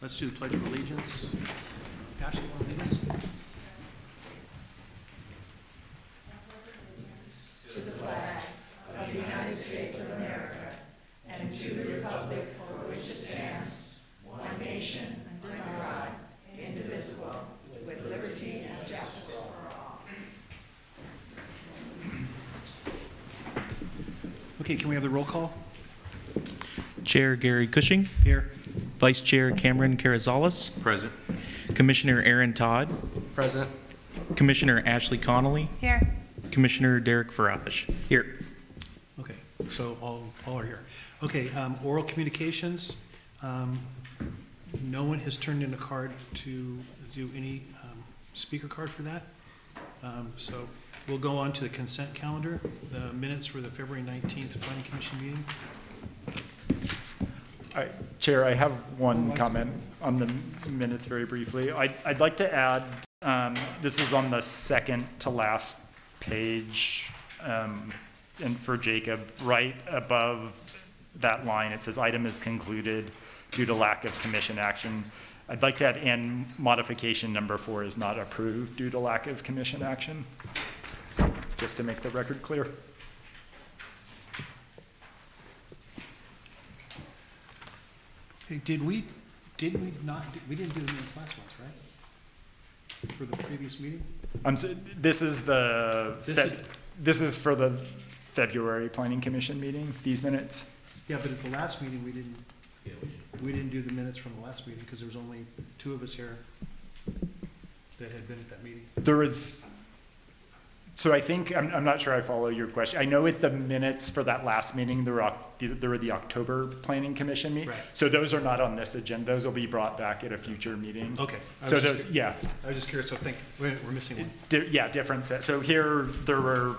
Let's do the Pledge of Allegiance. Ashley, you want to lead us? To the flag of the United States of America and to the republic for which it stands, one nation, under God, indivisible, with liberty and justice for all. Okay, can we have the roll call? Chair Gary Cushing, Here. Vice Chair Cameron Carrizales, Present. Commissioner Aaron Todd, Present. Commissioner Ashley Connolly, Here. Commissioner Derek Farage. Here. Okay, so all are here. Okay, oral communications. No one has turned in a card to do any speaker card for that. So we'll go on to the consent calendar, the minutes for the February 19th Planning Commission meeting. Chair, I have one comment on the minutes very briefly. I'd like to add, this is on the second to last page, and for Jacob, right above that line, it says item is concluded due to lack of commission action. I'd like to add, and modification number 4 is not approved due to lack of commission action, just to make the record clear. Hey, we didn't do the minutes last month, right? For the previous meeting? This is the, This this is for the February Planning Commission meeting, these minutes. Yeah, but at the last meeting, we didn't do the minutes from the last meeting because there was only 2 of us here that had been at that meeting. There was, so I think, I'm not sure I follow your question. I know at the minutes for that last meeting, there were the October Planning Commission meeting. Right. So those are not on this agenda. Those will be brought back at a future meeting. Okay. So those, yeah. I was just curious, so we're missing one. Yeah, different set. So here, there were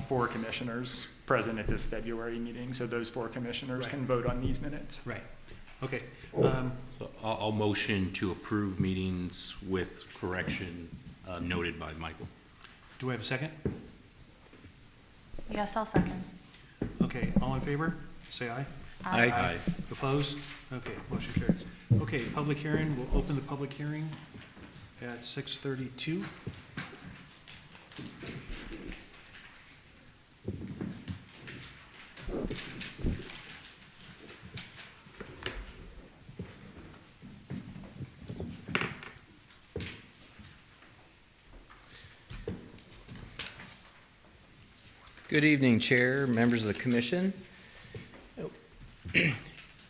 4 commissioners present at this February meeting. So those 4 commissioners Right. can vote on these minutes. Right, okay. So I'll motion to approve meetings with correction noted by Michael. Do we have a second? Yes, I'll second. Okay, all in favor, say aye. Aye. Opposed? Okay, motion carries. Okay, public hearing, we'll open the public hearing at 6:32. Good evening, Chair, members of the Commission.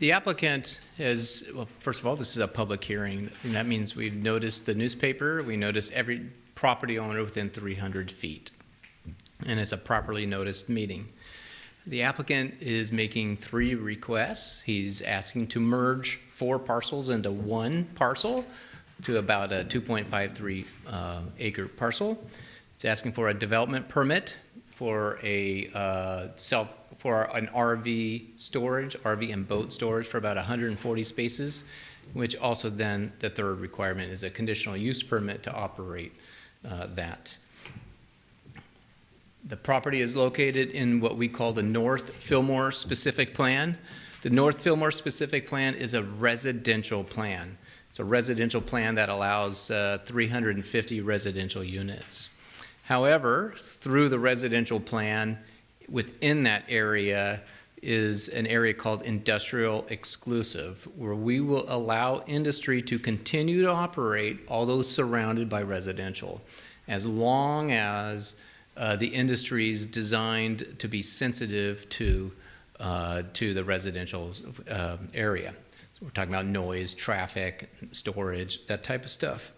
The applicant has, well, first of all, this is a public hearing, and that means we've noticed the newspaper, we noticed every property owner within 300 feet, and it's a properly noticed meeting. The applicant is making 3 requests. He's asking to merge 4 parcels into 1 parcel to about a 2.53 acre parcel. It's asking for a development permit for an RV storage, RV and boat storage for about 140 spaces, which also then the 3rd requirement is a conditional use permit to operate that. The property is located in what we call the North Fillmore Specific Plan. The North Fillmore Specific Plan is a residential plan. It's a residential plan that allows 350 residential units. However, through the residential plan, within that area is an area called industrial exclusive, where we will allow industry to continue to operate, although surrounded by residential, as long as the industry is designed to be sensitive to the residential area. So we're talking about noise, traffic, storage, that type of stuff.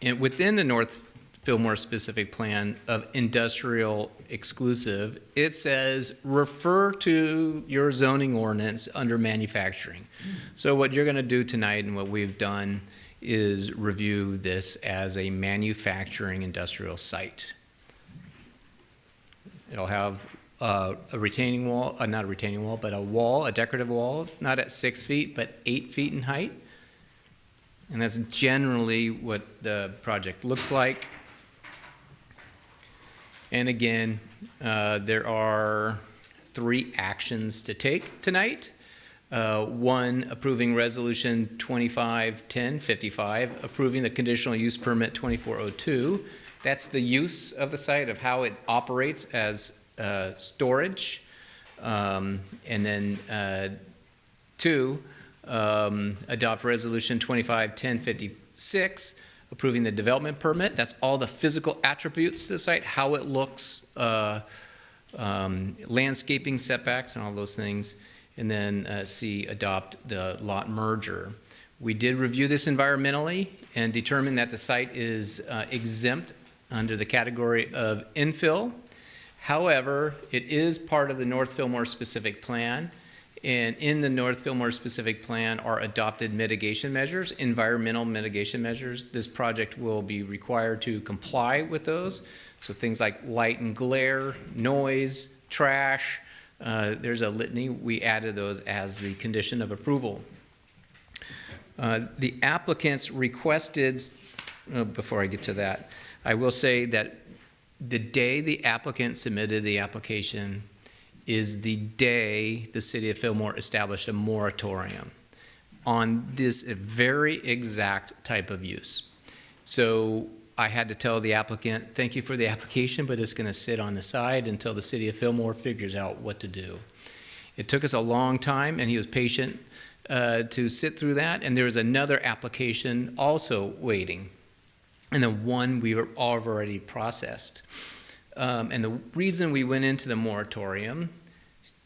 And within the North Fillmore Specific Plan of industrial exclusive, it says refer to your zoning ordinance under manufacturing. So what you're going to do tonight and what we've done is review this as a manufacturing industrial site. It'll have a retaining wall, not a retaining wall, but a wall, a decorative wall, not at 6 feet, but 8 feet in height. And that's generally what the project looks like. And again, there are three actions to take tonight. One, approving Resolution 251055, approving the conditional use permit 2402. That's the use of the site, of how it operates as storage. And then two, adopt Resolution 251056, approving the development permit. That's all the physical attributes to the site, how it looks, landscaping, setbacks, and all those things. And then C, adopt the lot merger. We did review this environmentally and determined that the site is exempt under the category of infill. However, it is part of the North Fillmore specific plan. And in the North Fillmore specific plan are adopted mitigation measures, environmental mitigation measures. This project will be required to comply with those. So things like light and glare, noise, trash, there's a litany. We added those as the condition of approval. The applicants requested, before I get to that, I will say that the day the applicant submitted the application is the day the city of Fillmore established a moratorium on this very exact type of use. So I had to tell the applicant, thank you for the application, but it's going to sit on the side until the city of Fillmore figures out what to do. It took us a long time, and he was patient to sit through that, and there was another application also waiting, and the one we were already processed. And the reason we went into the moratorium,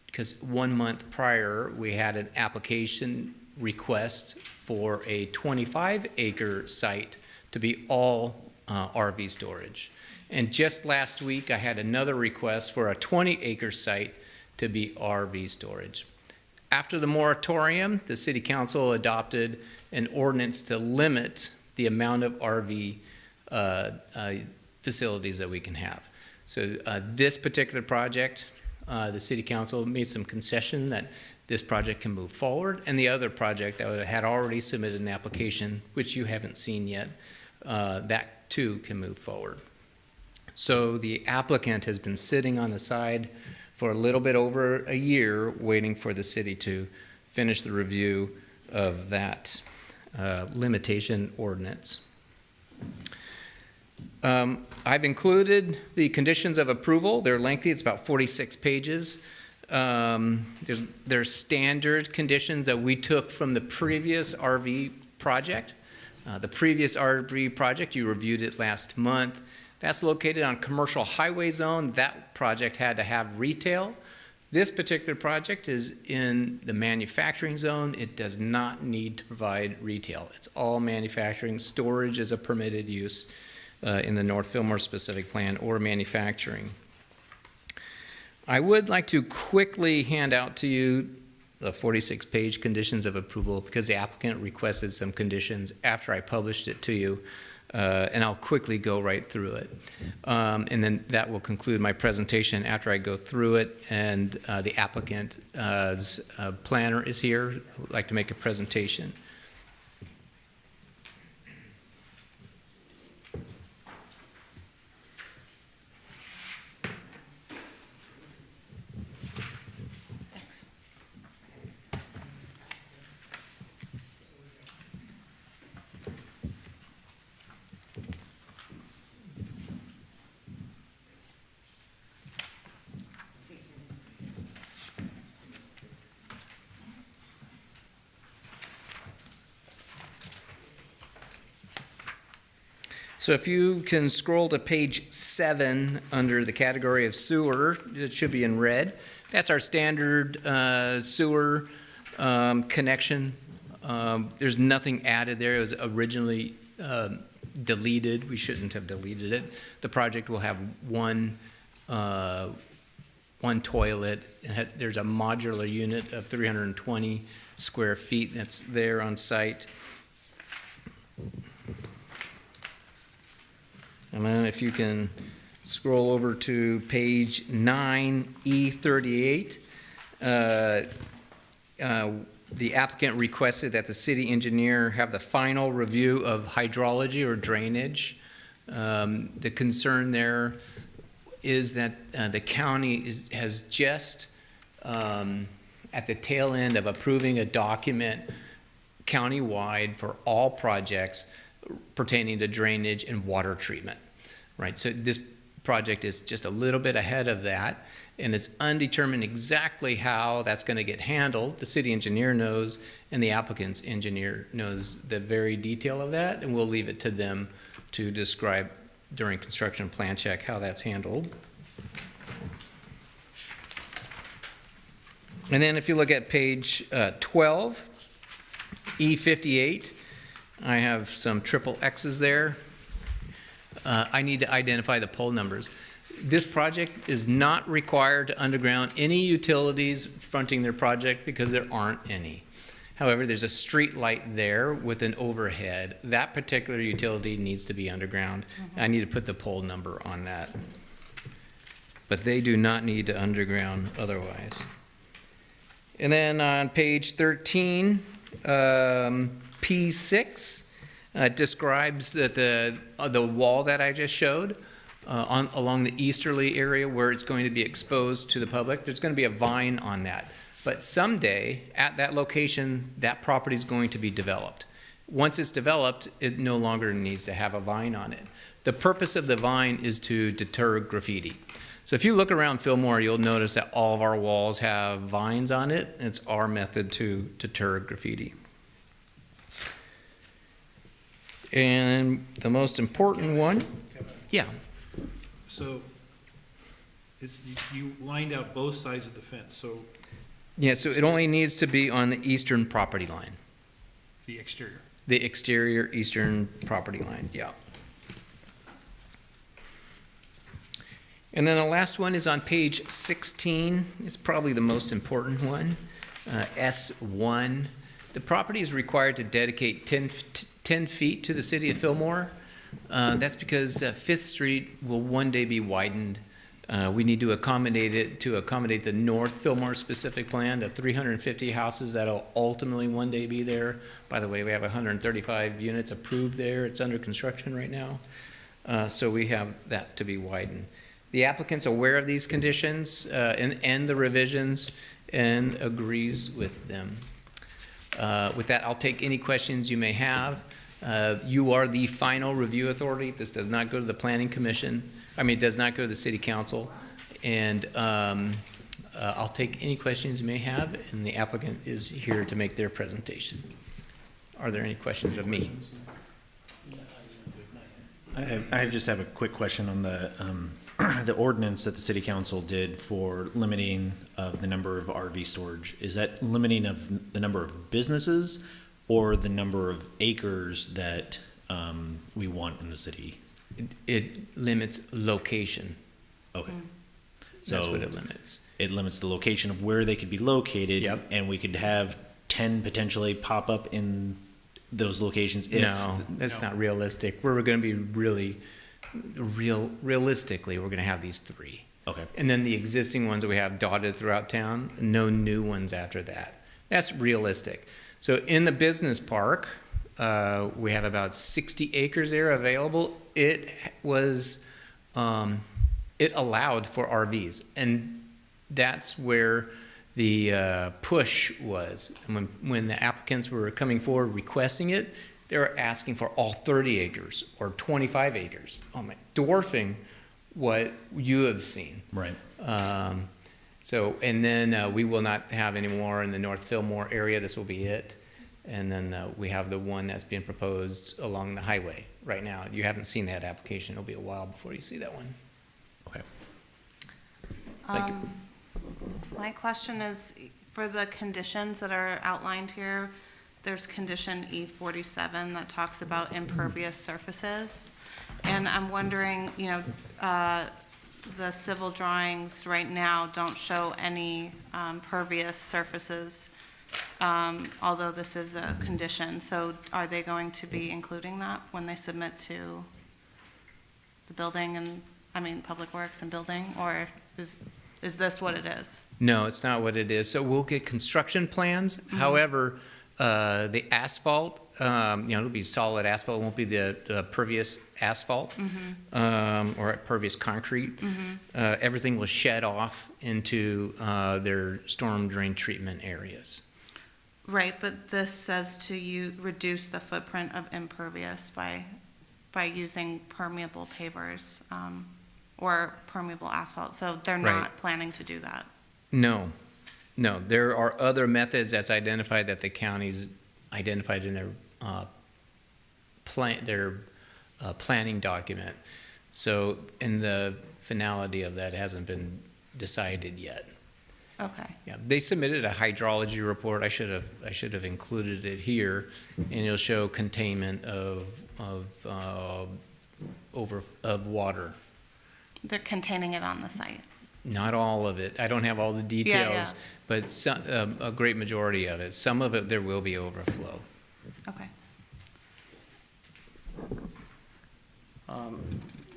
because 1 month prior, we had an application request for a 25-acre site to be all RV storage. And just last week, I had another request for a 20-acre site to be RV storage. After the moratorium, the City Council adopted an ordinance to limit the amount of RV facilities that we can have. So this particular project, the City Council made some concession that this project can move forward, and the other project that had already submitted an application, which you haven't seen yet, that too can move forward. So the applicant has been sitting on the side for a little bit over a year, waiting for the city to finish the review of that limitation ordinance. I've included the conditions of approval. They're lengthy. It's about 46 pages. There's standard conditions that we took from the previous RV project. The previous RV project, you reviewed it last month. That's located on commercial highway zone. That project had to have retail. This particular project is in the manufacturing zone. It does not need to provide retail. It's all manufacturing. Storage is a permitted use in the North Fillmore specific plan, or manufacturing. I would like to quickly hand out to you the 46-page conditions of approval, because the applicant requested some conditions after I published it to you, and I'll quickly go right through it. And then that will conclude my presentation after I go through it, and the applicant's planner is here who would like to make a presentation. So if you can scroll to page 7 under the category of sewer, it should be in red. That's our standard sewer connection. There's nothing added there. It was originally deleted. We shouldn't have deleted it. The project will have one toilet. There's a modular unit of 320 square feet that's there on site. And then if you can scroll over to page 9E38, the applicant requested that the city engineer have the final review of hydrology or drainage. The concern there is that the county has just at the tail end of approving a document countywide for all projects pertaining to drainage and water treatment, right? So this project is just a little bit ahead of that, and it's undetermined exactly how that's going to get handled. The city engineer knows, and the applicant's engineer knows the very detail of that, and we'll leave it to them to describe during construction plan check how that's handled. And then if you look at page 12, E58, I have some triple X's there. I need to identify the pole numbers. This project is not required to underground any utilities fronting their project because there aren't any. However, there's a street light there with an overhead. That particular utility needs to be underground. I need to put the pole number on that. But they do not need to underground otherwise. And then on page 13, P6 describes that the wall that I just showed along the easterly area where it's going to be exposed to the public, there's going to be a vine on that. But someday, at that location, that property is going to be developed. Once it's developed, it no longer needs to have a vine on it. The purpose of the vine is to deter graffiti. So if you look around Fillmore, you'll notice that all of our walls have vines on it, and it's our method to deter graffiti. And the most important one, yeah. So you lined out both sides of the fence, so Yeah, so it only needs to be on the eastern property line, the exterior. the exterior eastern property line, yeah. And then the last one is on page 16. It's probably the most important one, S1. The property is required to dedicate 10 feet to the city of Fillmore. That's because 5th Street will one day be widened. We need to accommodate it to accommodate the North Fillmore specific plan, the 350 houses that'll ultimately one day be there. By the way, we have 135 units approved there. It's under construction right now. So we have that to be widened. The applicant's aware of these conditions and the revisions and agrees with them. With that, I'll take any questions you may have. You are the final review authority. This does not go to the planning commission. It does not go to the city council. And I'll take any questions you may have, and the applicant is here to make their presentation. Are there any questions of me? I just have a quick question on the the ordinance that the city council did for limiting of the number of RV storage. Is that limiting of the number of businesses or the number of acres that we want in the city? It limits location. Okay. That's So what it limits. it limits the location of where they could be located. Yep. And we could have 10 potentially pop up in those locations if. No, that's not realistic. We're going to be realistically, we're going to have these 3. Okay. And then the existing ones that we have dotted throughout town, no new ones after that. That's realistic. So in the business park, we have about 60 acres there available. It was, it allowed for RVs, and that's where the push was. And when the applicants were coming forward requesting it, they were asking for all 30 acres or 25 acres. Oh my, dwarfing what you have seen. Right. So, and then we will not have any more in the North Fillmore area. This will be it. And then we have the one that's being proposed along the highway right now. You haven't seen that application. It'll be a while before you see that one. Okay. Thank you. My question is, for the conditions that are outlined here, there's condition E47 that talks about impervious surfaces. And I'm wondering, the civil drawings right now don't show any pervious surfaces, although this is a condition. So are they going to be including that when they submit to the building and, Public Works and building, or is this what it is? No, it's not what it is. So we'll get construction plans. However, The asphalt, it'll be solid asphalt, it won't be the pervious asphalt, or pervious concrete. Everything will shed off into their storm drain treatment areas. Right, but this says to reduce the footprint of impervious by using permeable pavers, or permeable asphalt, so they're Right. not planning to do that. No, there are other methods that's identified that the county's identified in their planning document. So, and the finality of that hasn't been decided yet. Okay, Yeah, they submitted a hydrology report. I should have included it here, and it'll show containment of water. they're containing it on the site. Not all of it. I don't have all the details, but some, a great majority of it. Some of it, there will be overflow. Okay.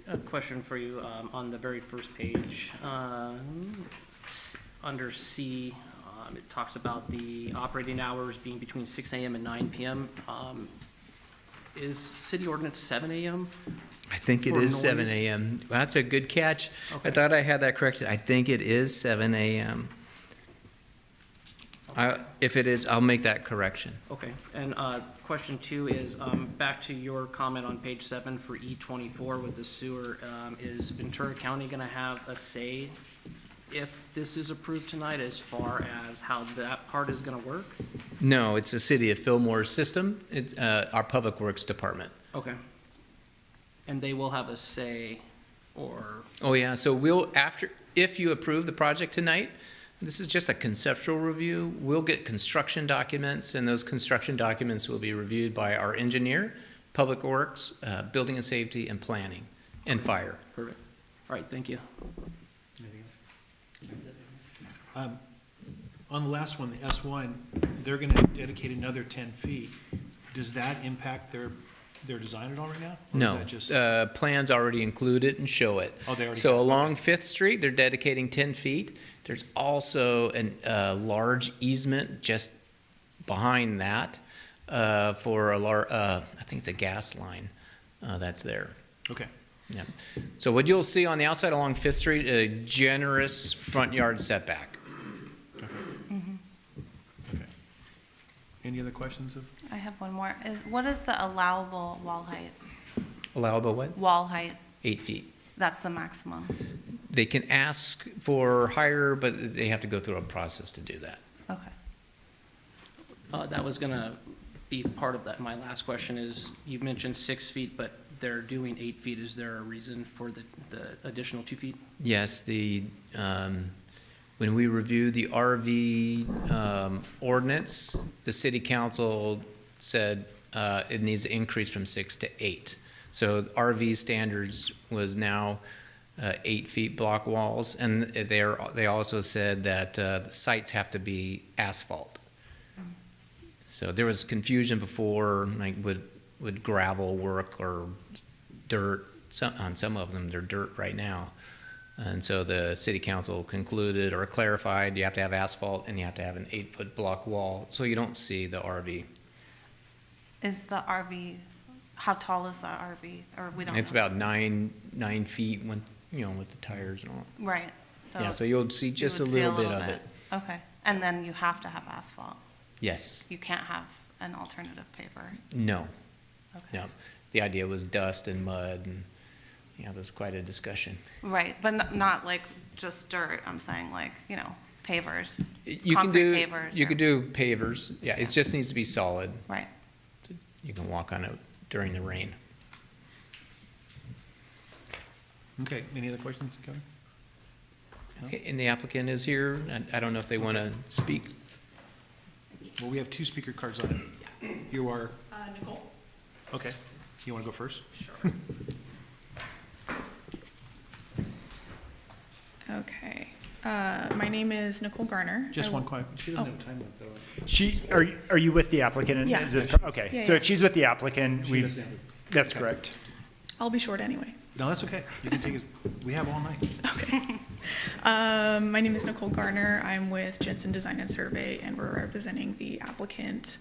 A question for you, on the very first page, under C, it talks about the operating hours being between 6 a.m. and 9 p.m. Is city ordinance 7 a.m.? I think it For is 7 noise? a.m. That's a good catch. Okay. I thought I had that corrected. I think it is 7 a.m. If it is, I'll make that correction. Okay, and question 2 is, back to your comment on page 7 for E24 with the sewer, is Ventura County gonna have a say if this is approved tonight as far as how that part is gonna work? No, it's a City of Fillmore system. It's our Public Works Department. Okay. And they will have a say, or, Oh, yeah, so if you approve the project tonight, this is just a conceptual review, we'll get construction documents, and those construction documents will be reviewed by our engineer, Public Works, Building and Safety, and Planning, and Fire. perfect. All right, thank you. On the last one, the S1, they're gonna dedicate another 10 feet. Does that impact their design at all right now? Or is No, that just- plans already include it and show it. Oh, they already So got it. along Fifth Street, they're dedicating 10 feet. There's also a large easement just behind that for I think it's a gas line that's there. Okay, Yeah. So what you'll see on the outside along Fifth Street, a generous front yard setback. okay. Any other questions of? I have one more. What is the allowable wall height? Allowable what? Wall height, 8 feet. that's the maximum. They can ask for higher, but they have to go through a process to do that. Okay. That was gonna be part of that. My last question is, you mentioned 6 feet, but they're doing 8 feet. Is there a reason for the additional 2 feet? Yes, when we reviewed the RV ordinance, the city council said it needs to increase from 6 to 8. So RV standards was now 8 feet block walls, and they also said that the sites have to be asphalt. So there was confusion before, like would gravel work or dirt. On some of them, they're dirt right now. And so the city council concluded or clarified you have to have asphalt and you have to have an 8-foot block wall so you don't see the RV. Is the RV, how tall is the RV, or we don't know? It's about 9 feet when, with the tires and all. Right, so. Yeah, so you'll see you just a would see little bit of it. Okay, and then you have to have asphalt. Yes. You can't have an alternative paver. No. Okay. No. The idea was dust and mud and, there was quite a discussion. Right, but not like just dirt, I'm saying like, pavers, You can concrete pavers. You or- could do pavers. Yeah, it just needs to be solid. Right, You can walk on it during the rain. Okay, any other questions, Kevin? Okay, and the applicant is here. I don't know if they want to speak. Well, we have 2 speaker cards on it. You are, Nicole. okay. You wanna go first? Sure. Okay. My name is Nicole Garner. Just I- one question. She doesn't have time limit, though. Are you with the applicant? And Yeah. is this okay, Yeah, so yeah. if she's with the applicant, She doesn't have it. that's correct. I'll be short anyway. No, that's okay. You can take it, we have all night. Okay. My name is Nicole Garner. I'm with Jensen Design and Survey, and we're representing the applicant,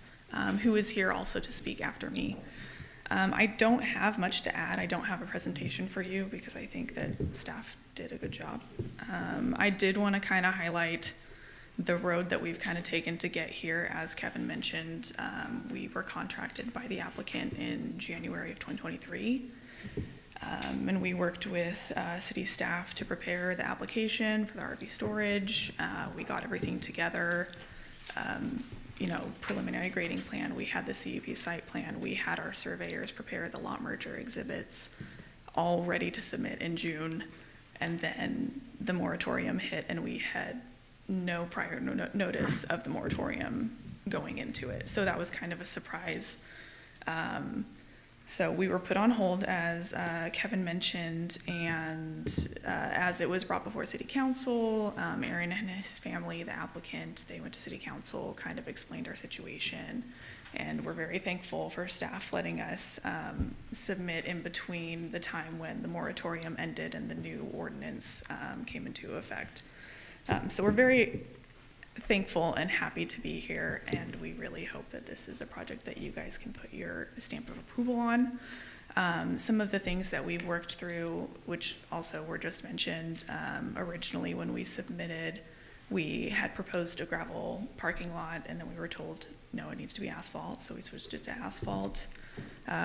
who is here also to speak after me. I don't have much to add. I don't have a presentation for you because I think that staff did a good job. I did want to kind of highlight the road that we've kind of taken to get here. As Kevin mentioned, we were contracted by the applicant in January of 2023. And we worked with city staff to prepare the application for the RV storage. We got everything together. Preliminary grading plan, we had the CUP site plan, we had our surveyors prepare the lot merger exhibits, all ready to submit in June, and then the moratorium hit, and we had no prior notice of the moratorium going into it. So that was kind of a surprise. So we were put on hold, as Kevin mentioned, and as it was brought before City Council, Aaron and his family, the applicant, they went to City Council, kind of explained our situation, and we're very thankful for staff letting us submit in between the time when the moratorium ended and the new ordinance came into effect. So we're very thankful and happy to be here, and we really hope that this is a project that you guys can put your stamp of approval on. Some of the things that we worked through, which also were just mentioned, originally when we submitted, we had proposed a gravel parking lot, and then we were told, no, it needs to be asphalt, so we switched it to asphalt.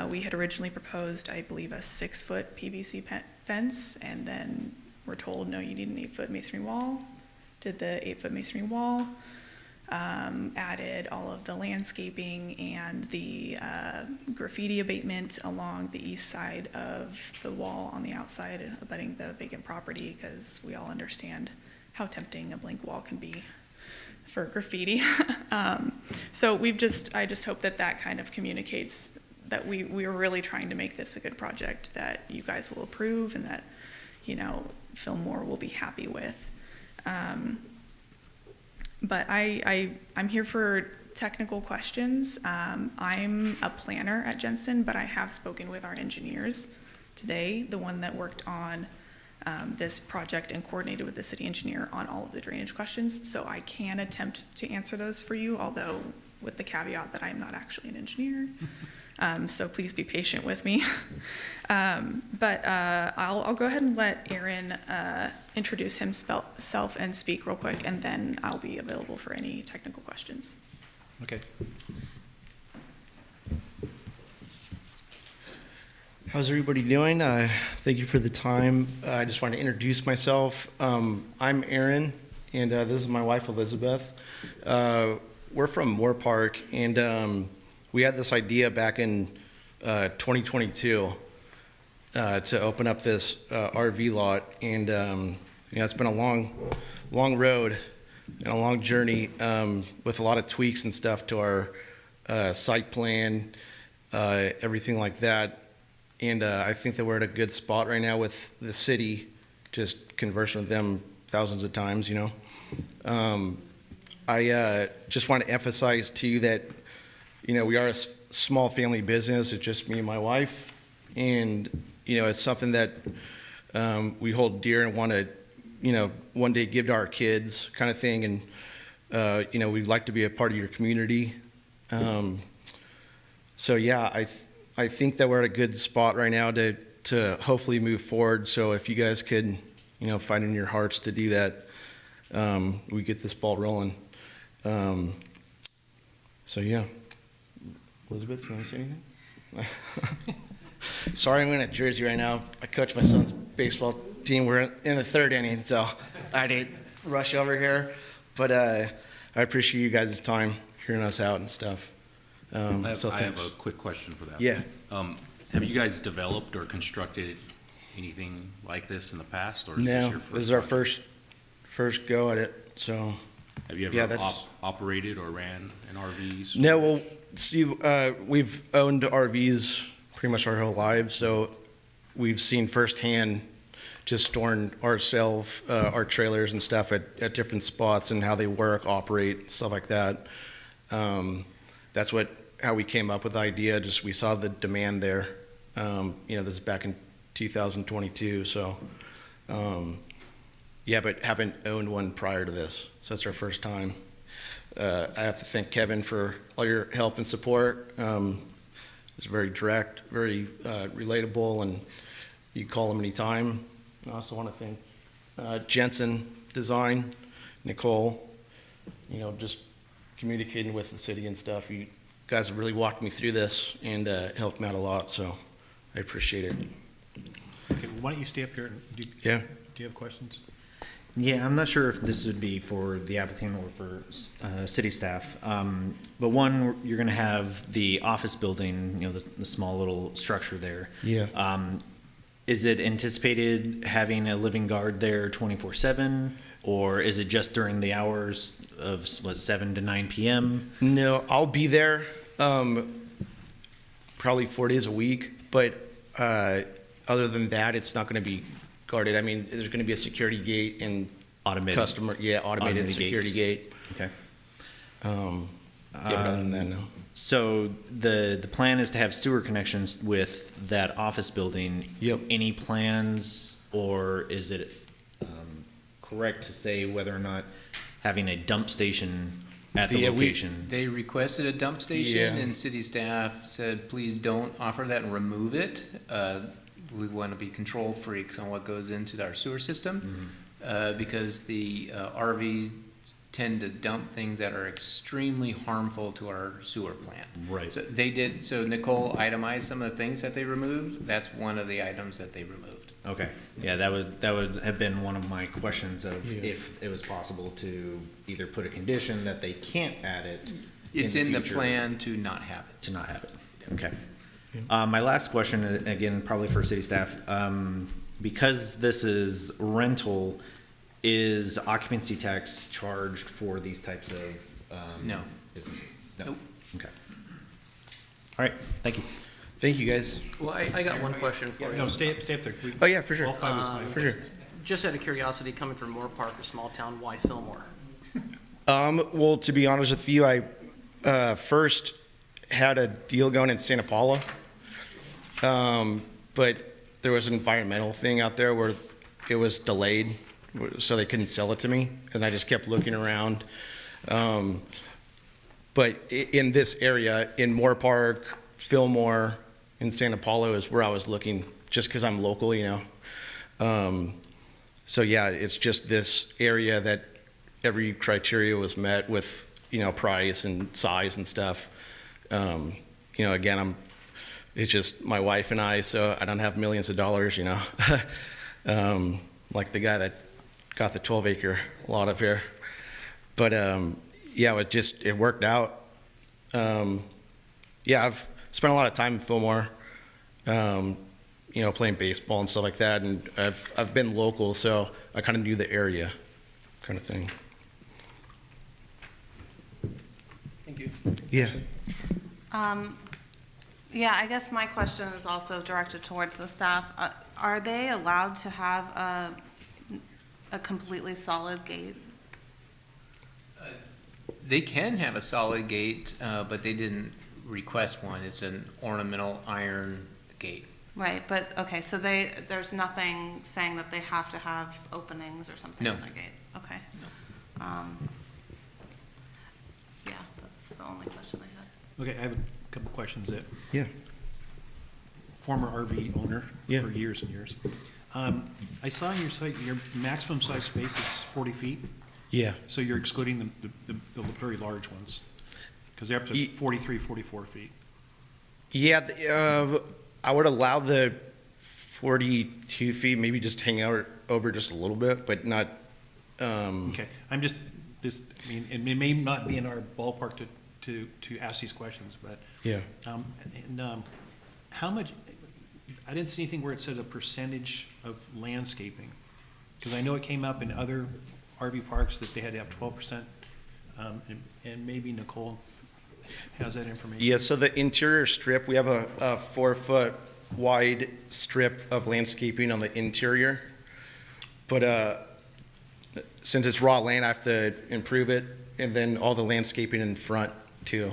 We had originally proposed, I believe, a 6-foot PVC fence, and then we're told, no, you need an 8-foot masonry wall. Did the 8-foot masonry wall, added all of the landscaping and the graffiti abatement along the east side of the wall on the outside abutting the vacant property, because we all understand how tempting a blank wall can be for graffiti. So I just hope that kind of communicates that we are really trying to make this a good project that you guys will approve and that, Fillmore will be happy with. But I'm here for technical questions. I'm a planner at Jensen, but I have spoken with our engineers today, the one that worked on this project and coordinated with the city engineer on all of the drainage questions. So I can attempt to answer those for you, although with the caveat that I'm not actually an engineer. So please be patient with me. But I'll go ahead and let Aaron introduce himself and speak real quick, and then I'll be available for any technical questions. Okay. How's everybody doing? Thank you for the time. I just want to introduce myself. I'm Aaron, and this is my wife, Elizabeth. We're from Moore Park, and we had this idea back in 2022 to open up this RV lot, and it's been a long road and a long journey with a lot of tweaks and stuff to our site plan, everything like that. And I think that we're at a good spot right now with the city, just conversing with them thousands of times, I just want to emphasize to you that, we are a small family business. It's just me and my wife. And, it's something that we hold dear and want to, one day give to our kids kind of thing. And, we'd like to be a part of your community. So, yeah, I think that we're at a good spot right now to hopefully move forward. So if you guys could, find in your hearts to do that, we get this ball rolling. So yeah, Elizabeth, you want to say anything? Sorry, I'm in a Jersey right now. I coach my son's baseball team. We're in the third inning, so I had to rush over here. But I appreciate you guys' time, hearing us out and stuff. I have a quick question for that. Yeah. Have you guys developed or constructed anything like this in the past, or is this No, your first? this is our project? first go at it. So Have you yeah, ever that's- operated or ran an RV store? no, well, see, we've owned RVs pretty much our whole lives, so we've seen firsthand just storing ourselves, our trailers and stuff at different spots and how they work, operate, stuff like that. That's how we came up with the idea. Just we saw the demand there. This is back in 2022. So, yeah, but haven't owned one prior to this. So it's our first time. I have to thank Kevin for all your help and support. It's very direct, very relatable, and you can call him anytime. I also want to thank Jensen Design, Nicole, just communicating with the city and stuff. You guys have really walked me through this and helped me out a lot, so I appreciate it. Okay, well, why don't you stay up here and do you have questions? Yeah, I'm not sure if this would be for the applicant or for city staff. But one, you're going to have the office building, the small little structure there. Yeah. Is it anticipated having a living guard there 24/7? Or is it just during the hours of, 7 to 9 p.m.? No, I'll be there probably 4 days a week, but other than that, it's not going to be guarded. I mean, there's going to be a security gate and Automated automated security gate. Okay. But other than that, no. So the plan is to have sewer connections with that office building. Yep. Any plans, or is it correct to say whether or not having a dump station at the location? They requested a dump station, Yeah. and city staff said, please don't offer that and remove it. We want to be control freaks on what goes into our sewer system, because the RVs tend to dump things that are extremely harmful to our sewer plant. Right. So Nicole itemized some of the things that they removed. That's one of the items that they removed. Okay, yeah, that would have been one of my questions of if it was possible to either put a condition that they can't add it. It's in the future. plan to not have it. To not have it, okay. My last question, again, probably for city staff, because this is rental, is occupancy tax charged for these types of No. businesses? No. Nope. Okay. All right, thank you. Thank you, guys. Well, I got one question for you. No, stay up there. Oh, yeah, for sure. All five is fine. For sure. Just out of curiosity, coming from Moore Park, a small town, why Fillmore? Well, to be honest with you, I first had a deal going in Santa Paula, but there was an environmental thing out there where it was delayed, so they couldn't sell it to me, and I just kept looking around. But in this area, in Moore Park, Fillmore, in Santa Paula is where I was looking, just because I'm local, So yeah, it's just this area that every criteria was met with, price and size and stuff. Again, it's just my wife and I, so I don't have millions of dollars, like the guy that got the 12-acre lot up here. But it worked out. I've spent a lot of time in Fillmore, playing baseball and stuff like that, and I've been local, so I kind of knew the area, kind of thing. Thank you. Yeah. Yeah, I guess my question is also directed towards the staff. Are they allowed to have a completely solid gate? They can have a solid gate, but they didn't request one. It's an ornamental iron gate. Right, but, okay, so there's nothing saying that they have to have openings or something No. in their gate? Okay. Yeah, that's the only question I had. Okay, I have a couple questions that. Yeah. Former RV owner Yeah. for years and years. I saw on your site, your maximum size space is 40 feet, Yeah. so you're excluding the very large ones, because they're up to 43, 44 feet. Yeah, I would allow the 42 feet, maybe just hang out over just a little bit, but not, Okay, I'm just, it may not be in our ballpark to ask these questions, but. yeah. How much, I didn't see anything where it said a percentage of landscaping, because I know it came up in other RV parks that they had to have 12%, and maybe Nicole has that information. Yeah, so the interior strip, we have a 4-foot wide strip of landscaping on the interior. But since it's raw land, I have to improve it, and then all the landscaping in front too.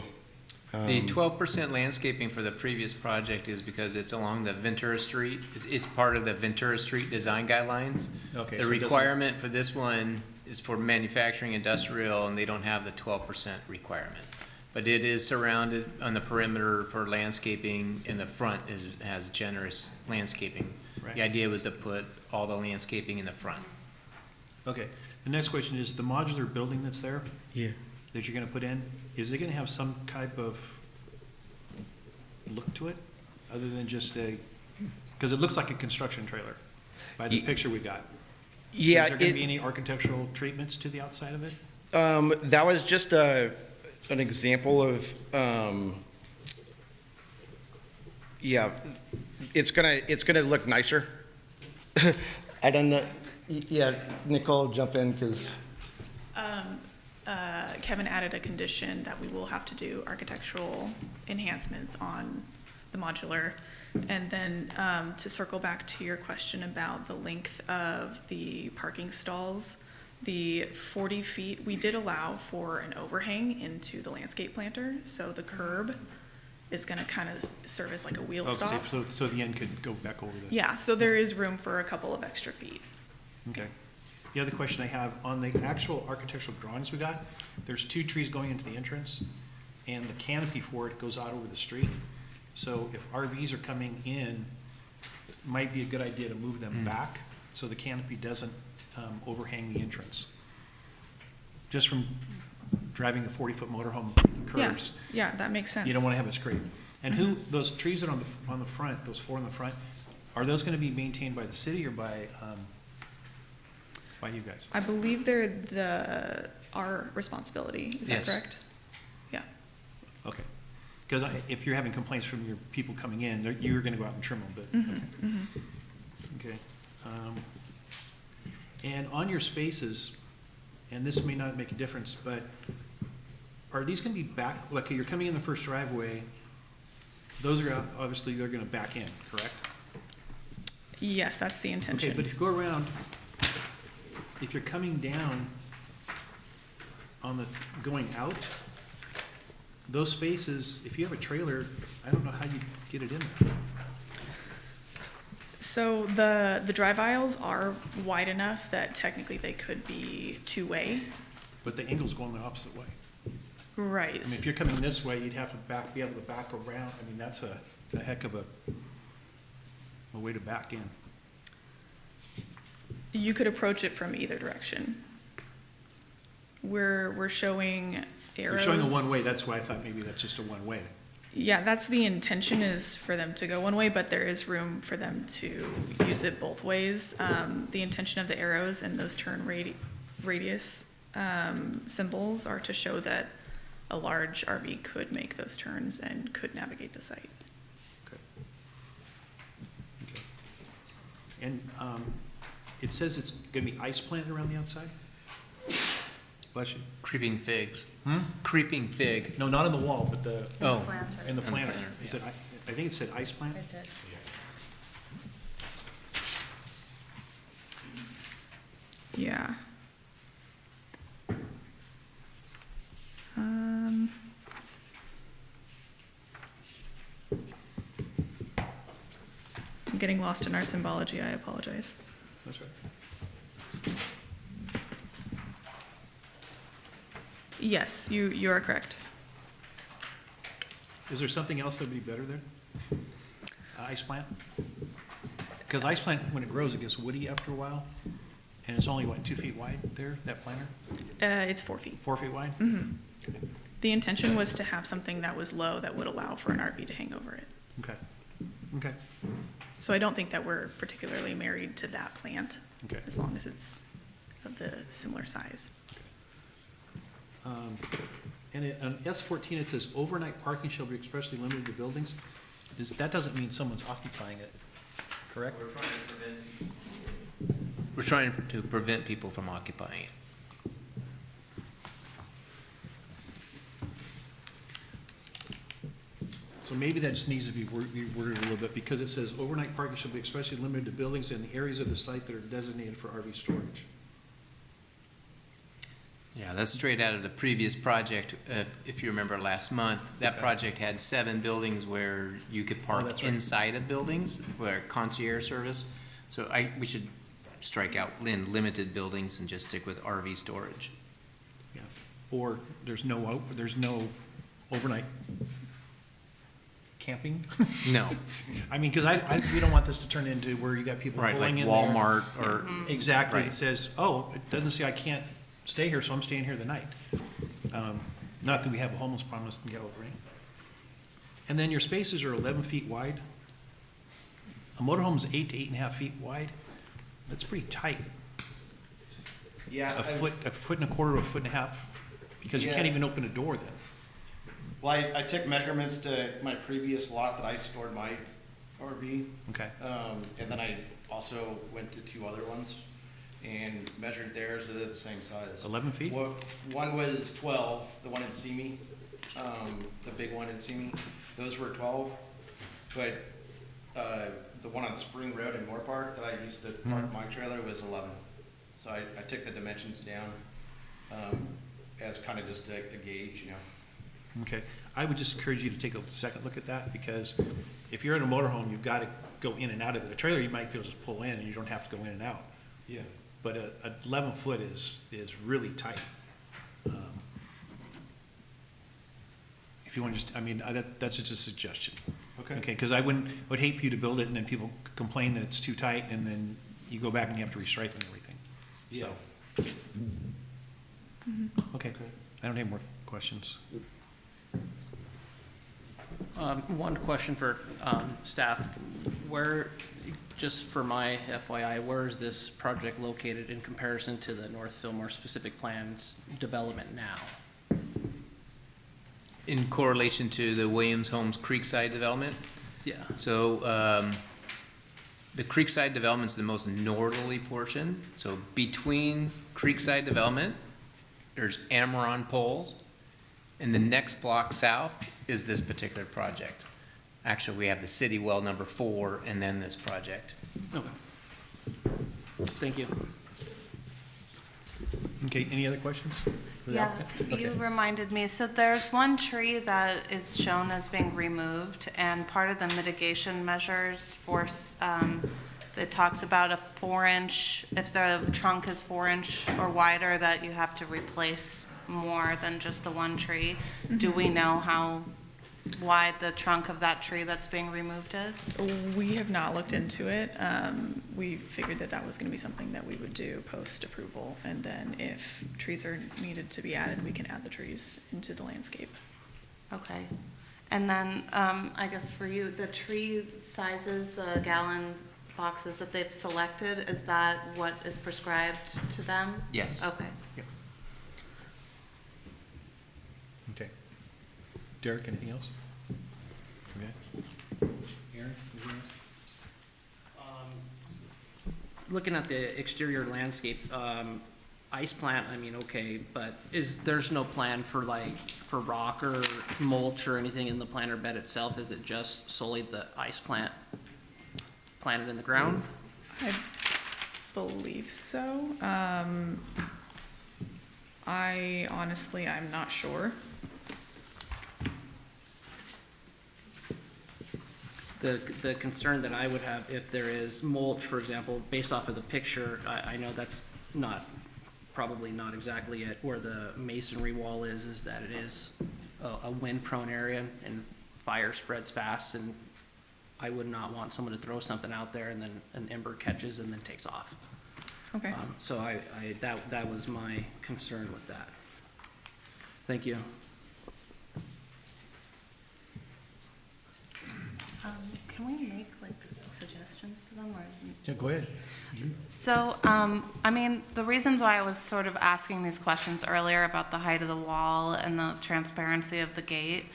The 12% landscaping for the previous project is because it's along the Ventura Street. It's part of the Ventura Street design guidelines. Okay, The so it doesn't- requirement for this one is for manufacturing, industrial, and they don't have the 12% requirement. But it is surrounded on the perimeter for landscaping. In the front, it has generous landscaping. Right. The idea was to put all the landscaping in the front. Okay, the next question is, the modular building that's there, Yeah. that you're gonna put in, is it gonna have some type of look to it, other than just a, because it looks like a construction trailer by the picture we got. So Yeah, is there gonna be any architectural treatments to the outside of it? that was just an example of, yeah, it's gonna look nicer. I don't know, yeah, Nicole, jump in, because, Kevin added a condition that we will have to do architectural enhancements on the modular. And then, to circle back to your question about the length of the parking stalls, the 40 feet, we did allow for an overhang into the landscape planter, so the curb is gonna kind of serve as like a wheel Oh, stop. so the end could go back over the. Yeah, so there is room for a couple of extra feet. Okay. The other question I have, on the actual architectural drawings we got, there's 2 trees going into the entrance, and the canopy for it goes out over the street. So if RVs are coming in, it might be a good idea to move them back, so the canopy doesn't overhang the entrance. Just from driving a 40-foot motorhome Yeah, curves, yeah, that makes sense. you don't want to have it straight. And those trees that are on the front, those 4 on the front, are those going to be maintained by the city or by you guys? I believe they're our responsibility, is that Yes. correct? Yeah. Okay. Because if you're having complaints from your people coming in, you're going to go out and trim them, but, okay. And on your spaces, and this may not make a difference, but are these going to be back, like you're coming in the first driveway, those are obviously, they're going to back in, correct? Yes, that's the Okay, intention. but if you go around, if you're coming down on the, going out, those spaces, if you have a trailer, I don't know how you get it in there. So the drive aisles are wide enough that technically they could be two-way. But the angle's going the opposite way. Right. I mean, if you're coming this way, you'd have to be able to back around. I mean, that's a heck of a way to back in. You could approach it from either direction. We're showing You're arrows. showing a one-way, that's why I thought maybe that's just a one-way. Yeah, that's the intention, is for them to go one way, but there is room for them to use it both ways. The intention of the arrows and those turn radius symbols are to show that a large RV could make those turns and could navigate the site. Okay. Okay. And it says it's gonna be ice planted around the outside? Bless you. Creeping figs. Hmm? Creeping fig. No, not in the wall, but Oh, in the the planter. planter, Is it, I think it said ice plant? It did. Yeah. I'm getting lost in our symbology, I apologize. That's right. Yes, you are correct. Is there something else that would be better there? Ice plant? Because ice plant, when it grows, it gets woody after a while, and it's only, what, 2 feet wide there, that planter? It's 4 feet. 4 feet wide? The intention was to have something that was low that would allow for an RV to hang over it. Okay, okay, So I don't think that we're particularly married to that plant, okay. as long as it's of the similar size. And on S14, it says overnight parking shall be expressly limited to buildings. That doesn't mean someone's occupying it, correct? we're trying to prevent people from occupying it. So maybe that just needs to be worded a little bit, because it says overnight parking shall be expressly limited to buildings in the areas of the site that are designated for RV storage. Yeah, that's straight out of the previous project. If you remember last month, that Okay. project had 7 buildings where you could that's park right. inside of buildings, where concierge service. So we should strike out in limited buildings and just stick with RV storage. Yeah. Or there's no overnight camping? No, I mean, because we don't want this to turn into where you got people right, like pulling in there. Walmart or, Exactly, Right. it says, oh, it doesn't say I can't stay here, so I'm staying here the night. Not that we have a homeless problem in Gallup, right? And then your spaces are 11 feet wide. A motorhome's 8 to 8.5 feet wide. That's pretty tight. Yeah. A foot and a quarter, a foot and a half, because you can't Yeah. even open a door then. Well, I took measurements to my previous lot that I stored my RV. Okay. And then I also went to two other ones and measured theirs, they're the same size. 11 feet? One was 12, the one in Simi, the big one in Simi, those were 12. But, the one on Spring Road in Moore Park that I used to park my trailer was 11. So I took the dimensions down, as kind of just a gauge, you know. Okay, I would just encourage you to take a second look at that, because if you're in a motorhome, you've got to go in and out of it. A trailer, you might be able to just pull in and you don't have to go in and out. Yeah. But a 11 foot is really tight. If you want to just, I mean, that's just a suggestion. Okay. Okay, because I would hate for you to build it and then people complain that it's too tight and then you go back and you have to restripe and everything. So, okay, I don't have more questions. One question for staff. Where, just for my FYI, where is this project located in comparison to the North Fillmore specific plans development now? in correlation to the Williams Homes Creekside development. Yeah. So, the Creekside development's the most northerly portion. So between Creekside development, there's Amaron poles. And the next block south is this particular project. Actually, we have the city well number 4 and then this project. Okay. Thank you. Okay, any other questions? for the Yeah, applicant? you Okay. reminded me, so there's one tree that is shown as being removed, and part of the mitigation measures for, it talks about a 4-inch, if the trunk is 4-inch or wider, that you have to replace more than just the one tree. Do we know how wide the trunk of that tree that's being removed is? We have not looked into it. We figured that that was gonna be something that we would do post-approval, and then if trees are needed to be added, we can add the trees into the landscape. Okay. And then, I guess for you, the tree sizes, the gallon boxes that they've selected, is that what is prescribed to them? Yes. Okay. Okay. Derek, anything else? Okay. Aaron, anything else? Looking at the exterior landscape, ice plant, I mean, okay, but there's no plan for for rock or mulch or anything in the planter bed itself? Is it just solely the ice plant planted in the ground? I believe so. I'm not sure. The concern that I would have if there is mulch, for example, based off of the picture, I know that's probably not exactly it, where the masonry wall is that it is a wind-prone area and fire spreads fast, and I would not want someone to throw something out there and then an ember catches and then takes off. Okay. So that was my concern with that. Thank you. Can we make suggestions to them or? Yeah, go ahead. So, I mean, the reasons why I was sort of asking these questions earlier about the height of the wall and the transparency of the gate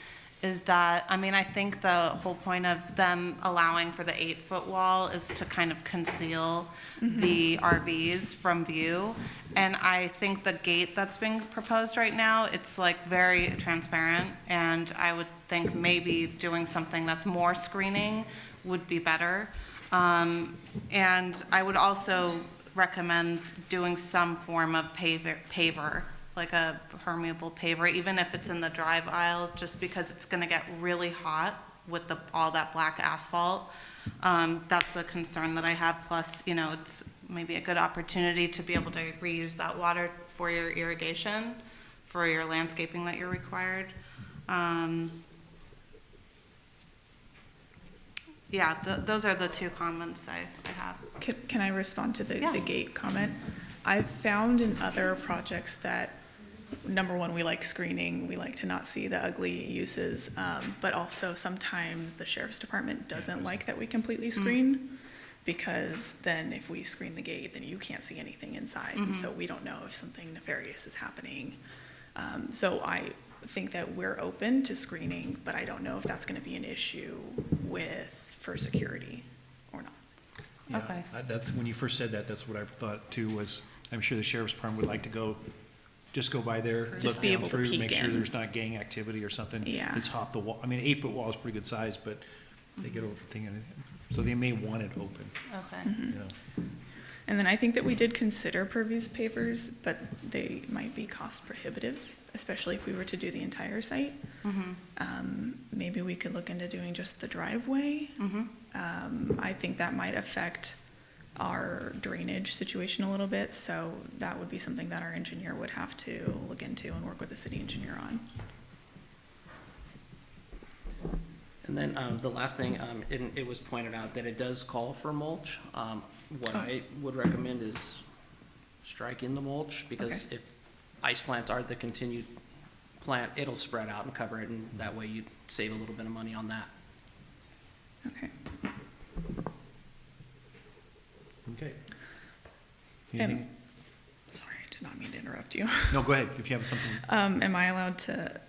is that, I mean, I think the whole point of them allowing for the 8-foot wall is to kind of conceal the RVs from view. And I think the gate that's being proposed right now, it's very transparent. And I would think maybe doing something that's more screening would be better. And I would also recommend doing some form of paver, like a permeable paver, even if it's in the drive aisle, just because it's gonna get really hot with all that black asphalt. That's a concern that I have, plus, it's maybe a good opportunity to be able to reuse that water for your irrigation, for your landscaping that you're required. Yeah, those are the two comments I have. Can I respond to the Yeah. gate comment? I've found in other projects that, number one, we like screening, we like to not see the ugly uses, but also sometimes the sheriff's department doesn't like that we completely screen, because then if we screen the gate, then you can't see anything inside, and so we don't know if something nefarious is happening. So I think that we're open to screening, but I don't know if that's gonna be an issue for security or not. Yeah, Okay. That's, when you first said that, that's what I thought too, was I'm sure the sheriff's department would like to just go by there, Just look be down able to through, peek make sure in. there's not gang activity or something. Yeah. It's hop the wall, I mean, 8-foot wall is pretty good size, but they get over thinking, so they may want it open, Okay. you know. And then I think that we did consider pervious pavers, but they might be cost prohibitive, especially if we were to do the entire site. Maybe we could look into doing just the driveway. I think that might affect our drainage situation a little bit, so that would be something that our engineer would have to look into and work with the city engineer on. And then the last thing, it was pointed out that it does call for mulch. What I would recommend is strike in the mulch, because Okay. if ice plants are the continued plant, it'll spread out and cover it, and that way you save a little bit of money on that. Okay. Okay. And- Anything? Sorry, I did not mean to interrupt you. No, go ahead, if you have something. Am I allowed to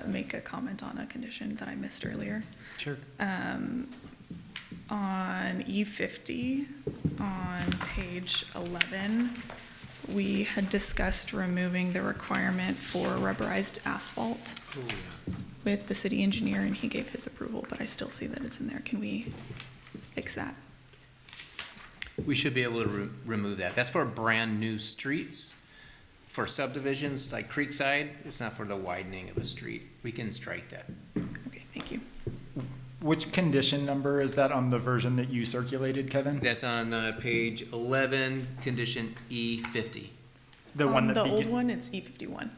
make a comment on a condition that I missed earlier? Sure. On E50, on page 11, we had discussed removing the requirement for rubberized asphalt with the city engineer, and he gave his approval, but I still see that it's in there. Can we fix that? We should be able to remove that. That's for brand-new streets. For subdivisions like Creekside, it's not for the widening of a street. We can strike that. Okay, thank you. Which condition number is that on the version that you circulated, Kevin? That's on page 11, condition E50. The one On that the old begin, one, it's E51.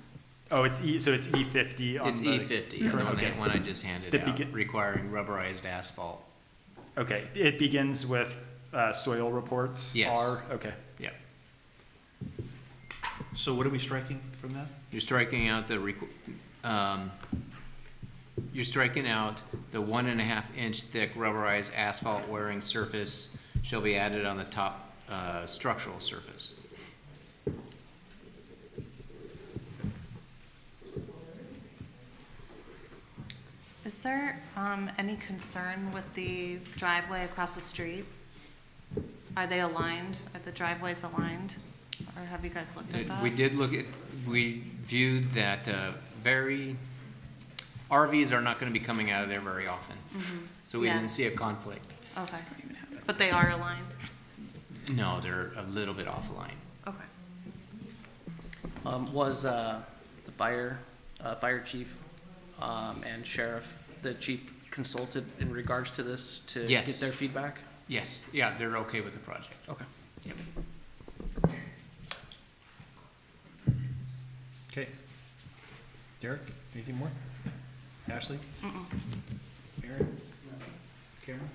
oh, so it's E50 on It's the. E50, the Okay. one I just handed That out, begin- requiring rubberized asphalt. Okay, it begins with soil reports? Yes. Okay. Yep. So what are we striking from that? You're striking out you're striking out the 1.5-inch thick rubberized asphalt wearing surface shall be added on the top structural surface. Is there any concern with the driveway across the street? Are they aligned? Are the driveways aligned? Or have you guys looked at that? We viewed that RVs are not gonna be coming out of there very often. So we Yeah. didn't see a conflict. Okay. But they are aligned? No, they're a little bit offline. Okay. Was the fire chief and sheriff, the chief consulted in regards to this to get Yes. their feedback? Yes, yeah, they're okay with the project. Okay. Yep. Okay. Derek, anything more? Ashley? Aaron? Karen?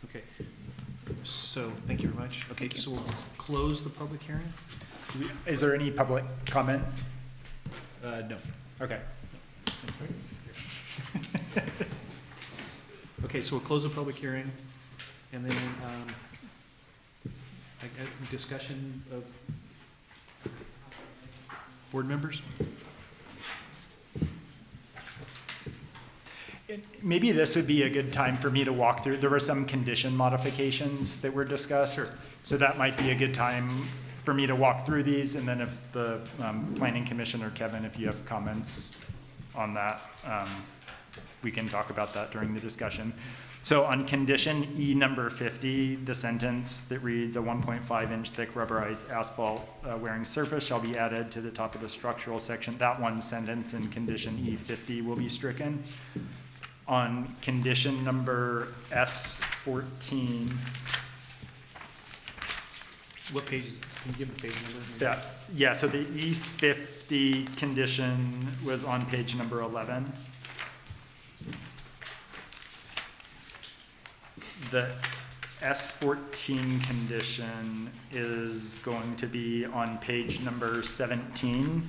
Okay. So, thank you very much. Okay, so we'll close the public hearing? Is there any public comment? No. Okay. Okay, so we'll close the public hearing, and then, discussion of board members? Maybe this would be a good time for me to walk through, there were some condition modifications that were discussed. Sure. So that might be a good time for me to walk through these, and then if the planning commission or Kevin, if you have comments on that, we can talk about that during the discussion. So on condition E number 50, the sentence that reads, a 1.5-inch thick rubberized asphalt wearing surface shall be added to the top of the structural section. That one sentence in condition E50 will be stricken. On condition number S14, What page, can you give the page number? Yeah, so the E50 condition was on page number 11. The S14 condition is going to be on page number 17.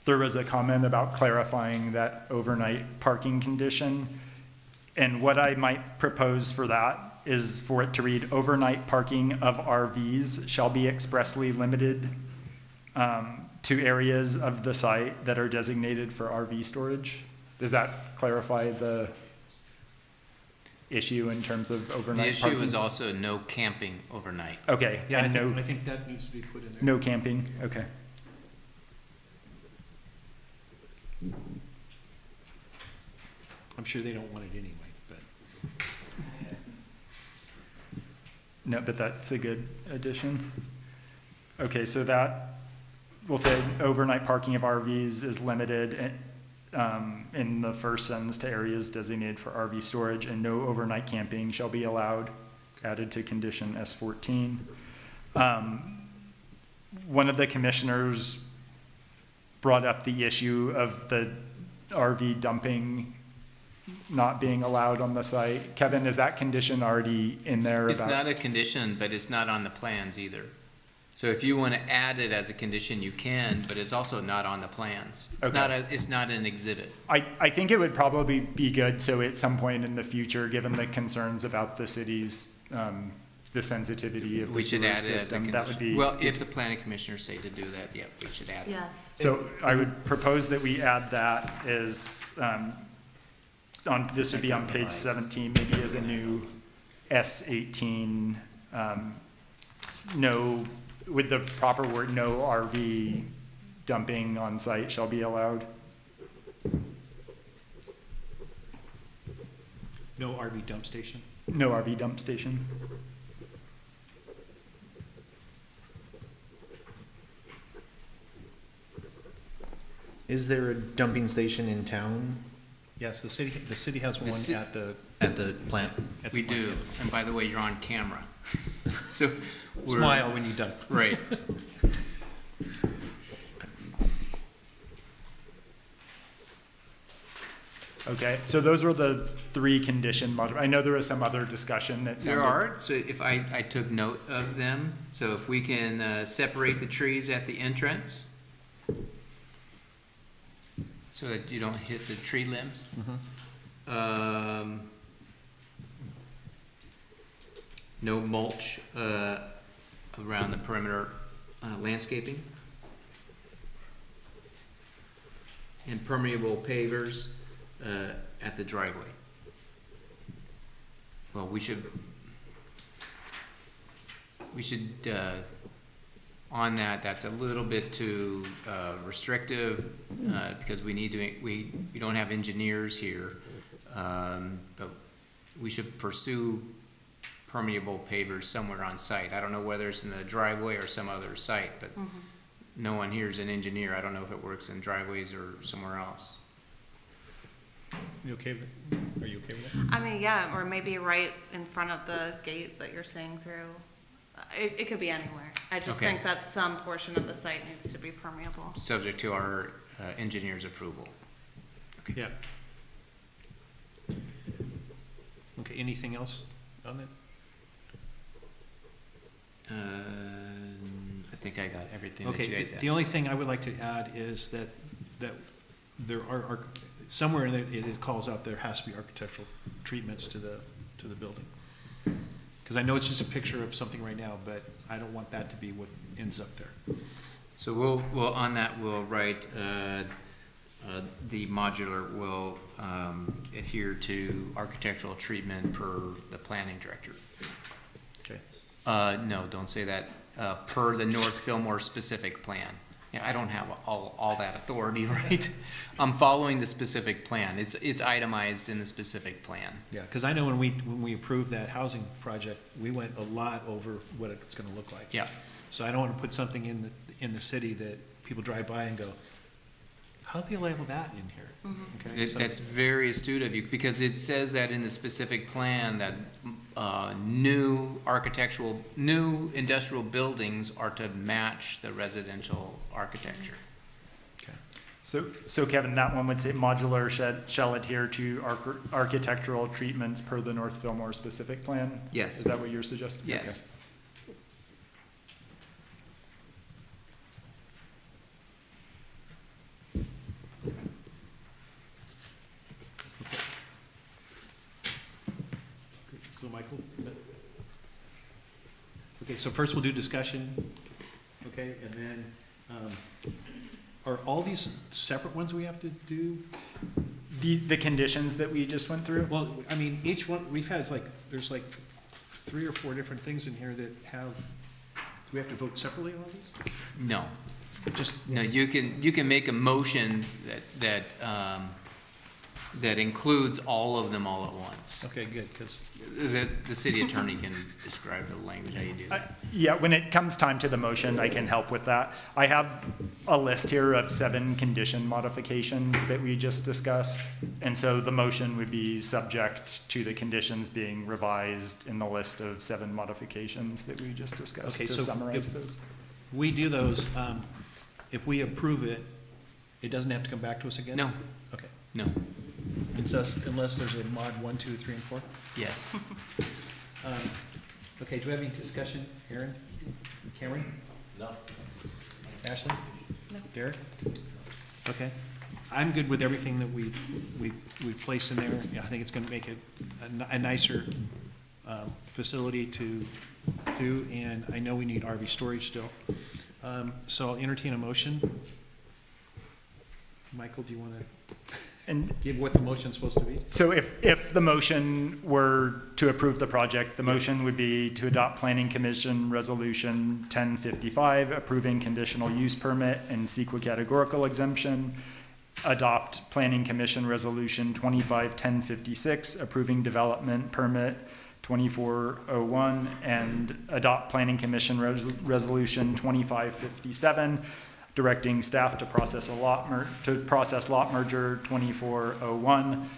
There was a comment about clarifying that overnight parking condition. And what I might propose for that is for it to read, overnight parking of RVs shall be expressly limited to areas of the site that are designated for RV storage. Does that clarify the issue in terms of The overnight issue parking? is also no camping overnight. Okay, Yeah, and I think that needs to be put in there. no camping, okay. I'm sure they don't want it anyway, but. No, but that's a good addition. Okay, so that, we'll say overnight parking of RVs is limited in the first sentence to areas designated for RV storage, and no overnight camping shall be allowed, added to condition S14. One of the commissioners brought up the issue of the RV dumping not being allowed on the site. Kevin, is that condition already in there? It's about- not a condition, but it's not on the plans either. So if you want to add it as a condition, you can, but it's also not on the plans. It's Okay. not it's not an exhibit. I think it would probably be good, so at some point in the future, given the concerns about the city's, the sensitivity of the We should sewer add it as a system, condition. that would be. Well, if the planning commissioners say to do that, yeah, we should add it. Yes. So I would propose that we add that as, this would be on page 17, maybe as a new S18, no, with the proper word, no RV dumping on site shall be allowed. No RV dump station? No RV dump station. Is there a dumping station in town Yes, the city has one ci- at the plant? at the We plant. do, and by the way, you're on camera. So we're. Smile when you dump. Right. Okay, so those were the three condition I know there was some other discussion that There sounded. are, so if I took note of them, so if we can separate the trees at the entrance so that you don't hit the tree limbs. No mulch around the perimeter landscaping. And permeable pavers at the driveway. Well, we should, on that, that's a little bit too restrictive, because we need to, we don't have engineers here. But we should pursue permeable pavers somewhere on site. I don't know whether it's in the driveway or some other site, but no one here is an engineer. I don't know if it works in driveways or somewhere else. You okay with it? Are you okay with it? I mean, yeah, or maybe right in front of the gate that you're seeing through. It could be anywhere. I just Okay. think that some portion of the site needs to be permeable. Subject to our engineer's approval. Yeah. Okay, anything else on that? I think I got everything that you Okay, guys asked. the only thing I would like to add is that there are, somewhere in it calls out there has to be architectural treatments to the building. Because I know it's just a picture of something right now, but I don't want that to be what ends up there. So we'll, on that, we'll write, the modular will adhere to architectural treatment per the planning director. Okay. No, don't say that, per the North Fillmore specific plan. Yeah, I don't have all that authority, right? I'm following the specific plan. It's itemized in the specific plan. Yeah, because I know when we approved that housing project, we went a lot over what it's gonna look like. Yeah. So I don't want to put something in the city that people drive by and go, how'd they label that in here? Okay, so- That's very astute of you, because it says that in the specific plan that new industrial buildings are to match the residential architecture. So Kevin, that one would say modular shall adhere to architectural treatments per the North Fillmore specific plan? Yes. Is that what you're suggesting? Yes. So Michael? Okay, so first we'll do discussion, okay, and then, are all these separate ones we have to do? The conditions that we just went through? Well, I mean, each one, we've had there's like 3 or 4 different things in here that have, do we have to vote separately on all these? No. Just, No, you can make a motion that includes all of them all at once. okay, good, because, The city attorney can describe the language, how you do that. Yeah, when it comes time to the motion, I can help with that. I have a list here of 7 condition modifications that we just discussed. And so the motion would be subject to the conditions being revised in the list of 7 modifications that we just discussed Okay, to so summarize if- those. we do those, if we approve it, it doesn't have to come back to us again? No, Okay, no, it's us, unless there's a mod 1, 2, 3, and 4? yes. Okay, do we have any discussion? Aaron? Cameron? No. Ashley? No. Derek? Okay. I'm good with everything that we've placed in there. Yeah, I think it's gonna make it a nicer, facility to do, and I know we need RV storage still. So I'll entertain a motion. Michael, do you wanna And give what the motion's supposed to be? so if the motion were to approve the project, the motion would be to adopt Planning Commission Resolution 1055, approving conditional use permit and CEQA categorical exemption. Adopt Planning Commission Resolution 251056, approving development permit 2401, and adopt Planning Commission Resolution 2557, directing staff to process lot merger 2401.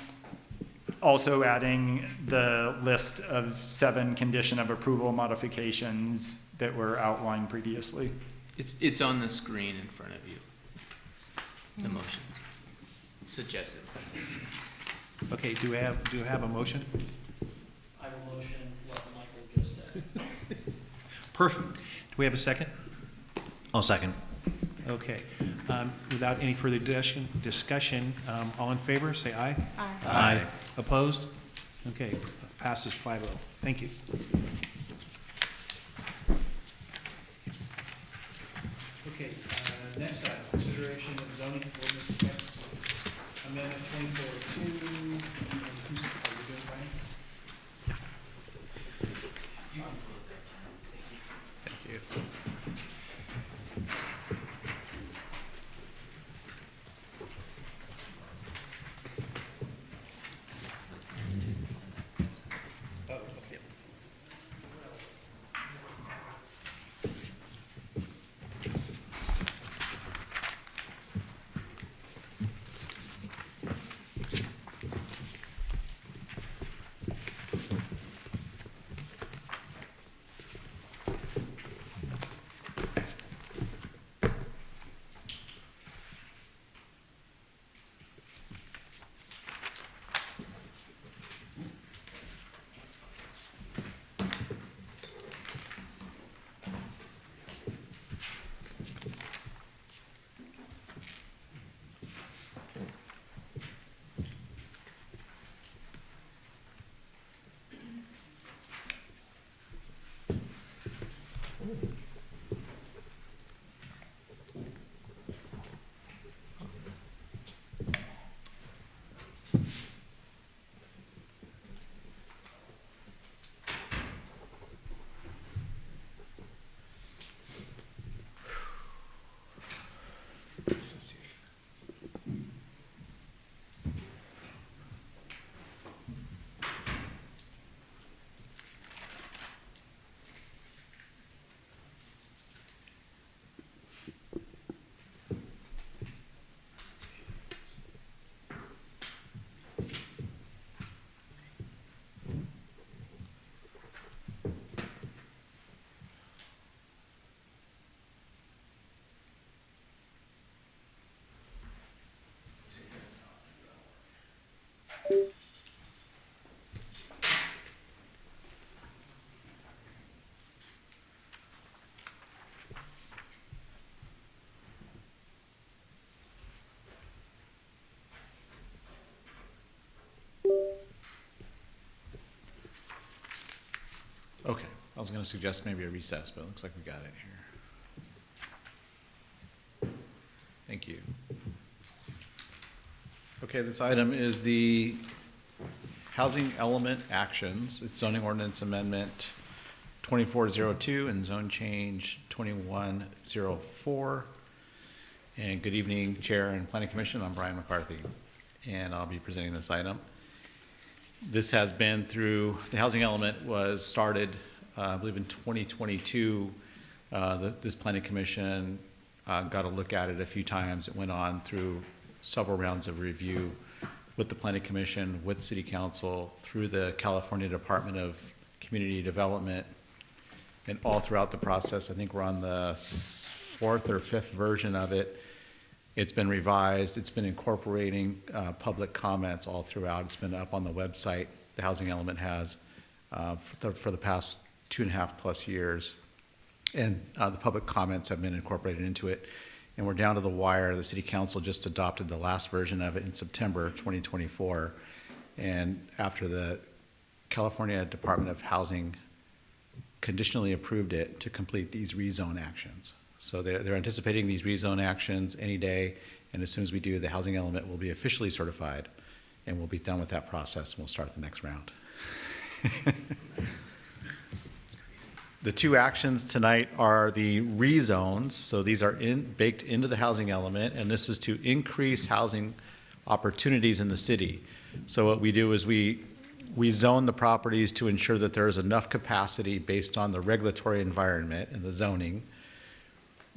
Also adding the list of 7 condition of approval modifications that were outlined previously. It's on the screen in front of you, the motions, suggested. Okay, do we have a motion? I will motion what Michael just said. Perfect. Do we have a second? I'll second. Okay. Without any further discussion, all in favor, say aye. Aye. Opposed? Okay, passes 5-0. Thank you. Okay, next item, consideration of zoning ordinance text amendment 2402. Who's, are we doing Brian? Thank you. Oh, okay. was gonna suggest maybe a recess, but it looks like we got it here. Thank you. Okay, this item is the housing element actions. It's zoning ordinance amendment 2402 and zone change 2104. And good evening, Chair and Planning Commission. I'm Brian McCarthy, and I'll be presenting this item. This has been through, the housing element was started, I believe in 2022. This Planning Commission got a look at it a few times. It went on through several rounds of review with the Planning Commission, with City Council, through the California Department of Community Development, and all throughout the process. I think we're on the fourth or fifth version of it. It's been revised. It's been incorporating public comments all throughout. It's been up on the website. The housing element has for the past 2.5+ years. And the public comments have been incorporated into it. And we're down to the wire. The City Council just adopted the last version of it in September 2024. And after the California Department of Housing conditionally approved it to complete these rezone actions. So they're anticipating these rezone actions any day, and as soon as we do, the housing element will be officially certified, and we'll be done with that process, and we'll start the next round. The two actions tonight are the rezones, so these are baked into the housing element, and this is to increase housing opportunities in the city. So what we do is we zone the properties to ensure that there is enough capacity based on the regulatory environment and the zoning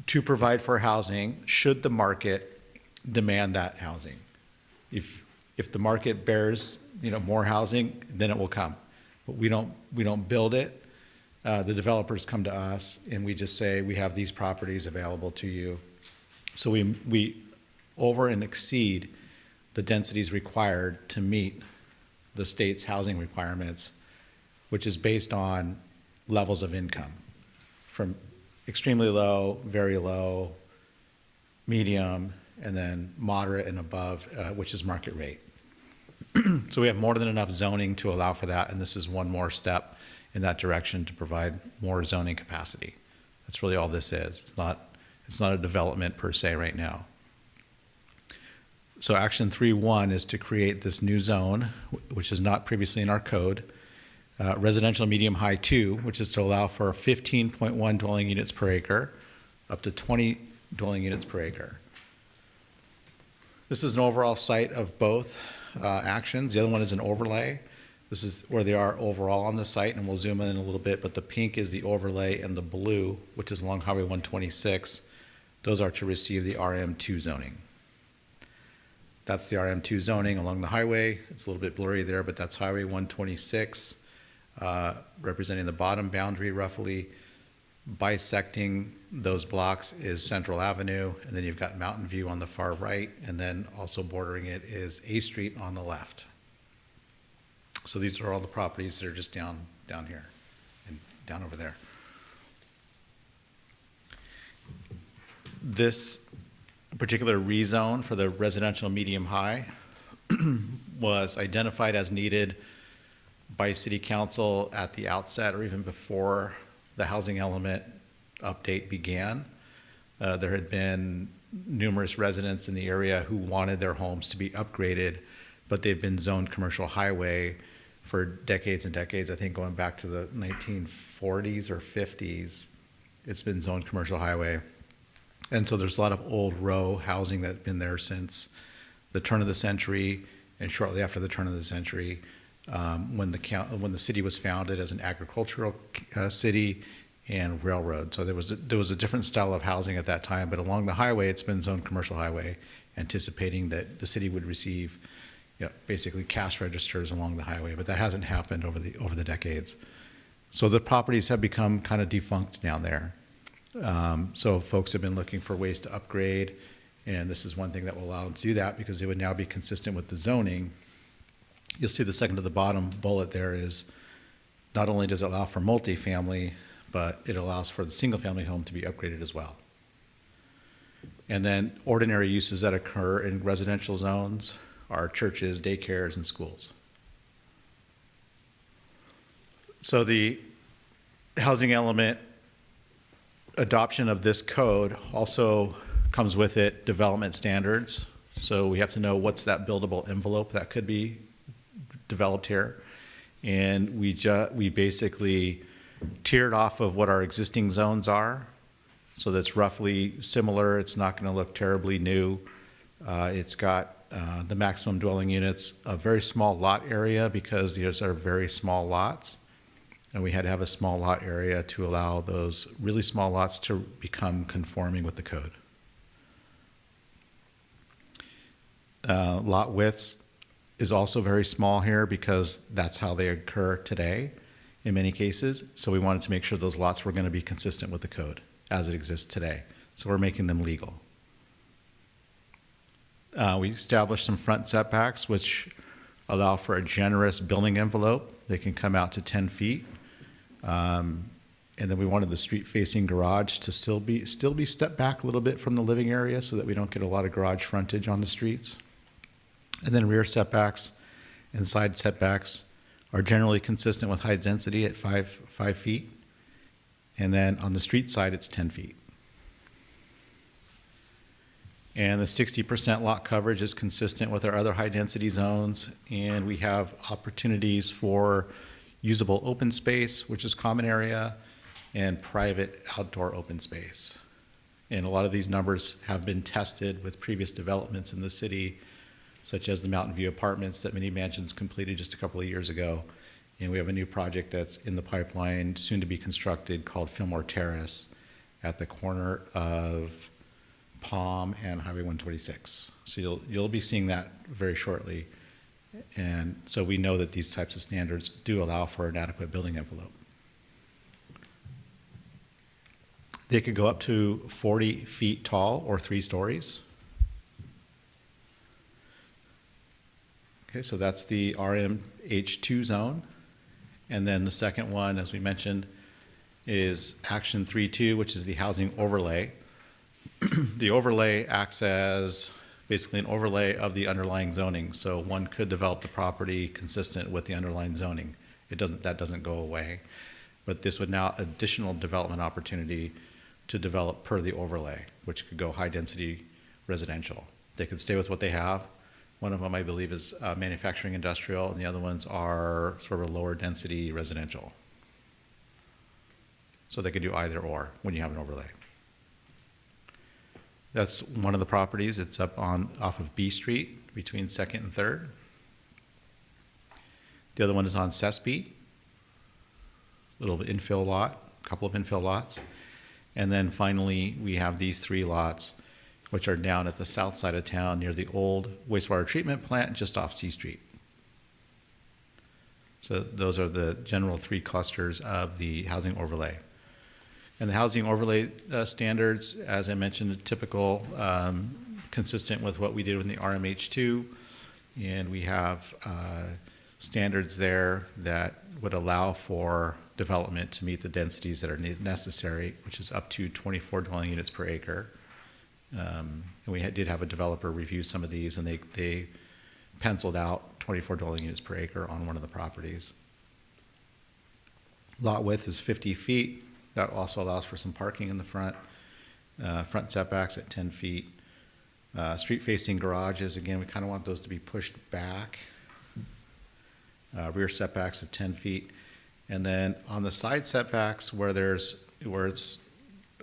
to provide for housing should the market demand that housing. If the market bears, more housing, then it will come. But we don't build it. The developers come to us and we just say, we have these properties available to you. So we over and exceed the densities required to meet the state's housing requirements, which is based on levels of income from extremely low, very low, medium, and then moderate and above, which is market rate. So we have more than enough zoning to allow for that, and this is one more step in that direction to provide more zoning capacity. That's really all this is. It's not a development per se right now. So action 3.1 is to create this new zone, which is not previously in our code. Residential medium high 2, which is to allow for 15.1 dwelling units per acre, up to 20 dwelling units per acre. This is an overall site of both actions. The other one is an overlay. This is where they are overall on the site, and we'll zoom in a little bit, but the pink is the overlay, and the blue, which is along Highway 126, those are to receive the RM2 zoning. That's the RM2 zoning along the highway. It's a little bit blurry there, but that's Highway 126, representing the bottom boundary roughly. Bisecting those blocks is Central Avenue, and then you've got Mountain View on the far right, and then also bordering it is A Street on the left. So these are all the properties that are just down here and down over there. This particular rezone for the residential medium high was identified as needed by City Council at the outset or even before the housing element update began. There had been numerous residents in the area who wanted their homes to be upgraded, but they've been zoned commercial highway for decades and decades. I think going back to the 1940s or 50s, it's been zoned commercial highway. And so there's a lot of old row housing that's been there since the turn of the century and shortly after the turn of the century, when the city was founded as an agricultural city and railroad. So there was a different style of housing at that time, but along the highway, it's been zoned commercial highway, anticipating that the city would receive, basically cash registers along the highway, but that hasn't happened over the decades. So the properties have become kind of defunct down there. So folks have been looking for ways to upgrade, and this is one thing that will allow them to do that because it would now be consistent with the zoning. You'll see the second to the bottom bullet there is not only does it allow for multifamily, but it allows for the single-family home to be upgraded as well. And then ordinary uses that occur in residential zones are churches, daycares, and schools. So the housing element adoption of this code also comes with it development standards. So we have to know what's that buildable envelope that could be developed here. And we basically tiered off of what our existing zones are. So that's roughly similar. It's not going to look terribly new. It's got the maximum dwelling units, a very small lot area because these are very small lots. And we had to have a small lot area to allow those really small lots to become conforming with the code. Lot widths is also very small here because that's how they occur today in many cases. So we wanted to make sure those lots were going to be consistent with the code as it exists today. So we're making them legal. We established some front setbacks, which allow for a generous building envelope. They can come out to 10 feet. And then we wanted the street-facing garage to still be stepped back a little bit from the living area so that we don't get a lot of garage frontage on the streets. And then rear setbacks and side setbacks are generally consistent with height density at 5 feet. And then on the street side, it's 10 feet. And the 60% lot coverage is consistent with our other high-density zones. And we have opportunities for usable open space, which is common area, and private outdoor open space. And a lot of these numbers have been tested with previous developments in the city, such as the Mountain View Apartments that Mini Mansions completed just a couple of years ago. And we have a new project that's in the pipeline, soon to be constructed, called Fillmore Terrace at the corner of Palm and Highway 126. So you'll be seeing that very shortly. And so we know that these types of standards do allow for an adequate building envelope. They could go up to 40 feet tall or 3 stories. Okay, so that's the RMH2 zone. And then the second one, as we mentioned, is Action 3.2, which is the housing overlay. The overlay acts as basically an overlay of the underlying zoning. So one could develop the property consistent with the underlying zoning. That doesn't go away. But this would now additional development opportunity to develop per the overlay, which could go high density residential. They could stay with what they have. One of them, I believe, is manufacturing industrial, and the other ones are sort of a lower density residential. So they could do either or when you have an overlay. That's one of the properties. It's up off of B Street between 2nd and 3rd. The other one is on Sespe, little infill lot, a couple of infill lots. And then finally, we have these 3 lots, which are down at the south side of town near the old wastewater treatment plant just off C Street. So those are the general 3 clusters of the housing overlay. And the housing overlay standards, as I mentioned, are typical, consistent with what we did in the RMH2. And we have standards there that would allow for development to meet the densities that are necessary, which is up to 24 dwelling units per acre. And we did have a developer review some of these, and they penciled out 24 dwelling units per acre on one of the properties. Lot width is 50 feet. That also allows for some parking in the front. Front setbacks at 10 feet. Street-facing garages, again, we kind of want those to be pushed back. Rear setbacks of 10 feet. And then on the side setbacks where it's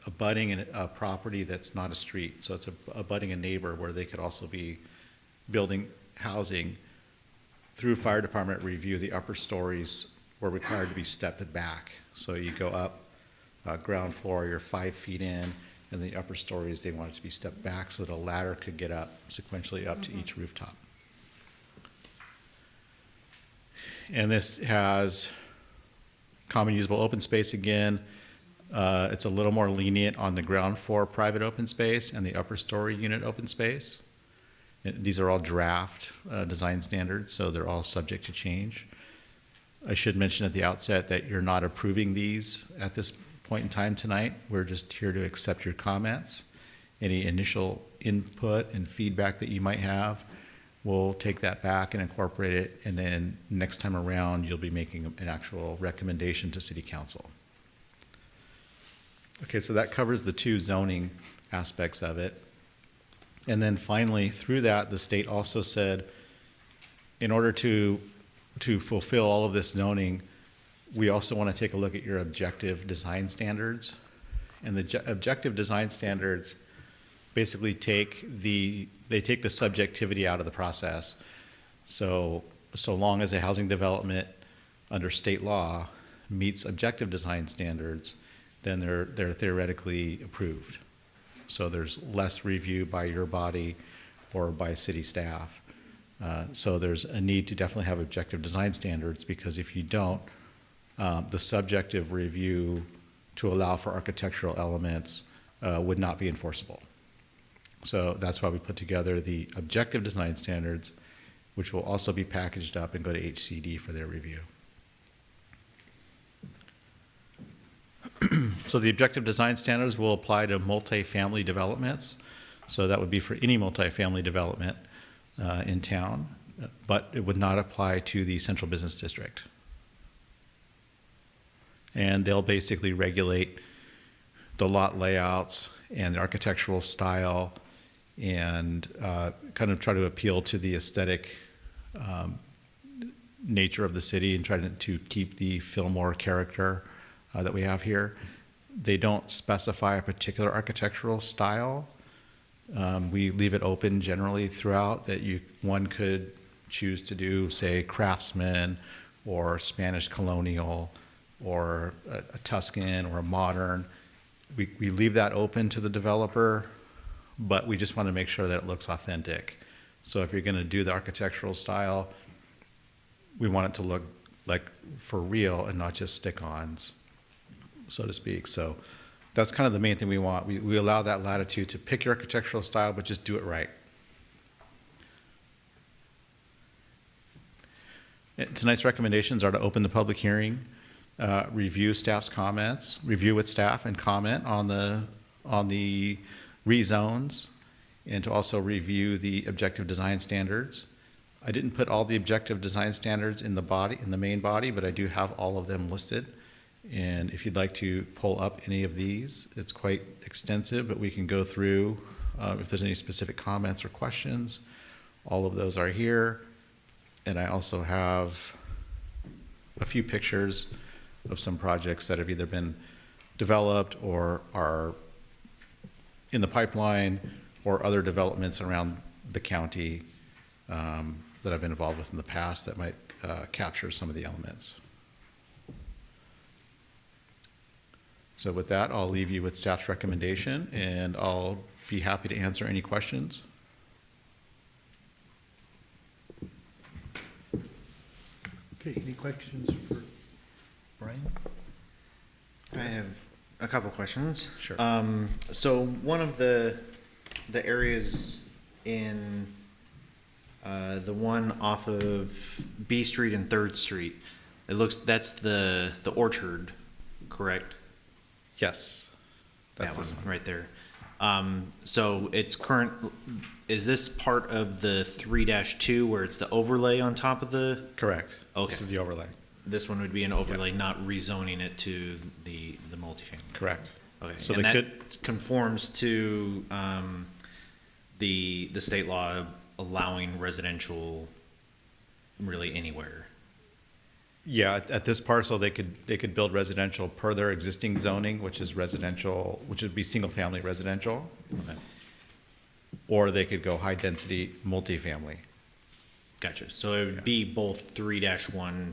abutting a property that's not a street, so it's abutting a neighbor where they could also be building housing, through fire department review, the upper stories were required to be stepped back. So you go up ground floor, you're 5 feet in, and the upper stories, they want it to be stepped back so that a ladder could get up sequentially up to each rooftop. And this has common usable open space again. It's a little more lenient on the ground floor private open space and the upper story unit open space. These are all draft design standards, so they're all subject to change. I should mention at the outset that you're not approving these at this point in time tonight. We're just here to accept your comments. Any initial input and feedback that you might have, we'll take that back and incorporate it, and then next time around, you'll be making an actual recommendation to City Council. Okay, so that covers the two zoning aspects of it. And then finally, through that, the state also said, in order to fulfill all of this zoning, we also want to take a look at your objective design standards. And the objective design standards basically take the subjectivity out of the process. So long as a housing development under state law meets objective design standards, then they're theoretically approved. So there's less review by your body or by city staff. So there's a need to definitely have objective design standards, because if you don't, the subjective review to allow for architectural elements would not be enforceable. So that's why we put together the objective design standards, which will also be packaged up and go to HCD for their review. So the objective design standards will apply to multifamily developments. So that would be for any multifamily development in town, but it would not apply to the central business district. And they'll basically regulate the lot layouts and the architectural style, and kind of try to appeal to the aesthetic nature of the city, and try to keep the Fillmore character that we have here. They don't specify a particular architectural style. We leave it open generally throughout, that one could choose to do, say, craftsman or Spanish colonial or a Tuscan or a modern. We leave that open to the developer, but we just want to make sure that it looks authentic. So if you're going to do the architectural style, we want it to look like for real and not just stick-ons, so to speak. So that's kind of the main thing we want. We allow that latitude to pick your architectural style, but just do it right. Tonight's recommendations are to open the public hearing, review staff's comments, review with staff and comment on the rezones, and to also review the objective design standards. I didn't put all the objective design standards in the main body, but I do have all of them listed. And if you'd like to pull up any of these, it's quite extensive, but we can go through if there's any specific comments or questions. All of those are here. And I also have a few pictures of some projects that have either been developed or are in the pipeline, or other developments around the county that I've been involved with in the past that might capture some of the elements. So with that, I'll leave you with staff's recommendation, and I'll be happy to answer any questions. Okay, any questions for Brian? I have a couple questions. Sure. So one of the areas in the one off of B Street and 3rd Street, that's the orchard, correct? Yes. That one right there. So it's is this part of the 3-2 where it's the overlay on top of the? Correct. Okay. This is the overlay. This one would be an overlay, not rezoning it to the multifamily. Correct. Okay, So and they that conforms to the state law allowing residential really anywhere. Yeah, at this parcel, they could build residential per their existing zoning, which is residential, which would be single-family residential. Okay. Or they could go high-density multifamily. Gotcha. So it would be both 3-1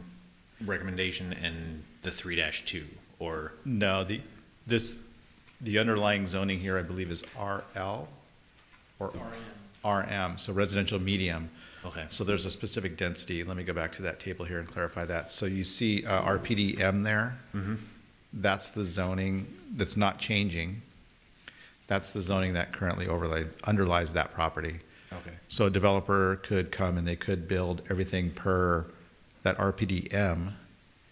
recommendation and the 3-2, or? No, the underlying zoning here, I believe, is RL or RM, so residential medium. Okay. So there's a specific density. Let me go back to that table here and clarify that. So you see RPDM there? Mm-hmm. That's the zoning that's not changing. That's the zoning that currently underlies that property. Okay. So a developer could come and they could build everything per that RPDM,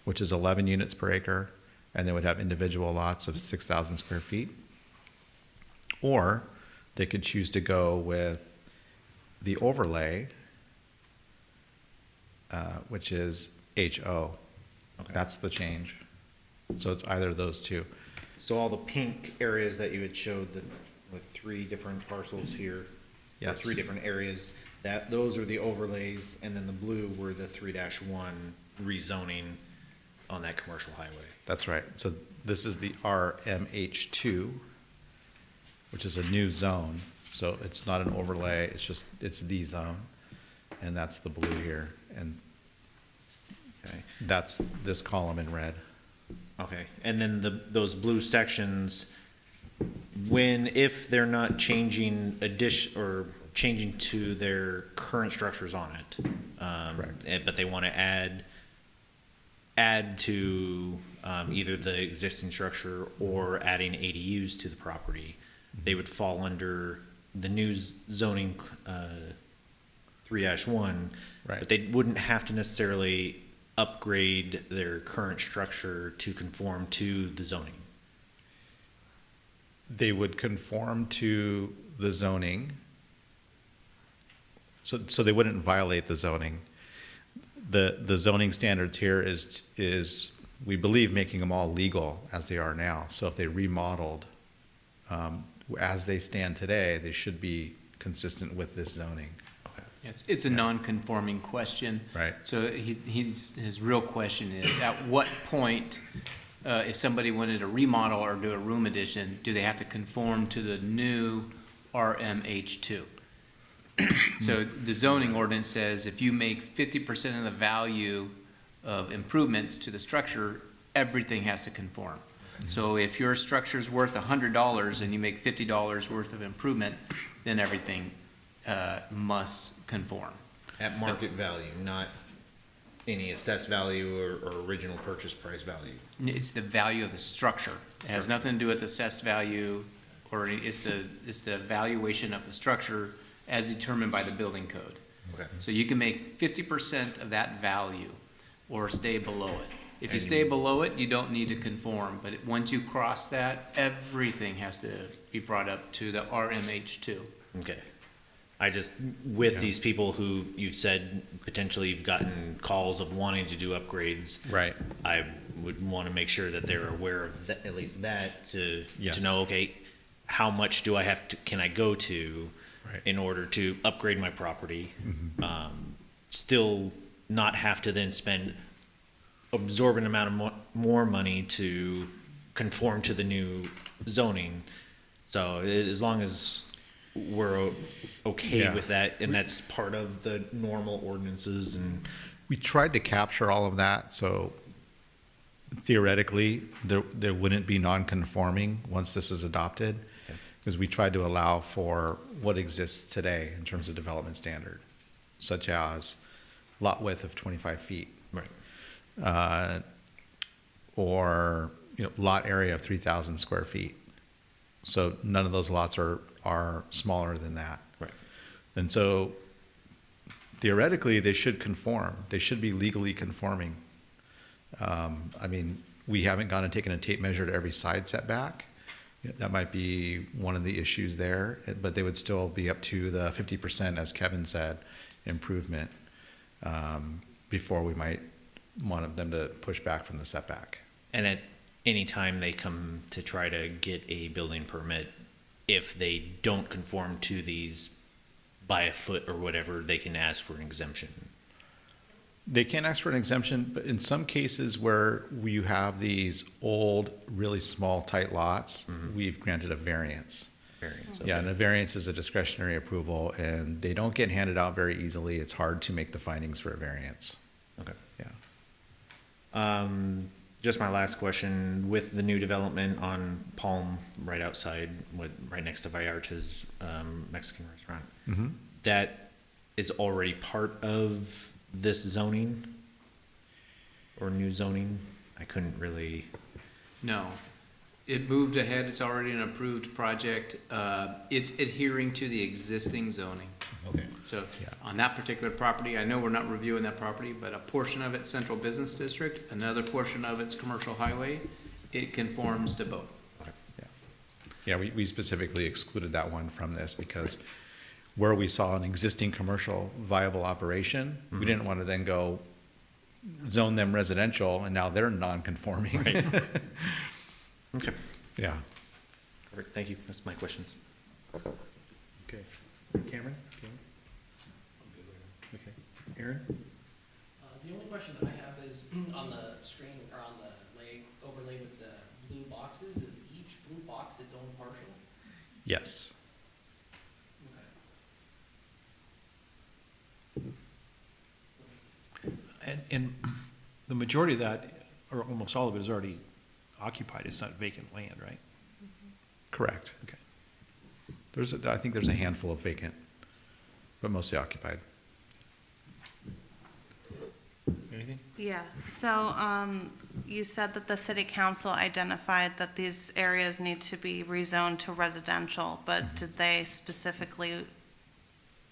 which is 11 units per acre, and they would have individual lots of 6,000 square feet. Or they could choose to go with the overlay, which is HO. Okay. That's the change. So it's either of those two. So all the pink areas that you had showed, with 3 different parcels here. or Yes. 3 different areas, those are the overlays, and then the blue were the 3-1 rezoning on that commercial highway. That's right. So this is the RMH2, which is a new zone. So it's not an overlay, it's the zone. And that's the blue here. And Okay. that's this column in red. Okay, and then those blue sections, if they're not changing or changing to their current structures on it, but they want to add to either the existing structure or adding ADUs to the property, they would fall under the new zoning 3-1, Right. but they wouldn't have to necessarily upgrade their current structure to conform to the zoning. They would conform to the zoning. So they wouldn't violate the zoning. The zoning standards here is, we believe, making them all legal as they are now. So if they remodeled, as they stand today, they should be consistent with this zoning. It's a non-conforming question. Right. So his real question is, at what point, if somebody wanted to remodel or do a room addition, do they have to conform to the new RMH2? So the zoning ordinance says if you make 50% of the value of improvements to the structure, everything has to conform. So if your structure's worth $100 and you make $50 worth of improvement, then everything must conform. At market value, not any assessed value or original purchase price value. It's the value of the structure. It has nothing to do with assessed value, or it's the valuation of the structure as determined by the building code. Okay. So you can make 50% of that value or stay below it. If you stay below it, you don't need to conform, but once you cross that, everything has to be brought up to the RMH2. Okay. With these people who you've said potentially you've gotten calls of wanting to do upgrades. Right. I would want to make sure that they're aware of that, at least that, to Yes. know, okay, how much can I go to Right. in order to upgrade my property? Still not have to then spend absorbent amount of more money to conform to the new zoning. So as long as we're okay Yeah. with that, and that's part of the normal ordinances and. We tried to capture all of that, so theoretically, there wouldn't be non-conforming once this is adopted, because we tried to allow for what exists today in terms of development standard, such as lot width of 25 feet. Right. Or, lot area of 3,000 square feet. So none of those lots are smaller than that. Right. And so theoretically, they should conform. They should be legally conforming. We haven't gone and taken a tape measure to every side setback. That might be one of the issues there, but they would still be up to the 50%, as Kevin said, improvement, before we might want them to push back from the setback. And at any time they come to try to get a building permit, if they don't conform to these by a foot or whatever, they can ask for an exemption. They can ask for an exemption, but in some cases where you have these old, really small, tight lots, we've granted a variance. Variance. Yeah, okay. and a variance is a discretionary approval, and they don't get handed out very easily. It's hard to make the findings for a variance. Okay. Yeah. Just my last question, with the new development on Palm, right outside, right next to Vallarta's, Mexican restaurant, that is already part of this zoning or new zoning? I couldn't really. No. It moved ahead. It's already an approved project. It's adhering to the existing zoning. Okay. So Yeah. on that particular property, I know we're not reviewing that property, but a portion of it's central business district, another portion of it's commercial highway. It conforms to both. Yeah, we specifically excluded that one from this because where we saw an existing commercial viable operation, we didn't want to then go zone them residential and now they're non-conforming. Okay. Yeah. Perfect, thank you, that's my questions. Okay. Cameron? Okay. Aaron? The only question that I have is on the screen, or on the overlay with the blue boxes, is each blue box its own partial? Yes. And the majority of that, or almost all of it, is already occupied. It's not vacant land, right? Correct. Okay. I think there's a handful of vacant, but mostly occupied. Anything? Yeah, so, you said that the city council identified that these areas need to be rezoned to residential, but did they specifically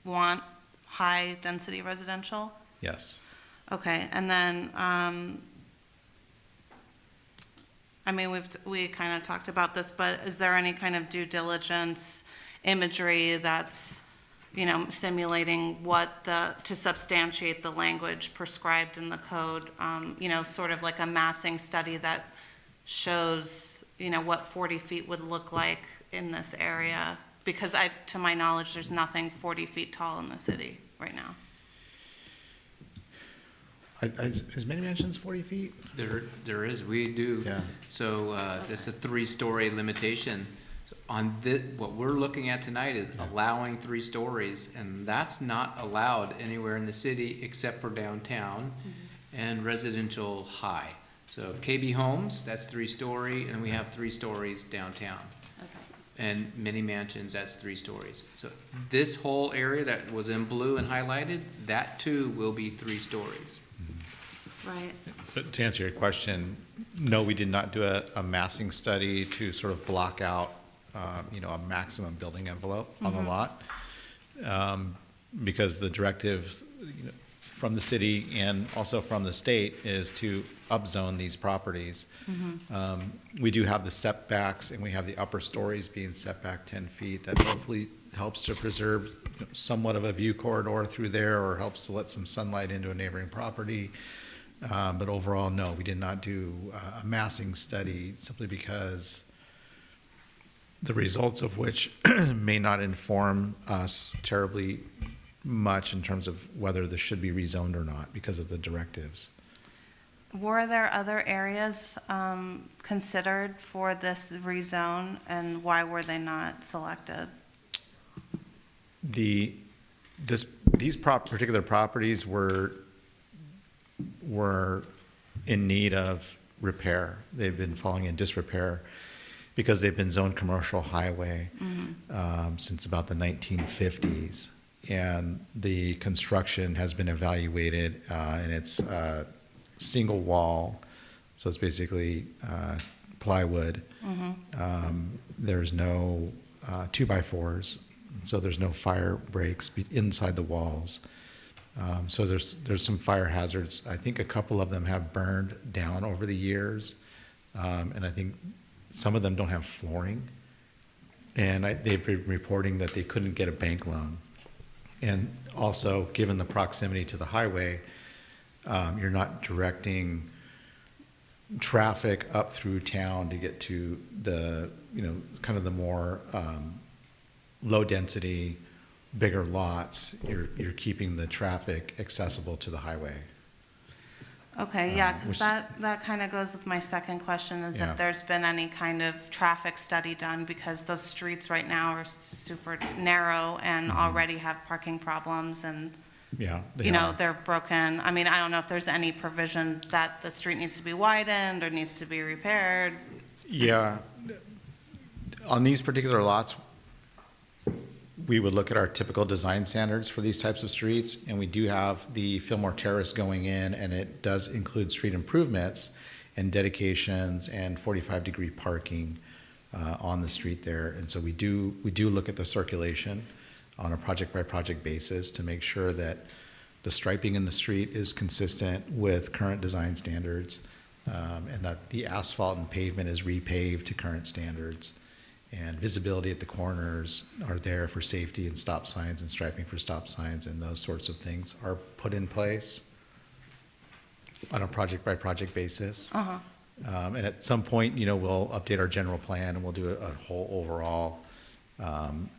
want high-density residential? Yes. Okay, and then, I mean, we kind of talked about this, but is there any kind of due diligence imagery that's, you know, simulating to substantiate the language prescribed in the code? You know, sort of like a massing study that shows, you know, what 40 feet would look like in this area? Because to my knowledge, there's nothing 40 feet tall in the city right now. Is many mansions 40 feet? There is, we do. Yeah. So, it's a 3-story limitation. On what we're looking at tonight is allowing 3 stories, and that's not allowed anywhere in the city except for downtown and residential high. So KB Homes, that's 3-story, and we have 3 stories downtown. And many mansions, that's 3 stories. So this whole area that was in blue and highlighted, that too will be 3 stories. Right. But to answer your question, no, we did not do a massing study to sort of block out, you know, a maximum building envelope on the lot. Because the directive, you know, from the city and also from the state is to upzone these properties. We do have the setbacks, and we have the upper stories being set back 10 feet. That hopefully helps to preserve somewhat of a view corridor through there, or helps to let some sunlight into a neighboring property. But overall, no, we did not do a massing study, simply because the results of which may not inform us terribly much in terms of whether this should be rezoned or not because of the directives. Were there other areas considered for this rezone, and why were they not selected? These particular properties were in need of repair. They've been falling in disrepair because they've been zoned commercial highway since about the 1950s. And the construction has been evaluated, and it's single wall, so it's basically plywood. There's no 2x4s, so there's no fire breaks inside the walls. So there's some fire hazards. I think a couple of them have burned down over the years, and I think some of them don't have flooring. And they've been reporting that they couldn't get a bank loan. And also, given the proximity to the highway, you're not directing traffic up through town to get to the, you know, kind of the more low density, bigger lots. You're keeping the traffic accessible to the highway. Okay, yeah, because that kind of goes with my second question, is Yeah. if there's been any kind of traffic study done, because those streets right now are super narrow and already have parking problems, and, Yeah. they you know, are. they're broken. I mean, I don't know if there's any provision that the street needs to be widened or needs to be repaired. Yeah. On these particular lots, we would look at our typical design standards for these types of streets, and we do have the Fillmore Terrace going in, and it does include street improvements and dedications and 45-degree parking on the street there. And so we do look at the circulation on a project-by-project basis to make sure that the striping in the street is consistent with current design standards, and that the asphalt and pavement is repaved to current standards. And visibility at the corners are there for safety, and stop signs and striping for stop signs, and those sorts of things are put in place on a project-by-project basis. And at some point, we'll update our general plan and we'll do a whole overall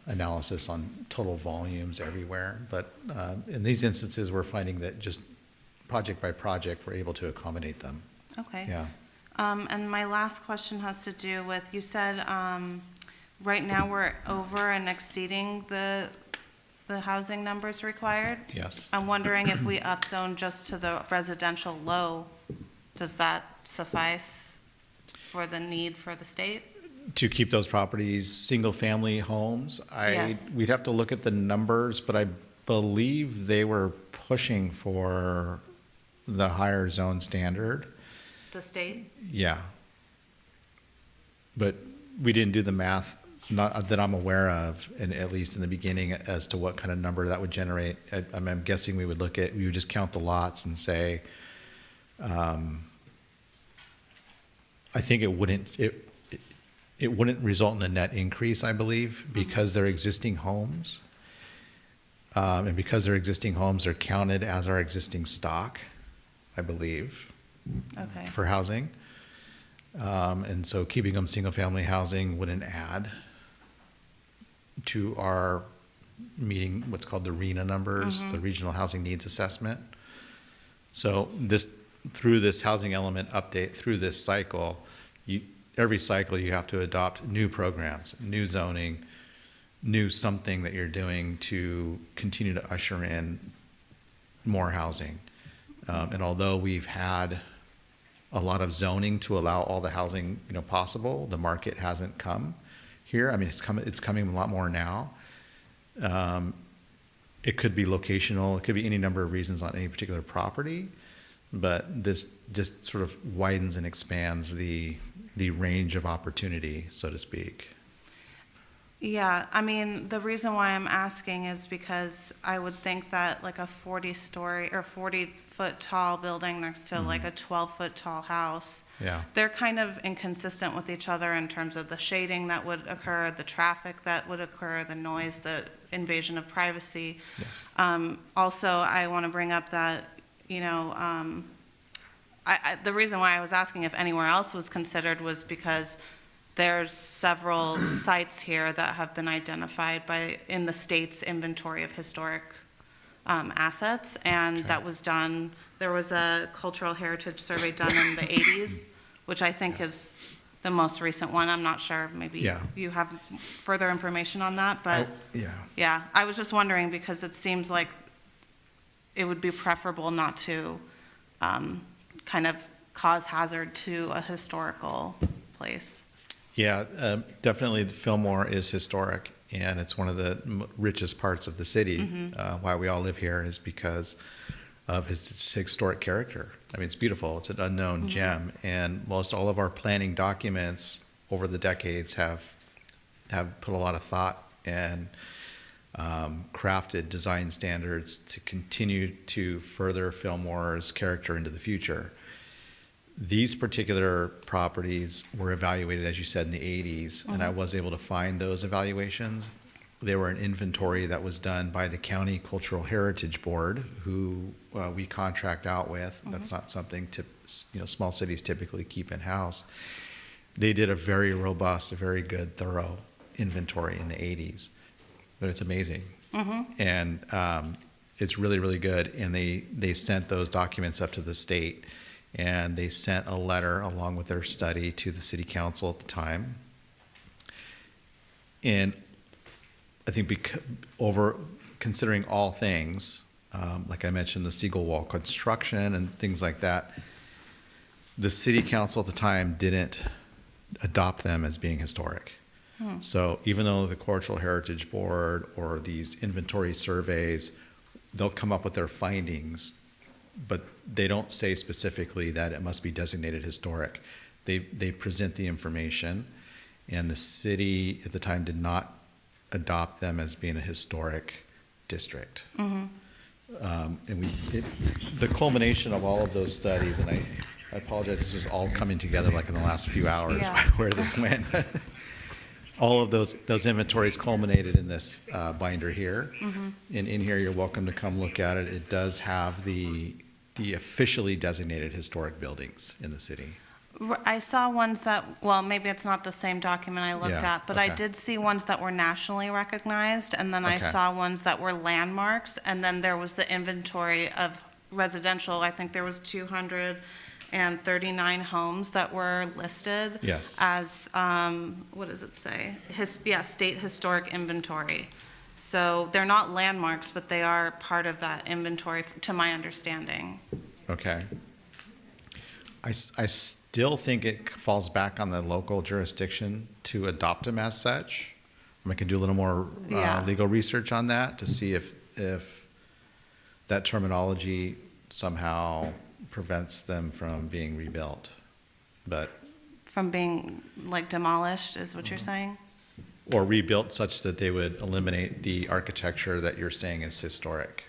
analysis on total volumes everywhere. But in these instances, we're finding that just project by project, we're able to accommodate them. Okay. Yeah. And my last question has to do with, you said, right now we're over and exceeding the housing numbers required? Yes. I'm wondering if we upzone just to the residential low, does that suffice for the need for the state? To keep those properties single-family homes, Yes. we'd have to look at the numbers, but I believe they were pushing for the higher zone standard. The state? Yeah. But we didn't do the math, not that I'm aware of, and at least in the beginning, as to what kind of number that would generate. I'm guessing we would just count the lots and say, I think it wouldn't result in a net increase, I believe, because they're existing homes. And because they're existing homes, they're counted as our existing stock, I believe, Okay. for housing. And so keeping them single-family housing wouldn't add to our meeting what's called the RENA numbers, the Regional Housing Needs Assessment. So through this housing element update, through this cycle, every cycle you have to adopt new programs, new zoning, new something that you're doing to continue to usher in more housing. And although we've had a lot of zoning to allow all the housing, possible, the market hasn't come here. I mean, it's coming a lot more now. It could be locational, it could be any number of reasons on any particular property, but this just sort of widens and expands the range of opportunity, so to speak. Yeah, I mean, the reason why I'm asking is because I would think that like a 40-story or 40-foot tall building next to like a 12-foot tall house, Yeah. they're kind of inconsistent with each other in terms of the shading that would occur, the traffic that would occur, the noise, the invasion of privacy. Yes. Also, I want to bring up that, the reason why I was asking if anywhere else was considered was because there's several sites here that have been identified in the state's inventory of historic assets, and Okay. that was done, there was a cultural heritage survey done in the 80s, which I think is the most recent one. I'm not sure, maybe Yeah. you have further information on that, but Yeah. yeah, I was just wondering because it seems like it would be preferable not to kind of cause hazard to a historical place. Yeah, definitely the Fillmore is historic, and it's one of the richest parts of the city. Why we all live here is because of its historic character. I mean, it's beautiful. It's an unknown gem, and most all of our planning documents over the decades have put a lot of thought and crafted design standards to continue to further Fillmore's character into the future. These particular properties were evaluated, as you said, in the 80s, and I was able to find those evaluations. They were an inventory that was done by the County Cultural Heritage Board, who we contract out with. That's not something small cities typically keep in-house. They did a very robust, a very good, thorough inventory in the 80s. But it's amazing. And it's really, really good. And they sent those documents up to the state, and they sent a letter along with their study to the city council at the time. And I think considering all things, like I mentioned, the Siegel Wall construction and things like that, the city council at the time didn't adopt them as being historic. So even though the Cultural Heritage Board or these inventory surveys, they'll come up with their findings, but they don't say specifically that it must be designated historic. They present the information, and the city at the time did not adopt them as being a historic district. And the culmination of all of those studies, and I apologize, this is all coming together like in the last few hours where this went. All of those inventories culminated in this binder here. And in here, you're welcome to come look at it. It does have the officially designated historic buildings in the city. I saw ones that, well, maybe it's not the same document I looked Yeah, at, but I okay. did see ones that were nationally recognized, and then I Okay. saw ones that were landmarks, and then there was the inventory of residential. I think there was 239 homes that were listed. Yes. As, what does it say? State historic inventory. So they're not landmarks, but they are part of that inventory, to my understanding. Okay. I still think it falls back on the local jurisdiction to adopt them as such. I can do a little more Yeah. legal research on that to see if that terminology somehow prevents them from being rebuilt. But, From being like demolished, is what you're saying? or rebuilt such that they would eliminate the architecture that you're saying is historic.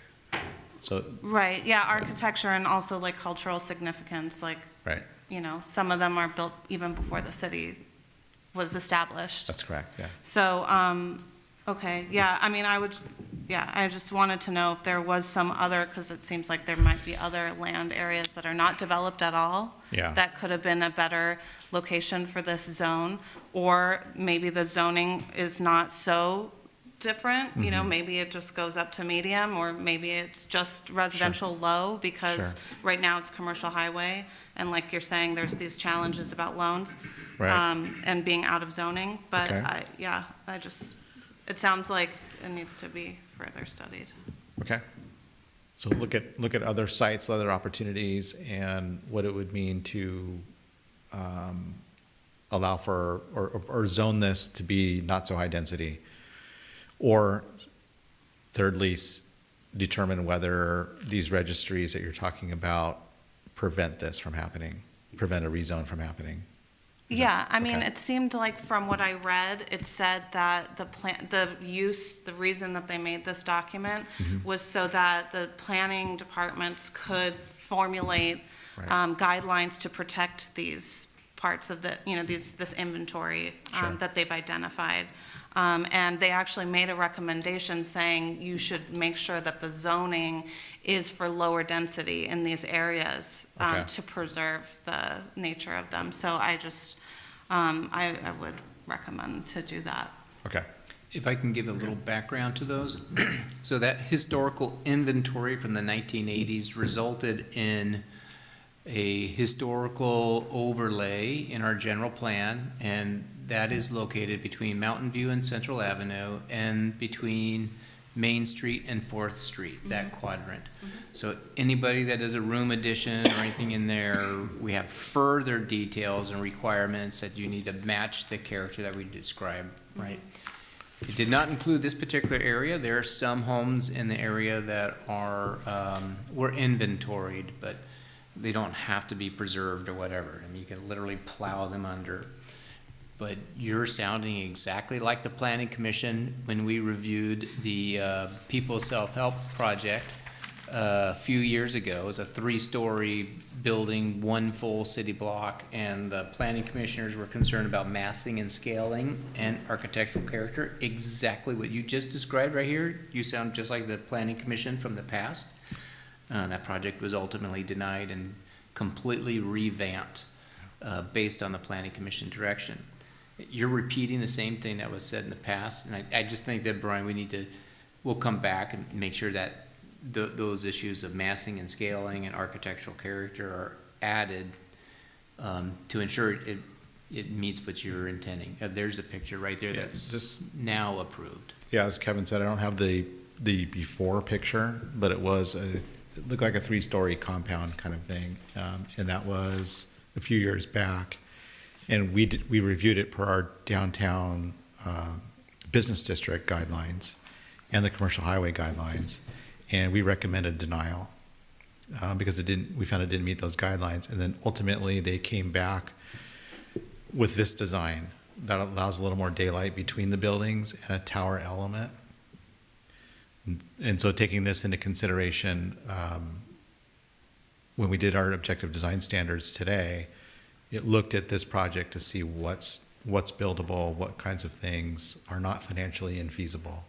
So, Right, yeah, architecture and also like cultural significance, like, right, you know, some of them are built even before the city was established. that's correct, yeah. So, okay, yeah, I mean, I just wanted to know if there was some other, because it seems like there might be other land areas that are not developed at all. Yeah. That could have been a better location for this zone, or maybe the zoning is not so different, you know, maybe it just goes up to medium, or maybe it's just residential low, because Sure. right now it's commercial highway, and like you're saying, there's these challenges about loans. Right. And being out of zoning, but Okay. it sounds like it needs to be further studied. Okay. So look at other sites, other opportunities, and what it would mean to allow for, or zone this to be not so high density. Or thirdly, determine whether these registries that you're talking about prevent this from happening, prevent a rezone from happening. Yeah, I mean, okay. it seemed like from what I read, it said that the reason that they made this document was so that the planning departments could formulate Right. guidelines to protect these parts of the, you know, this inventory Sure. that they've identified. And they actually made a recommendation saying you should make sure that the zoning is for lower density in these areas Okay. to preserve the nature of them. So I just, I would recommend to do that. Okay. If I can give a little background to those. So that historical inventory from the 1980s resulted in a historical overlay in our general plan, and that is located between Mountain View and Central Avenue and between Main Street and Fourth Street, that quadrant. So anybody that does a room addition or anything in there, we have further details and requirements that you need to match the character that we described, right? It did not include this particular area. There are some homes in the area that are, were inventoried, but they don't have to be preserved or whatever. I mean, you can literally plow them under. But you're sounding exactly like the Planning Commission when we reviewed the People's Self-Help Project a few years ago. It was a 3-story building, one full city block, and the planning commissioners were concerned about massing and scaling and architectural character. Exactly what you just described right here. You sound just like the Planning Commission from the past. That project was ultimately denied and completely revamped based on the Planning Commission direction. You're repeating the same thing that was said in the past, and I just think that, Brian, we'll come back and make sure that those issues of massing and scaling and architectural character are added to ensure it meets what you're intending. There's a picture right there Yeah, that's now approved. Yeah, as Kevin said, I don't have the before picture, but it looked like a 3-story compound kind of thing. And that was a few years back. And we reviewed it per our downtown business district guidelines and the commercial highway guidelines. And we recommended denial because we found it didn't meet those guidelines. And then ultimately they came back with this design that allows a little more daylight between the buildings and a tower element. And so taking this into consideration, when we did our objective design standards today, it looked at this project to see what's buildable, what kinds of things are not financially infeasible.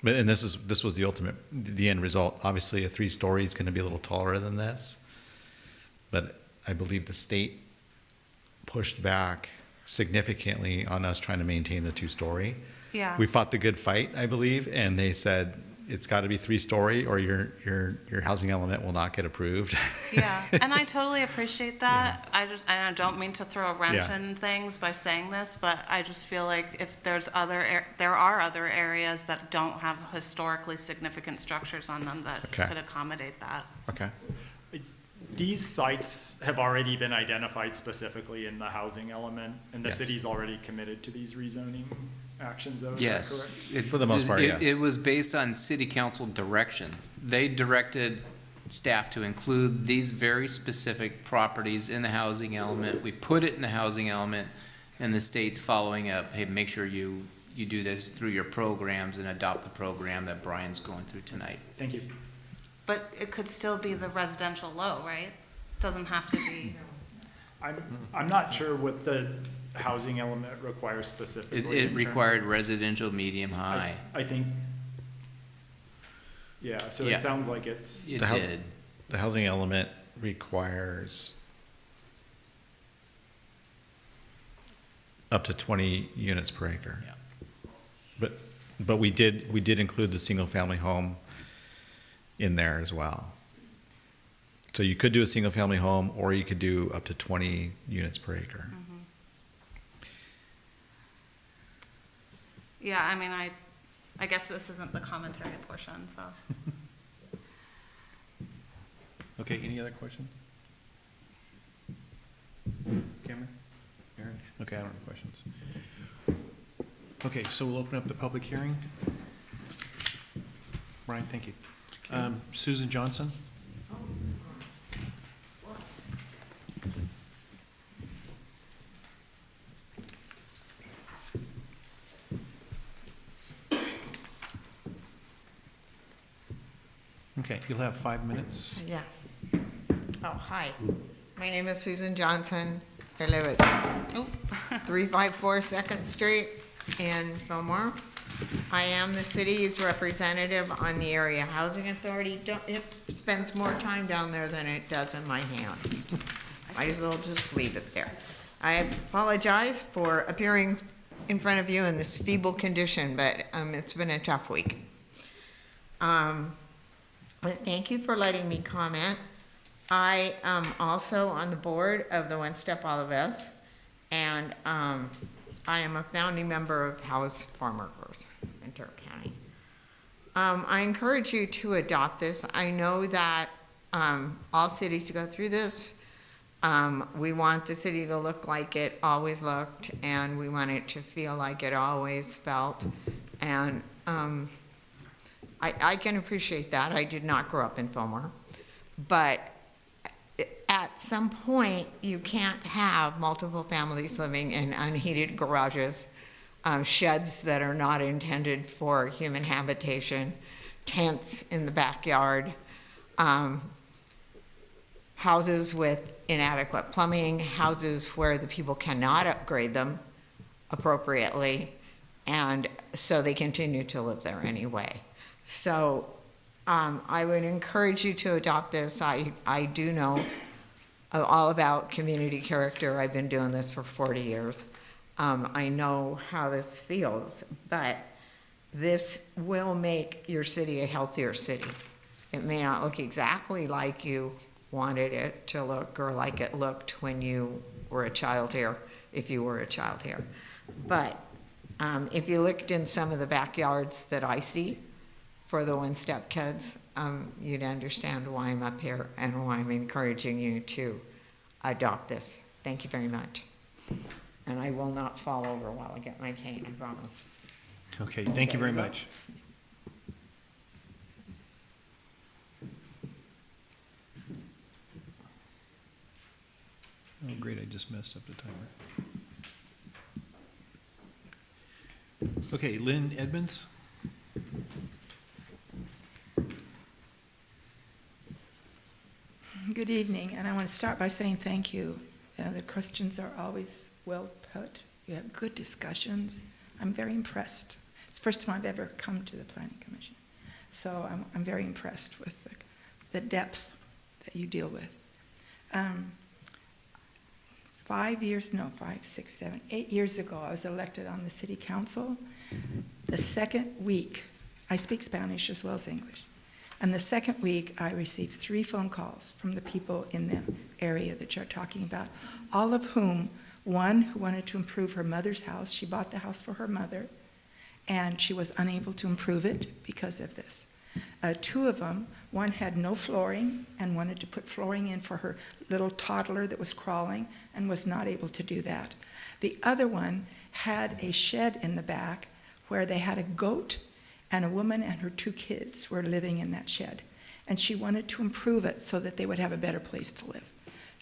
And this was the end result. Obviously, a 3-story is going to be a little taller than this, but I believe the state pushed back significantly on us trying to maintain the two-story. Yeah. We fought the good fight, I believe, and they said, it's got to be three-story or your housing element will not get approved. Yeah, and I totally appreciate that. And I don't mean to throw a wrench Yeah. in things by saying this, but I just feel like if there are other areas that don't have historically significant structures on them that Okay. could accommodate that. Okay. These sites have already been identified specifically in the housing element, and the Yes. city's already committed to these rezoning actions, though, is that Yes. correct? For the most part, yes. It was based on city council direction. They directed staff to include these very specific properties in the housing element. We put it in the housing element, and the state's following up, hey, make sure you do this through your programs and adopt the program that Brian's going through tonight. Thank you. But it could still be the residential low, right? Doesn't have to be. I'm not sure what the housing element requires specifically. It in terms required of- residential, medium, high. I think, yeah, so Yeah. it sounds like it's, It The house- did. The housing element requires up to 20 units per acre. Yeah. But we did include the single-family home in there as well. So you could do a single-family home, or you could do up to 20 units per acre. Yeah, I mean, I guess this isn't the commentary portion, so. Okay, any other questions? Cameron? Aaron? Okay, I don't have questions. Okay, so we'll open up the public hearing. Brian, thank you. Susan Johnson? Okay, you'll have 5 minutes. Yeah. Oh, hi. My name is Susan Johnson. I live at 354 2nd Street in Fillmore. I am the city youth representative on the Area Housing Authority. It spends more time down there than it does in my hand. Might as well just leave it there. I apologize for appearing in front of you in this feeble condition, but it's been a tough week. But thank you for letting me comment. I am also on the board of the One Step Olives, and I am a founding member of House Farm Workers in Ventura County. I encourage you to adopt this. I know that all cities go through this. We want the city to look like it always looked, and we want it to feel like it always felt. And I can appreciate that. I did not grow up in Fillmore. But at some point, you can't have multiple families living in unheated garages, sheds that are not intended for human habitation, tents in the backyard, houses with inadequate plumbing, houses where the people cannot upgrade them appropriately, and so they continue to live there anyway. So I would encourage you to adopt this. I do know all about community character. I've been doing this for 40 years. I know how this feels, but this will make your city a healthier city. It may not look exactly like you wanted it to look or like it looked when you were a child here, if you were a child here. But if you looked in some of the backyards that I see for the one-step kids, you'd understand why I'm up here and why I'm encouraging you to adopt this. Thank you very much. And I will not fall over while I get my cane, I promise. Okay, thank you very much. Oh, great, I just messed up the timer. Okay, Lynn Edmonds? Good evening, and I want to start by saying thank you. The questions are always well put. You have good discussions. I'm very impressed. It's the first time I've ever come to the Planning Commission. So I'm very impressed with the depth that you deal with. 8 years ago, I was elected on the city council. The second week, I speak Spanish as well as English, and the second week I received 3 phone calls from the people in the area that you're talking about, all of whom, one who wanted to improve her mother's house. She bought the house for her mother, and she was unable to improve it because of this. 2 of them, one had no flooring and wanted to put flooring in for her little toddler that was crawling and was not able to do that. The other one had a shed in the back where they had a goat, and a woman and her 2 kids were living in that shed. And she wanted to improve it so that they would have a better place to live.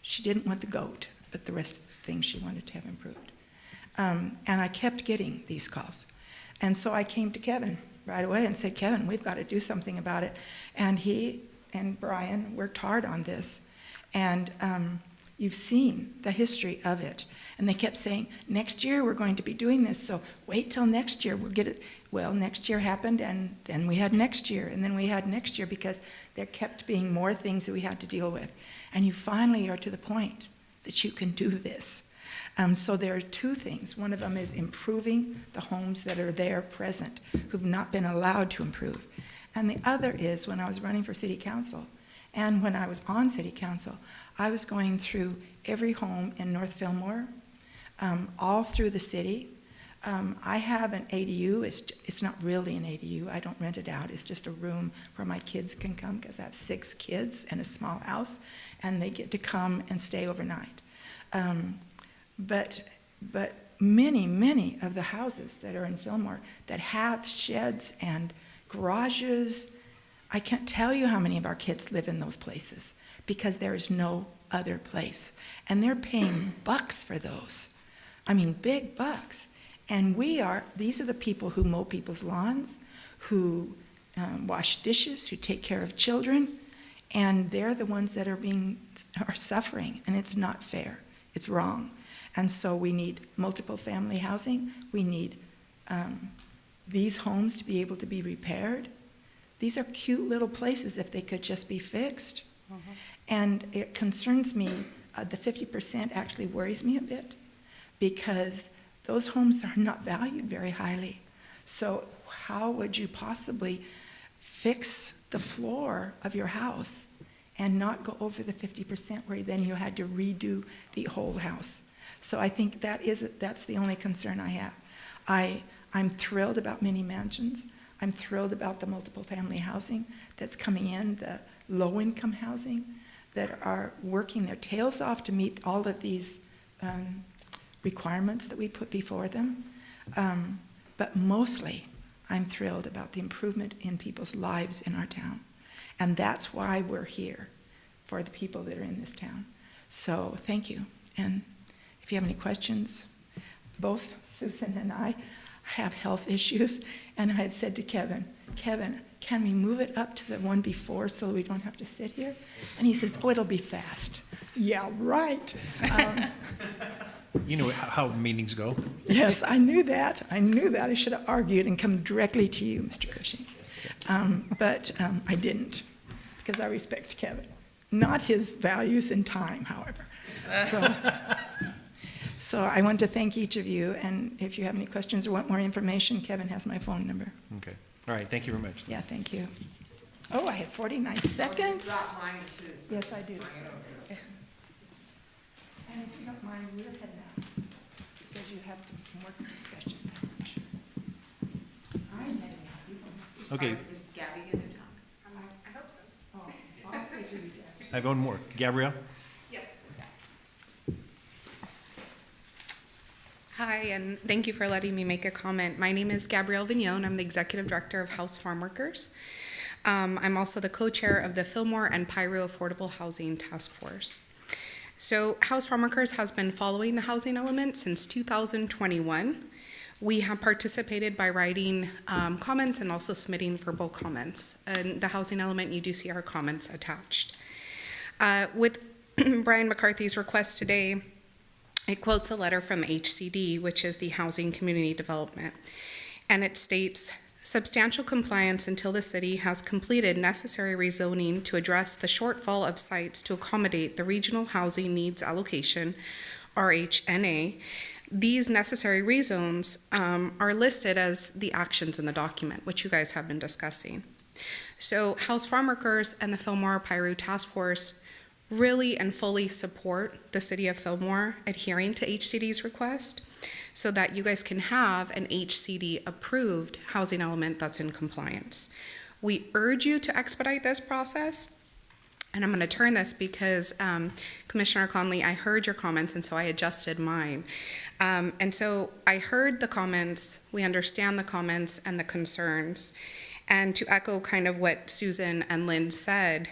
She didn't want the goat, but the rest of the things she wanted to have improved. And I kept getting these calls. And so I came to Kevin right away and said, Kevin, we've got to do something about it. And he and Brian worked hard on this. And you've seen the history of it. And they kept saying, next year we're going to be doing this, so wait till next year, we'll get it. Well, next year happened, and then we had next year, and then we had next year, because there kept being more things that we had to deal with. And you finally are to the point that you can do this. So there are 2 things. One of them is improving the homes that are there present, who've not been allowed to improve. And the other is, when I was running for city council, and when I was on city council, I was going through every home in North Fillmore, all through the city. I have an ADU. It's not really an ADU. I don't rent it out. It's just a room where my kids can come, because I have 6 kids in a small house, and they get to come and stay overnight. But many of the houses that are in Fillmore that have sheds and garages, I can't tell you how many of our kids live in those places, because there is no other place. And they're paying bucks for those. I mean, big bucks. And these are the people who mow people's lawns, who wash dishes, who take care of children, and they're the ones that are suffering, and it's not fair. It's wrong. And so we need multiple family housing. We need these homes to be able to be repaired. These are cute little places if they could just be fixed. Mm-hmm. And it concerns me, the 50% actually worries me a bit, because those homes are not valued very highly. So how would you possibly fix the floor of your house and not go over the 50% where then you had to redo the whole house? So I think that's the only concern I have. I'm thrilled about mini mansions. I'm thrilled about the multiple family housing that's coming in, the low-income housing that are working their tails off to meet all of these requirements that we put before them. But mostly, I'm thrilled about the improvement in people's lives in our town. And that's why we're here, for the people that are in this town. So thank you. And if you have any questions, both Susan and I have health issues, and I had said to Kevin, can we move it up to the one before so we don't have to sit here? And he says, oh, it'll be fast. Yeah, right. You know how meetings go. Yes, I knew that. I should have argued and come directly to you, Mr. Cushing. But I didn't, because I respect Kevin. Not his values and time, however. So I want to thank each of you, and if you have any questions or want more information, Kevin has my phone number. Okay. All right. Thank you very much. Yeah, thank you. Oh, I had 49 seconds. Drop mine too. Yes, I do. And if you don't mind, we're heading out, because you have more discussion. I'm heading out. Okay. Is Gabby in town? I hope so. Oh, I'll say to you, Jack. I have one more. Gabrielle? Hi, and thank you for letting me make a comment. My name is Gabrielle Vignon. I'm the Executive Director of House Farm Workers. I'm also the co-chair of the Fillmore and Pyro Affordable Housing Task Force. So House Farm Workers has been following the housing element since 2021. We have participated by writing comments and also submitting verbal comments. And the housing element, you do see our comments attached. With Brian McCarthy's request today, it quotes a letter from HCD, which is the Housing Community Development, and it states, substantial compliance until the city has completed necessary rezoning to address the shortfall of sites to accommodate the regional housing needs allocation RHNA, these necessary rezones are listed as the actions in the document, which you guys have been discussing. So House Farm Workers and the Fillmore Piru Task Force really and fully support the city of Fillmore adhering to HCD's request so that you guys can have an HCD approved housing element that's in compliance. We urge you to expedite this process. And I'm going to turn this because Commissioner Conley, I heard your comments, and so I adjusted mine. And so I heard the comments, we understand the comments and the concerns. And to echo kind of what Susan and Lynn said,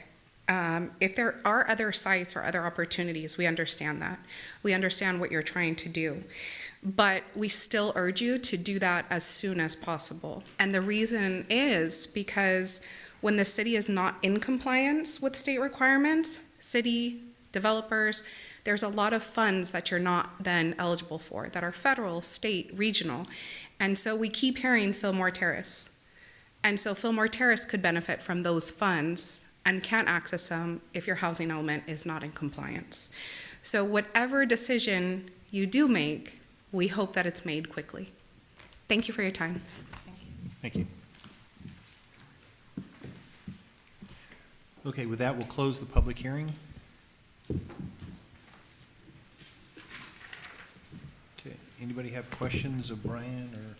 if there are other sites or other opportunities, we understand that. We understand what you're trying to do. But we still urge you to do that as soon as possible. And the reason is because when the city is not in compliance with state requirements, city developers, there's a lot of funds that you're not then eligible for that are federal, state, regional. And so we keep hearing Fillmore Terrace. And so Fillmore Terrace could benefit from those funds and can't access them if your housing element is not in compliance. So whatever decision you do make, we hope that it's made quickly. Thank you for your time. Thank you. Okay, with that, we'll close the public hearing. Okay, anybody have questions of Brian or?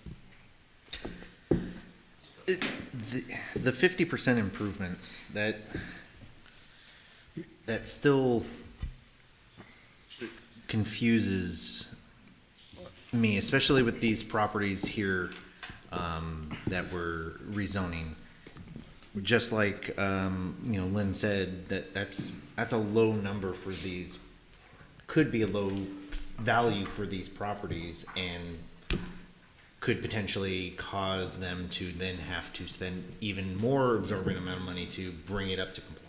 The 50% improvements, that still confuses me, especially with these properties here that we're rezoning. Just like Lynn said, that's a low number for these, could be a low value for these properties, and could potentially cause them to then have to spend even more exorbitant amount of money to bring it up to compliance.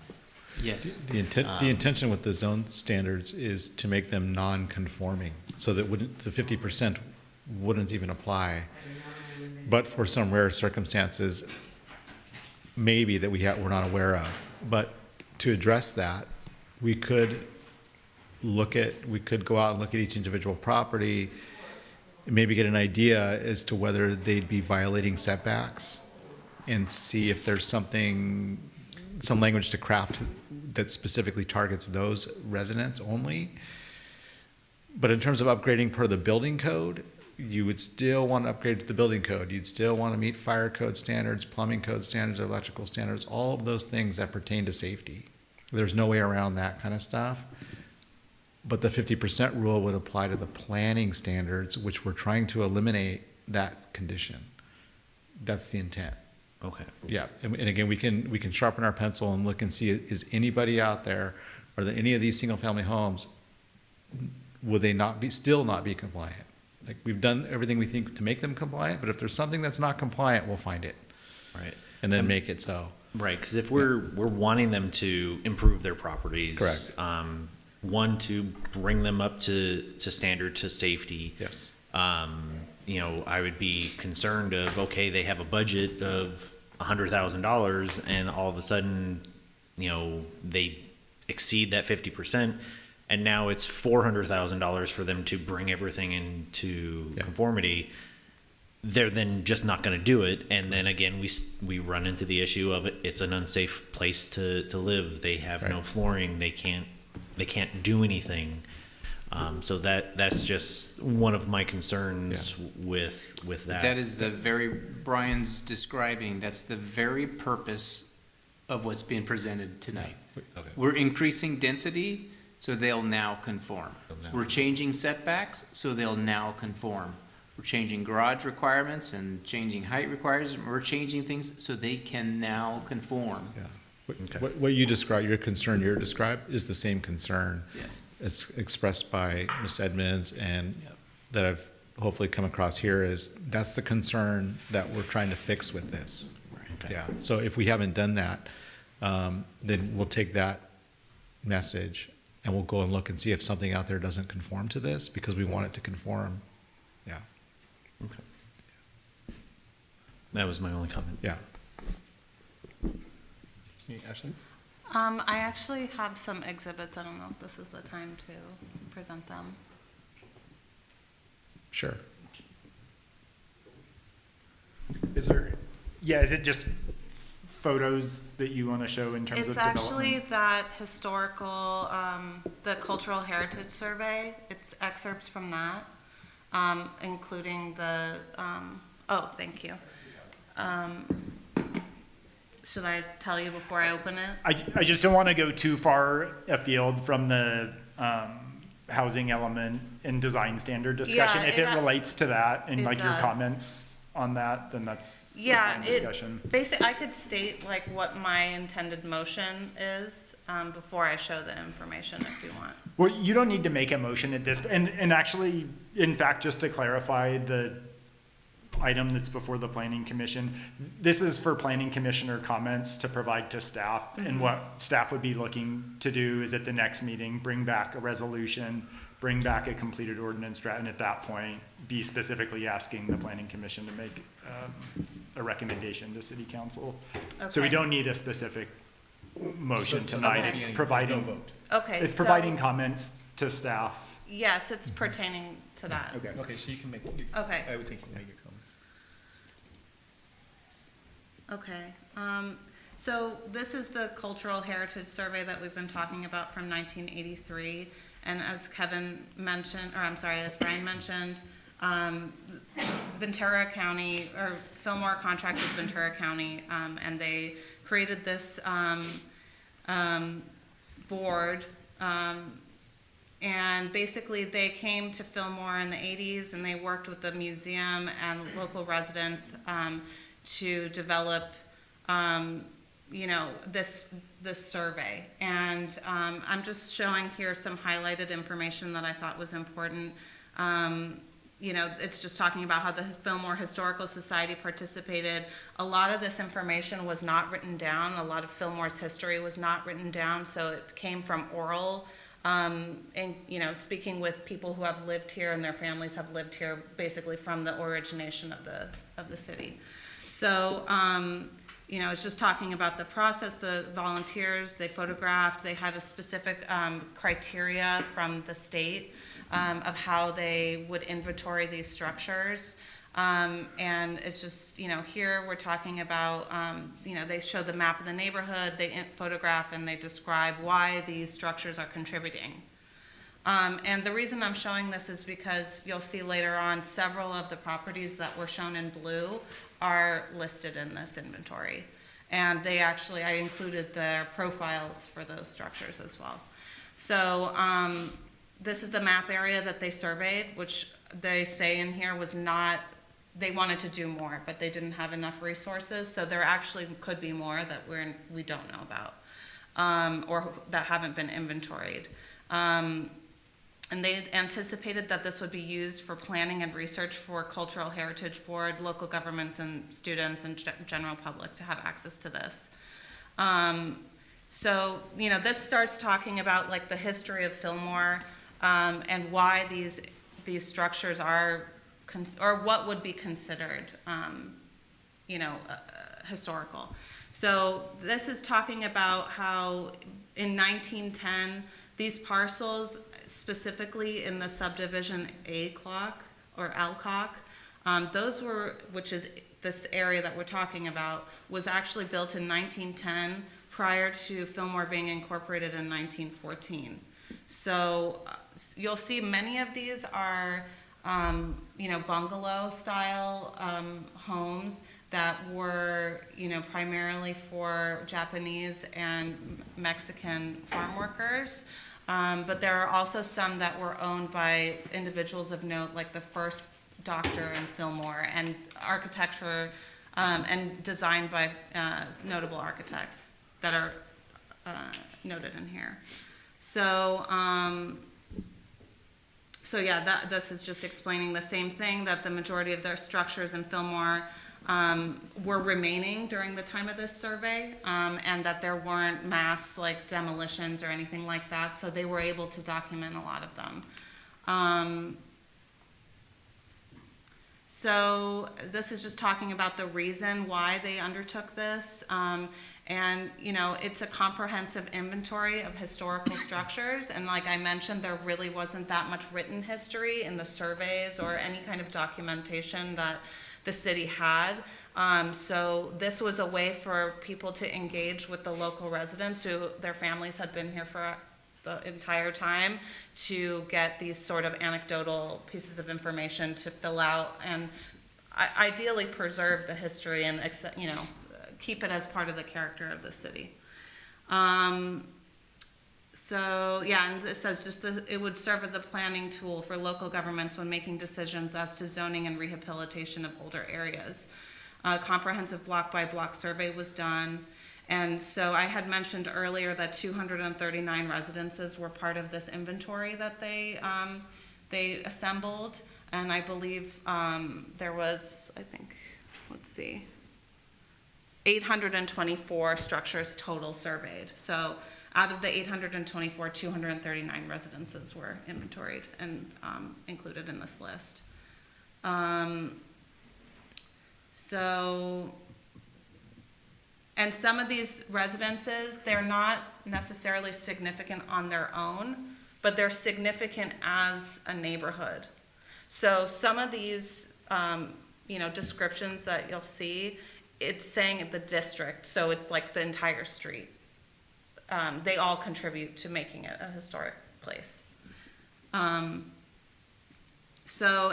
Yes. The intention with the zone standards is to make them non-conforming, so that the 50% wouldn't even apply. But for some rare circumstances, maybe that we're not aware of. But to address that, we could go out and look at each individual property, maybe get an idea as to whether they'd be violating setbacks, and see if there's some language to craft that specifically targets those residents only. But in terms of upgrading per the building code, you would still want to upgrade to the building code. You'd still want to meet fire code standards, plumbing code standards, electrical standards, all of those things that pertain to safety. There's no way around that kind of stuff. But the 50% rule would apply to the planning standards, which we're trying to eliminate that condition. That's the intent. Okay. Yeah, and again, we can sharpen our pencil and look and see, is anybody out there, are there any of these single-family homes, will they still not be compliant? Like, we've done everything we think to make them compliant, but if there's something that's not compliant, we'll find it. Right. And then make it so. Right, because if we're wanting them to improve their properties. Correct. One, to bring them up to standard, to safety. Yes. I would be concerned of, okay, they have a budget of $100,000 and all of a sudden, they exceed that 50%. And now it's $400,000 for them to bring everything into conformity. They're then just not going to do it. And then again, we run into the issue of it's an unsafe place to live. They have no flooring. They can't do anything. So that's just one of my concerns with that. That is Brian's describing, that's the very purpose of what's being presented tonight. Okay. We're increasing density, so they'll now conform. We're changing setbacks, so they'll now conform. We're changing garage requirements and changing height requirements. We're changing things so they can now conform. Yeah. What you described, your concern you described, is the same concern. Yeah. It's expressed by Ms. Edmonds, and that I've hopefully come across here, is that's the concern that we're trying to fix with this. Right. Okay. Yeah, so if we haven't done that, then we'll take that message and we'll go and look and see if something out there doesn't conform to this, because we want it to conform. Yeah. Okay. That was my only comment. Yeah. Ashley? I actually have some exhibits. I don't know if this is the time to present them. Sure. Is there, yeah, is it just photos that you want to show in terms of It's development? actually that historical, the cultural heritage survey. It's excerpts from that, including the, oh, thank you. Should I tell you before I open it? I just don't want to go too far afield from the housing element and design standard discussion. Yeah, If it relates to that and it like your does. comments on that, then that's a Yeah, fine it, discussion. basically, I could state like what my intended motion is, before I show the information if you want. Well, you don't need to make a motion at this, and actually, in fact, just to clarify the item that's before the planning commission, this is for planning commissioner comments to provide to staff, and what staff would be looking to do is at the next meeting, bring back a resolution, bring back a completed ordinance draft, and at that point, be specifically asking the planning commission to make a recommendation to city council. So we Okay. don't need a specific motion So tonight, okay. it's No providing, vote. Okay, it's so- providing comments to staff. Yes, it's pertaining to that. Okay. Okay, so you can make, Okay. I would think you can make your comments. Okay, so this is the cultural heritage survey that we've been talking about from 1983. And as Kevin mentioned, or I'm sorry, as Brian mentioned, Ventura County, or Fillmore contracted with Ventura County, and they created this board. And basically, they came to Fillmore in the 80s, and they worked with the museum and local residents to develop, this survey. And I'm just showing here some highlighted information that I thought was important. It's just talking about how the Fillmore Historical Society participated. A lot of this information was not written down. A lot of Fillmore's history was not written down, so it came from oral. And, speaking with people who have lived here and their families have lived here basically from the origination of the city. So, it's just talking about the process, the volunteers, they photographed, they had a specific criteria from the state of how they would inventory these structures. And it's just, here we're talking about, they show the map of the neighborhood, they photograph and they describe why these structures are contributing. And the reason I'm showing this is because you'll see later on several of the properties that were shown in blue are listed in this inventory. And I included their profiles for those structures as well. So this is the map area that they surveyed, which they say in here was not, they wanted to do more, but they didn't have enough resources. So there actually could be more that we don't know about, or that haven't been inventoried. And they anticipated that this would be used for planning and research for Cultural Heritage Board, local governments and students and general public to have access to this. So, this starts talking about like the history of Fillmore, and why these structures are, or what would be considered, historical. So this is talking about how in 1910, these parcels, specifically in the subdivision A clock or Alcock, which is this area that we're talking about, was actually built in 1910 prior to Fillmore being incorporated in 1914. So you'll see many of these are, bungalow style homes that were, primarily for Japanese and Mexican farm workers. But there are also some that were owned by individuals of note, like the first doctor in Fillmore, and architecture, and designed by notable architects that are noted in here. So, this is just explaining the same thing, that the majority of their structures in Fillmore were remaining during the time of this survey, and that there weren't mass demolitions or anything like that, so they were able to document a lot of them. So this is just talking about the reason why they undertook this, And, you know, it's a comprehensive inventory of historical structures, and like I mentioned, there really wasn't that much written history in the surveys or any kind of documentation that the city had. So this was a way for people to engage with the local residents who, their families had been here for the entire time, to get these sort of anecdotal pieces of information to fill out and ideally preserve the history and, you know, keep it as part of the character of the city. So yeah, and it says it would serve as a planning tool for local governments when making decisions as to zoning and rehabilitation of older areas. A comprehensive block by block survey was done. And so I had mentioned earlier that 239 residences were part of this inventory that they assembled. And I believe there was, I think, let's see, 824 structures total surveyed. So out of the 824, 239 residences were inventoried and included in this list. And some of these residences, they're not necessarily significant on their own, but they're significant as a neighborhood. So some of these, you know, descriptions that you'll see, it's saying the district, so it's like the entire street. They all contribute to making it a historic place. So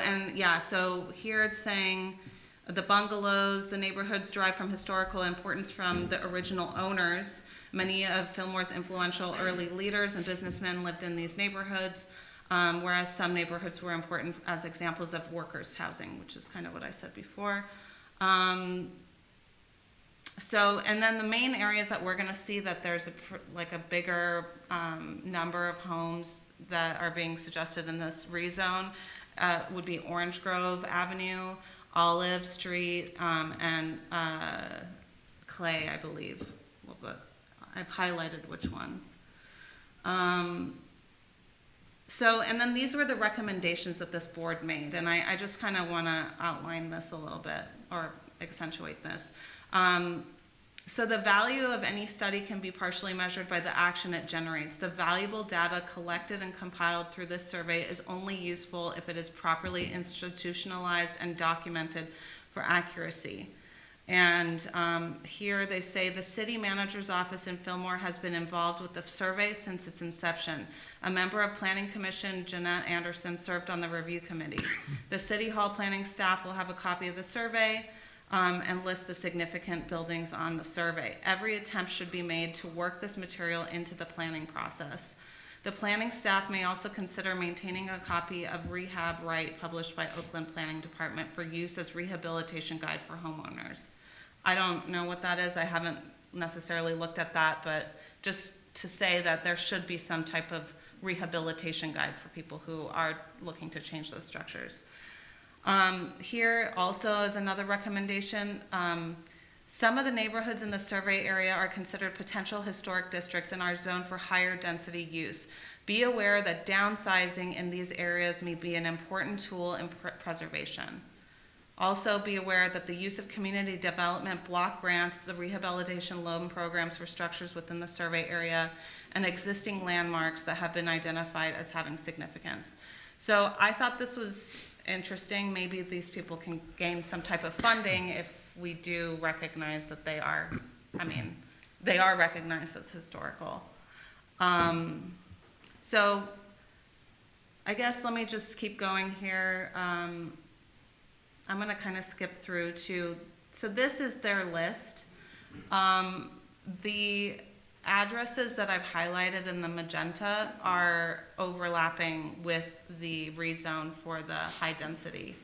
here it's saying the bungalows, the neighborhoods derive from historical importance from the original owners. Many of Fillmore's influential early leaders and businessmen lived in these neighborhoods, whereas some neighborhoods were important as examples of workers' housing, which is kind of what I said before. And then the main areas that we're gonna see that there's a bigger number of homes that are being suggested in this rezone would be Orange Grove Avenue, Olive Street, and Clay, I believe. But I've highlighted which ones. And then these were the recommendations that this board made, and I just kind of want to outline this a little bit, or accentuate this. So the value of any study can be partially measured by the action it generates. The valuable data collected and compiled through this survey is only useful if it is properly institutionalized and documented for accuracy. And here they say the city manager's office in Fillmore has been involved with the survey since its inception. A member of Planning Commission, Jeanette Anderson, served on the review committee. The City Hall planning staff will have a copy of the survey and list the significant buildings on the survey. Every attempt should be made to work this material into the planning process. The planning staff may also consider maintaining a copy of Rehab Right published by Oakland Planning Department for use as rehabilitation guide for homeowners. I don't know what that is. I haven't necessarily looked at that, but just to say that there should be some type of rehabilitation guide for people who are looking to change those structures. Here also is another recommendation. Some of the neighborhoods in the survey area are considered potential historic districts and are zoned for higher density use. Be aware that downsizing in these areas may be an important tool in preservation. Also be aware that the use of community development block grants, the rehabilitation loan programs for structures within the survey area, and existing landmarks that have been identified as having significance. So I thought this was interesting. Maybe these people can gain some type of funding if we do recognize that they are recognized as historical. So I guess let me just keep going here. I'm gonna kind of skip through so this is their list. The addresses that I've highlighted in the magenta are overlapping with the rezone for the high density.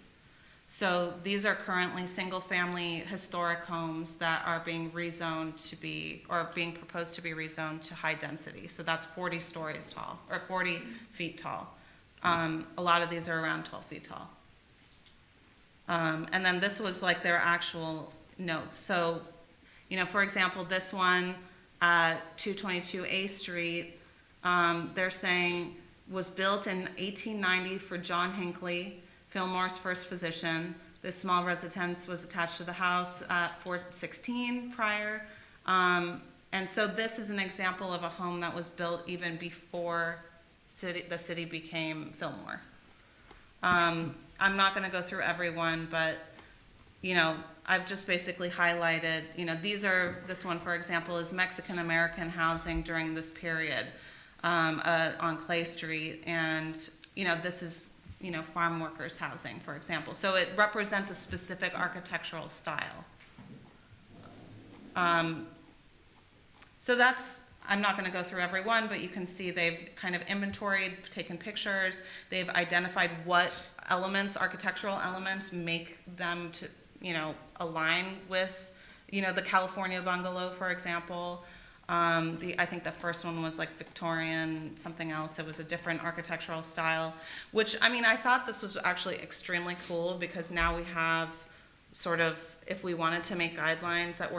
So these are currently single family historic homes that are being rezoned to be, or being proposed to be rezoned to high density. So that's 40 stories tall, or 40 feet tall. A lot of these are around 12 feet tall. And then this was like their actual notes. So, you know, for example, this one, 222 A Street, they're saying was built in 1890 for John Hinckley, Fillmore's first physician. This small residence was attached to the house at 416 prior. And so this is an example of a home that was built even before the city became Fillmore. I'm not gonna go through every one, but, you know, I've just basically highlighted, you know, this one, for example, is Mexican-American housing during this period, on Clay Street, and, you know, this is, you know, farm workers housing, for example. So it represents a specific architectural style. So I'm not gonna go through every one, but you can see they've kind of inventoried, taken pictures, they've identified what elements, architectural elements, make them to, you know, align with, you know, the California bungalow, for example. I think the first one was like Victorian, something else. It was a different architectural style, which, I mean, I thought this was actually extremely cool because now we have sort of, if we wanted to make guidelines that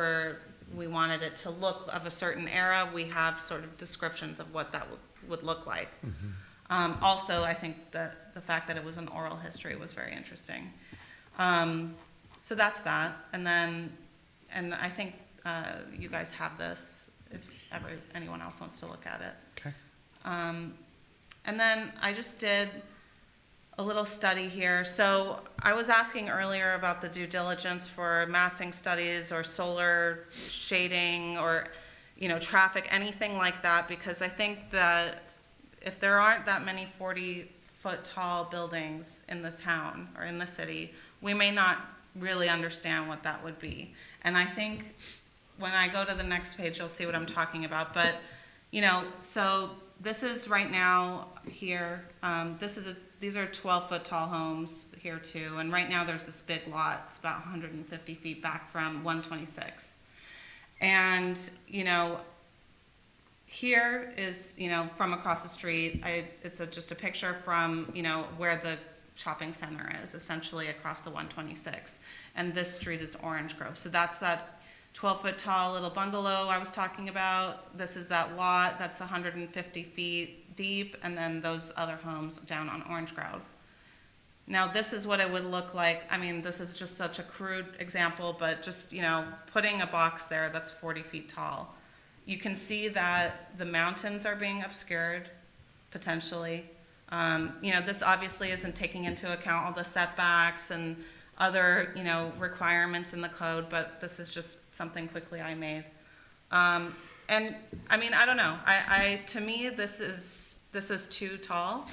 we wanted it to look of a certain era, we have sort of descriptions of what that would look like. Also, I think that the fact that it was an oral history was very interesting. So that's that. And I think you guys have this if ever anyone else wants to look at it. Okay. And then I just did a little study here. So I was asking earlier about the due diligence for massing studies or solar shading or, you know, traffic, anything like that, because I think that if there aren't that many 40-foot tall buildings in this town or in the city, we may not really understand what that would be. And I think when I go to the next page, you'll see what I'm talking about. But, you know, so this is right now here, these are 12-foot tall homes here too, and right now there's this big lot, it's about 150 feet back from 126. And, you know, here is, you know, from across the street, it's just a picture from, you know, where the shopping center is, essentially across the 126. And this street is Orange Grove. So that's that 12-foot tall little bungalow I was talking about. This is that lot that's 150 feet deep, and then those other homes down on Orange Grove. Now, this is what it would look like. I mean, this is just such a crude example, but just, you know, putting a box there that's 40 feet tall. You can see that the mountains are being obscured, potentially. You know, this obviously isn't taking into account all the setbacks and other, you know, requirements in the code, but this is just something quickly I made. And I mean, I don't know. To me, this is too tall,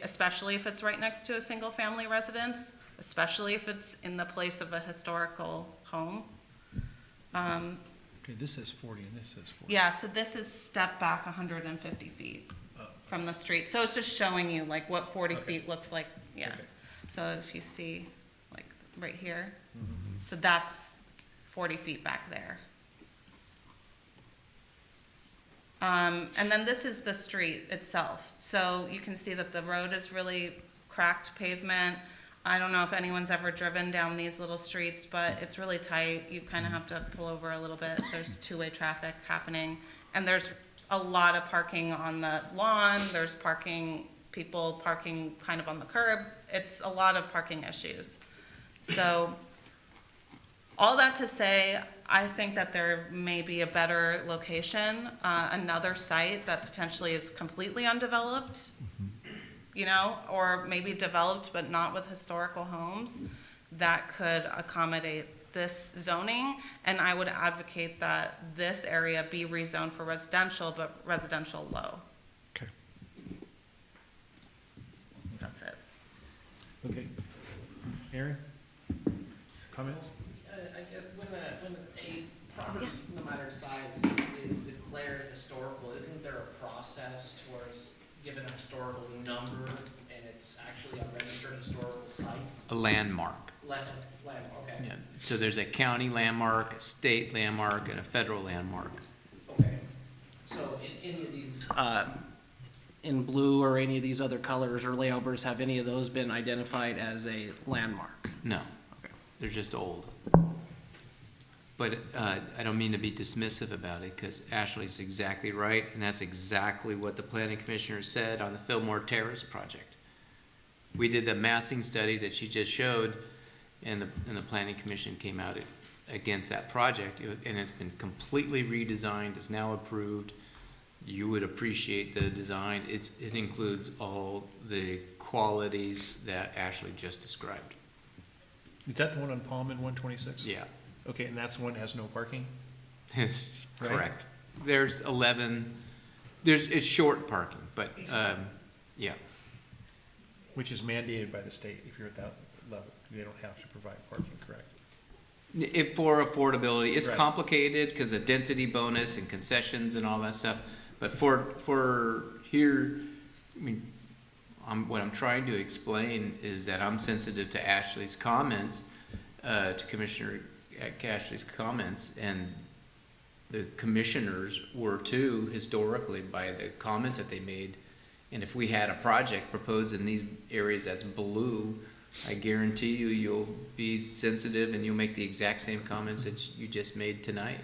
especially if it's right next to a single-family residence, especially if it's in the place of a historical home. Okay, this says 40 and this says 40. Yeah, so this is step back 150 feet from the street. So it's just showing you like what 40 feet looks like. Yeah. Okay. So if you see, like right here, so that's 40 feet back there. And then this is the street itself. So you can see that the road is really cracked pavement. I don't know if anyone's ever driven down these little streets, but it's really tight. You kind of have to pull over a little bit. There's two-way traffic happening. And there's a lot of parking on the lawn. There's people parking kind of on the curb. It's a lot of parking issues. So all that to say, I think that there may be a better location, another site that potentially is completely undeveloped, you know, or maybe developed but not with historical homes that could accommodate this zoning. And I would advocate that this area be rezoned for residential, but residential low. Okay. That's it. Okay. Aaron? Comments? I get when a property, no matter size, is declared historical, isn't there a process towards given a historical number and it's actually a registered historical site? A landmark. Landmark, okay. Yeah. So there's a county landmark, a state landmark, and a federal landmark. Okay. So in any of these, in blue or any of these other colors or layovers, have any of those been identified as a landmark? No, Okay. they're just old. But I don't mean to be dismissive about it, because Ashley's exactly right, and that's exactly what the planning commissioner said on the Fillmore Terrace project. We did the massing study that she just showed, and the planning commission came out against that project, and it's been completely redesigned, it's now approved. You would appreciate the design. It includes all the qualities that Ashley just described. Is that the one on Palm and 126? Yeah, Okay, and that's the one that has no parking? it's Right. correct. There's 11, it's short parking, but, yeah. Which is mandated by the state if you're at that level. They don't have to provide parking, correct? For affordability, it's Right. complicated because of density bonus and concessions and all that stuff. But for here, I mean, what I'm trying to explain is that I'm sensitive to Ashley's comments, to Commissioner Ashley's comments, and the commissioners were too, historically, by the comments that they made. And if we had a project proposed in these areas that's blue, I guarantee you, you'll be sensitive and you'll make the exact same comments that you just made tonight.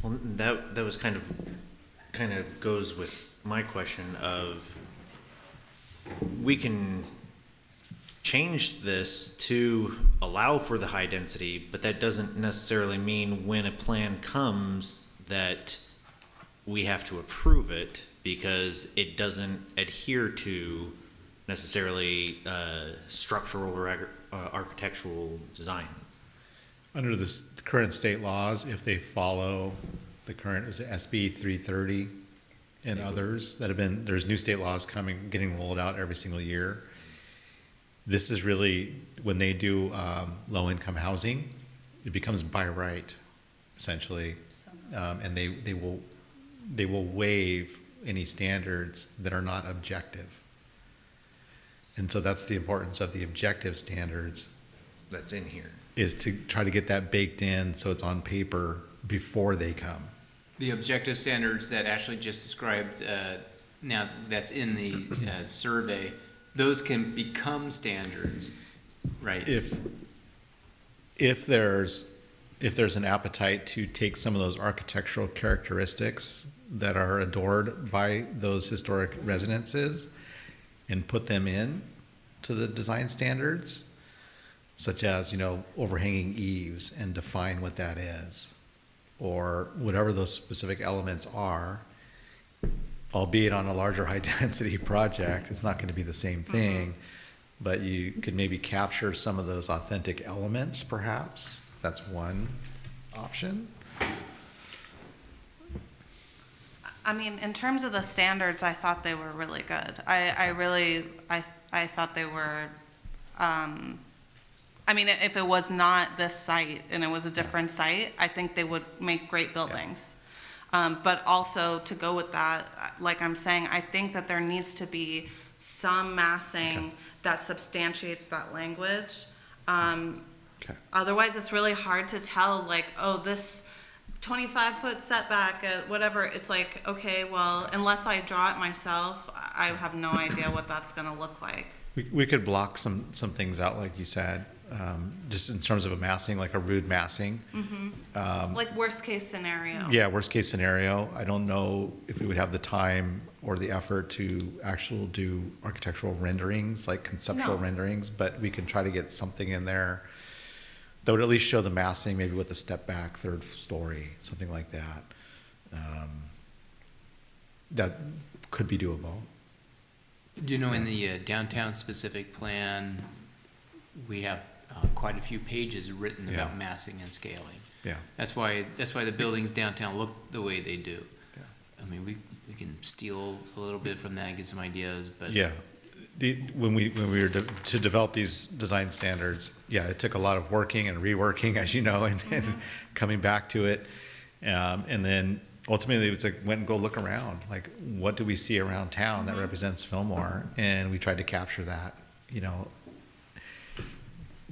Well, that was kind of goes with my question of, we can change this to allow for the high density, but that doesn't necessarily mean when a plan comes that we have to approve it, because it doesn't adhere to necessarily structural or architectural designs. Under the current state laws, if they follow the current, was it SB 330 and others that have been, there's new state laws getting rolled out every single year. This is really, when they do low-income housing, it becomes by right, essentially. And they will waive any standards that are not objective. And so that's the importance of the objective standards. That's in here. Is to try to get that baked in so it's on paper before they come. The objective standards that Ashley just described, now that's in the survey, those can become standards, right? If there's an appetite to take some of those architectural characteristics that are adored by those historic residences and put them in to the design standards, such as, overhanging eaves, and define what that is, or whatever those specific elements are, albeit on a larger high density project, it's not going to be the same thing, but you could maybe capture some of those authentic elements, perhaps. That's one option. I mean, in terms of the standards, I thought they were really good. I thought they were, I mean, if it was not this site and it was a different site, I think they would make great buildings. But also, to go with that, like I'm saying, I think that there needs to be some massing that substantiates that language. Otherwise, it's really hard to tell, like, oh, this 25-foot setback, whatever. It's like, okay, well, unless I draw it myself, I have no idea what that's gonna look like. We could block some things out, like you said, just in terms of a massing, like a rude massing. Like worst case scenario. Yeah, worst case scenario. I don't know if we would have the time or the effort to actually do architectural renderings, like conceptual renderings, but we can try to get something in there that would at least show the massing, maybe with a step back, third story, something like that. That could be doable. Do you know, in the downtown specific plan, we have quite a few pages written about massing and scaling. Yeah. That's why the buildings downtown look the way they do. Yeah. I mean, we can steal a little bit from that and get some ideas, but. Yeah. When we were to develop these design standards, it took a lot of working and reworking, as you know, and coming back to it. And then ultimately it's like, went and go look around, like, what do we see around town that represents Fillmore? And we tried to capture that.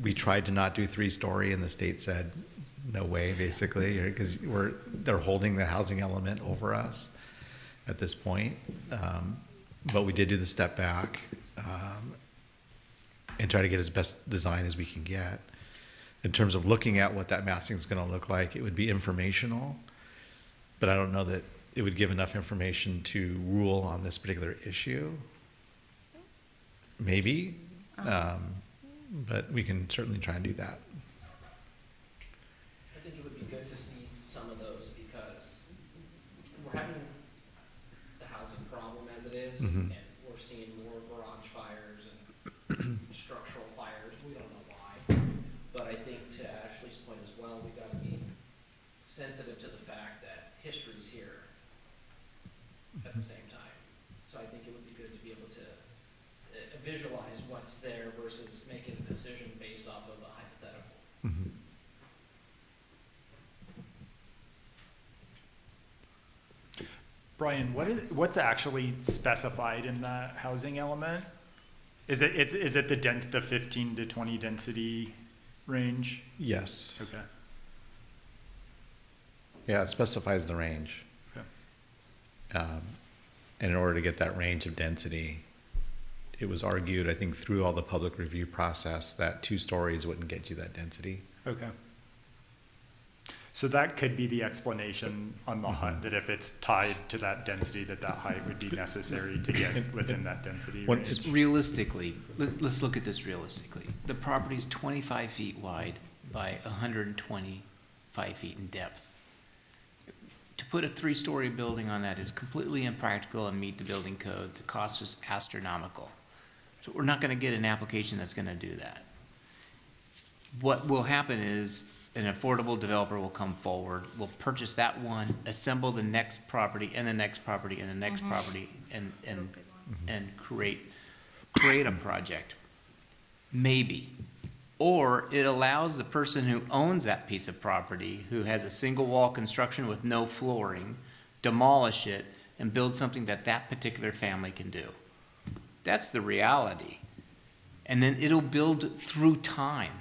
We tried to not do 3-story, and the state said, no way, basically, because they're holding the housing element over us at this point. But we did do the step back, and try to get as best design as we can get. In terms of looking at what that massing is going to look like, it would be informational, but I don't know that it would give enough information to rule on this particular issue. Maybe, but we can certainly try and do that. is, and we're seeing more garage fires and structural fires, we don't know why. But I think to Ashley's point as well, we gotta be sensitive to the fact that history's here at the same time. So I think it would be good to be able to visualize what's there versus making a decision based off of a hypothetical. Brian, what's actually specified in the housing element? Is it the 15 to 20 density range? Yes. Okay. Yeah, it specifies the range. Okay. And in order to get that range of density, it was argued, I think, through all the public review process that 2 stories wouldn't get you that density. Okay. So that could be the explanation on the height, that if it's tied to that density, that height would be necessary to get within that density When range. it's- Realistically, let's look at this realistically. The property's 25 feet wide by 125 feet in depth. To put a 3-story building on that is completely impractical and meet the building code. The cost is astronomical. So we're not gonna get an application that's gonna do that. What will happen is an affordable developer will come forward, will purchase that one, assemble the next property and the next property and the next property and create a project. Maybe. Or it allows the person who owns that piece of property, who has a single wall construction with no flooring, demolish it and build something that that particular family can do. That's the reality. And then it'll build through time.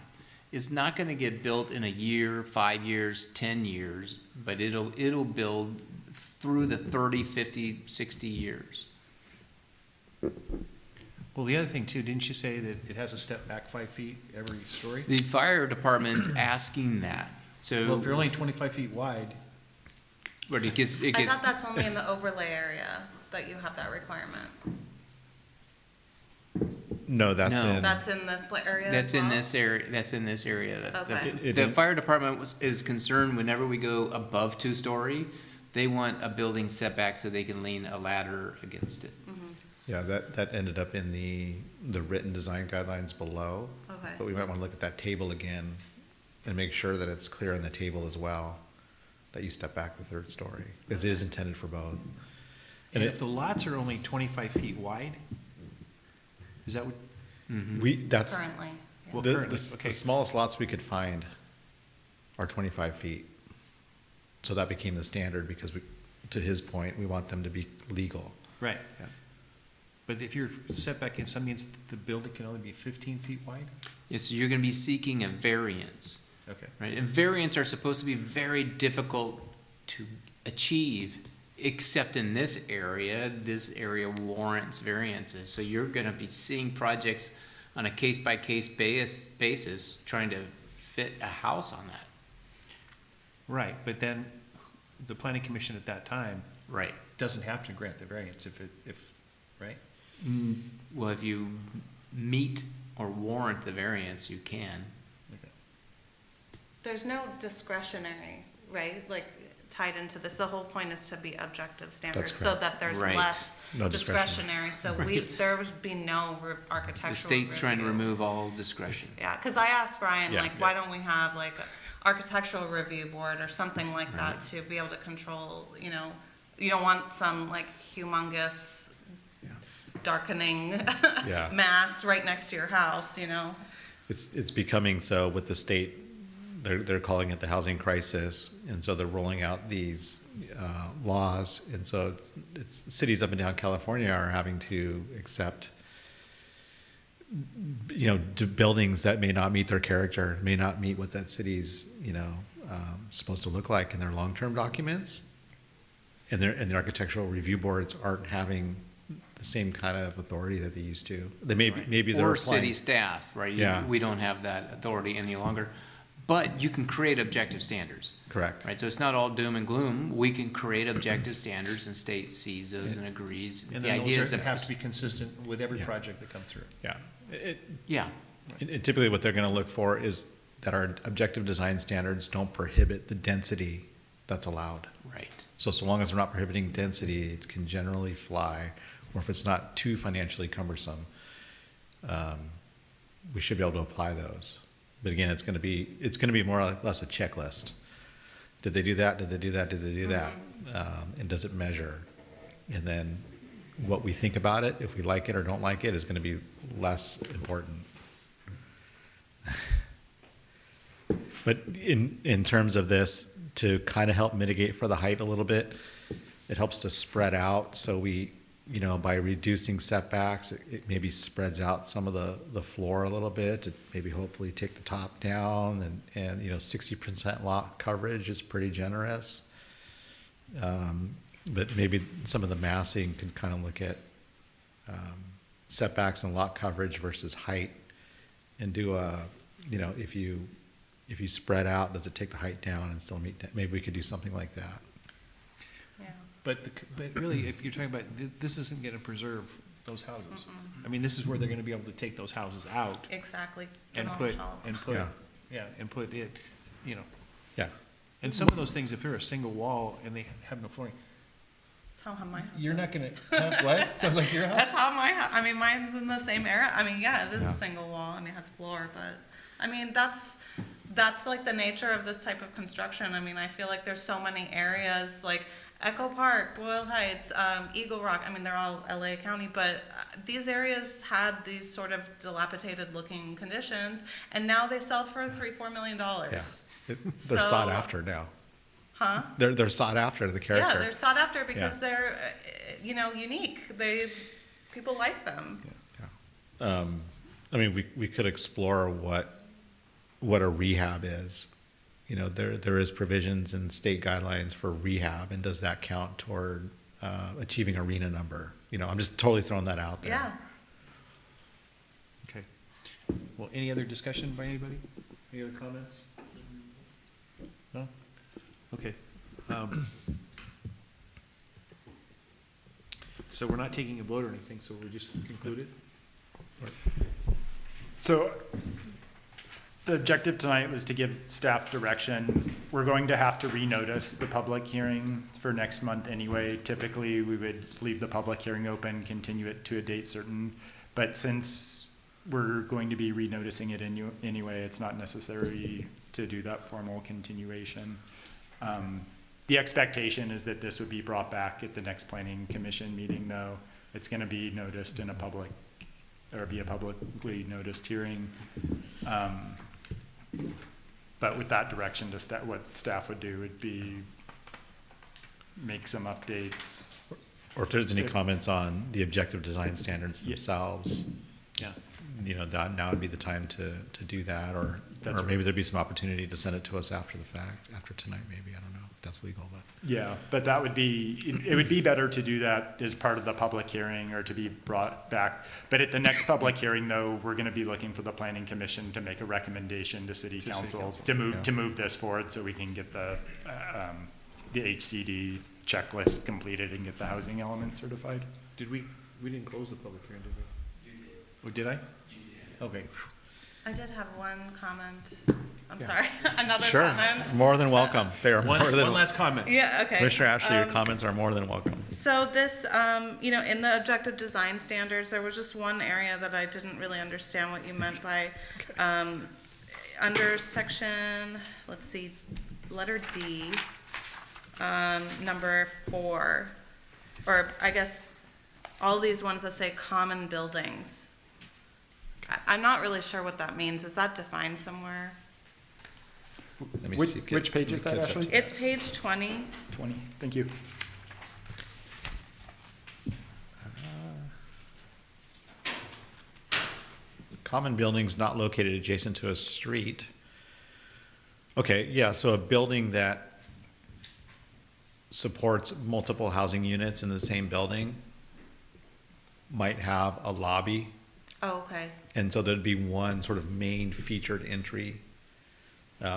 It's not gonna get built in a year, 5 years, 10 years, but it'll build through the 30, 50, 60 years. Well, the other thing too, didn't you say that it has a step back 5 feet every story? The fire department's asking that, Well, if so, you're only 25 feet wide, but it gets, I thought that's only in the overlay area that you have that requirement. No, that's No. in. That's in this area that's as in well? this area, that's in this area. Okay. The fire department is concerned whenever we go above 2-story, they want a building setback so they can lean a ladder against it. Yeah, that ended up in the written design guidelines below. Okay. But we might want to look at that table again and make sure that it's clear in the table as well, that you step back the 3rd story, because it is intended for both. and And if the lots are only 25 feet wide, is that what, that's, Currently. well, the currently, okay. smallest lots we could find are 25 feet. So that became the standard because to his point, we want them to be legal. Right. Yeah. But if you're setback in, some means the building can only be 15 feet wide? Yes, so you're gonna be seeking a variance, Okay. right? And variants are supposed to be very difficult to achieve, except in this area warrants variances. So you're gonna be seeing projects on a case-by-case basis, trying to fit a house on that. Right, but then the planning commission at that time Right. doesn't have to grant the variance right? Well, if you meet or warrant the variance, you can. Okay. There's no discretionary, right, like tied into this, the whole point is to be objective standards, so correct. that there's Right. less No discretionary, so there would be no architectural The state's trying to review. remove all discretion. Yeah, cause I asked Brian, Yeah. like, why don't we have like a architectural review board or something like that to be able to control, you don't want some like humongous darkening Yeah. mass right next to your house, It's becoming so with the state, they're calling it the housing crisis, and so they're rolling out these laws, and so it's cities up and down California are having to accept, buildings that may not meet their character, may not meet what that city's, supposed to look like in their long-term documents, and the architectural review boards aren't having the same kind of authority that they used to. They maybe they're Or applying. city staff, right? Yeah. We don't have that authority any longer. But you can create objective standards, Correct. right? So it's not all doom and gloom. We can create objective standards and state sees those and agrees. And The then idea those is are- that, have to be consistent with every Yeah. project that comes through. Yeah. yeah, And typically what they're gonna look for is that our objective design standards don't prohibit the density that's allowed. right. So long as we're not prohibiting density, it can generally fly. or if it's not too financially cumbersome, we should be able to apply those. But again, it's gonna be more or less a checklist. Did they do that? Did they do that? Did they do that? And does it measure? And then what we think about it, if we like it or don't like it, is gonna be less important. But in terms of this, to kind of help mitigate for the height a little bit, it helps to spread out. So we, by reducing setbacks, it maybe spreads out some of the floor a little bit, to maybe hopefully take the top down, and 60% lot coverage is pretty generous. But maybe some of the massing can kind of look at setbacks and lot coverage versus height, and do if you spread out, does it take the height down and still meet that? Maybe we could do something like that. Yeah. But really, if you're talking about, this isn't gonna preserve those houses. I mean, this is where they're gonna be able to take those houses out Exactly. and Demolish put, all of and them. put, Yeah. and put it, Yeah. And some of those things, if they're a single wall and they have no flooring, That's how my house you're is. not gonna, what? Sounds like your That's house? how my house, I mean, mine's in the same area. I mean, yeah, it is Yeah. a single wall and it has floor, but, I mean, that's like the nature of this type of construction. I mean, I feel like there's so many areas, like Echo Park, Boyle Heights, Eagle Rock, I mean, they're all LA County, but these areas had these sort of dilapidated looking conditions, and now they sell for $3-4 million. Yeah. So- They're sought after now. Huh? They're sought after, the character. Yeah, they're sought after because Yeah. they're, unique. People like them. I mean, we could explore what a rehab is. There is provisions in state guidelines for rehab, and does that count toward achieving arena number? I'm just totally throwing that out there. Yeah. Okay. Well, any other discussion by anybody? Any other comments? No? Okay. So we're not taking a vote or anything, so we're just concluded? So the objective tonight was to give staff direction. We're going to have to renotice the public hearing for next month anyway. Typically, we would leave the public hearing open, continue it to a date certain. But since we're going to be renoticing it anyway, it's not necessary to do that formal continuation. The expectation is that this would be brought back at the next planning commission meeting, though. It's gonna be noticed in a public, or be a publicly noticed hearing. But with that direction, what staff would do would be make some updates. Or if there's any comments on the objective design standards themselves, Yeah. that now would be the time to do that, or That's maybe there'd be some opportunity to send it to us after the fact, after tonight, maybe, I don't know if that's legal, but. Yeah, but that would be, it would be better to do that as part of the public hearing or to be brought back. But at the next public hearing, though, we're gonna be looking for the planning commission to make a recommendation to city council to move this forward so we can get the HCD checklist completed and get the housing element certified. Did we didn't close the public hearing, did we? You did. Oh, did I? You did. Okay. I did have one comment. I'm sorry, another Sure, comment. more than welcome. They are One more than. last comment. Yeah, okay. Commissioner Ashley, your comments are more than welcome. So this, in the objective design standards, there was just one area that I didn't really understand what you meant by, under section, let's see, letter D, number 4, or I guess all these ones that say common buildings. I'm not really sure what that means. Is that defined somewhere? Let me Which- see. which page is that, catch up Ashley? to It's page 20. 20, thank you. Common buildings not located adjacent to a street. Okay, yeah, so a building that supports multiple housing units in the same building might have a lobby, Oh, okay. and so there'd be one sort of main featured entry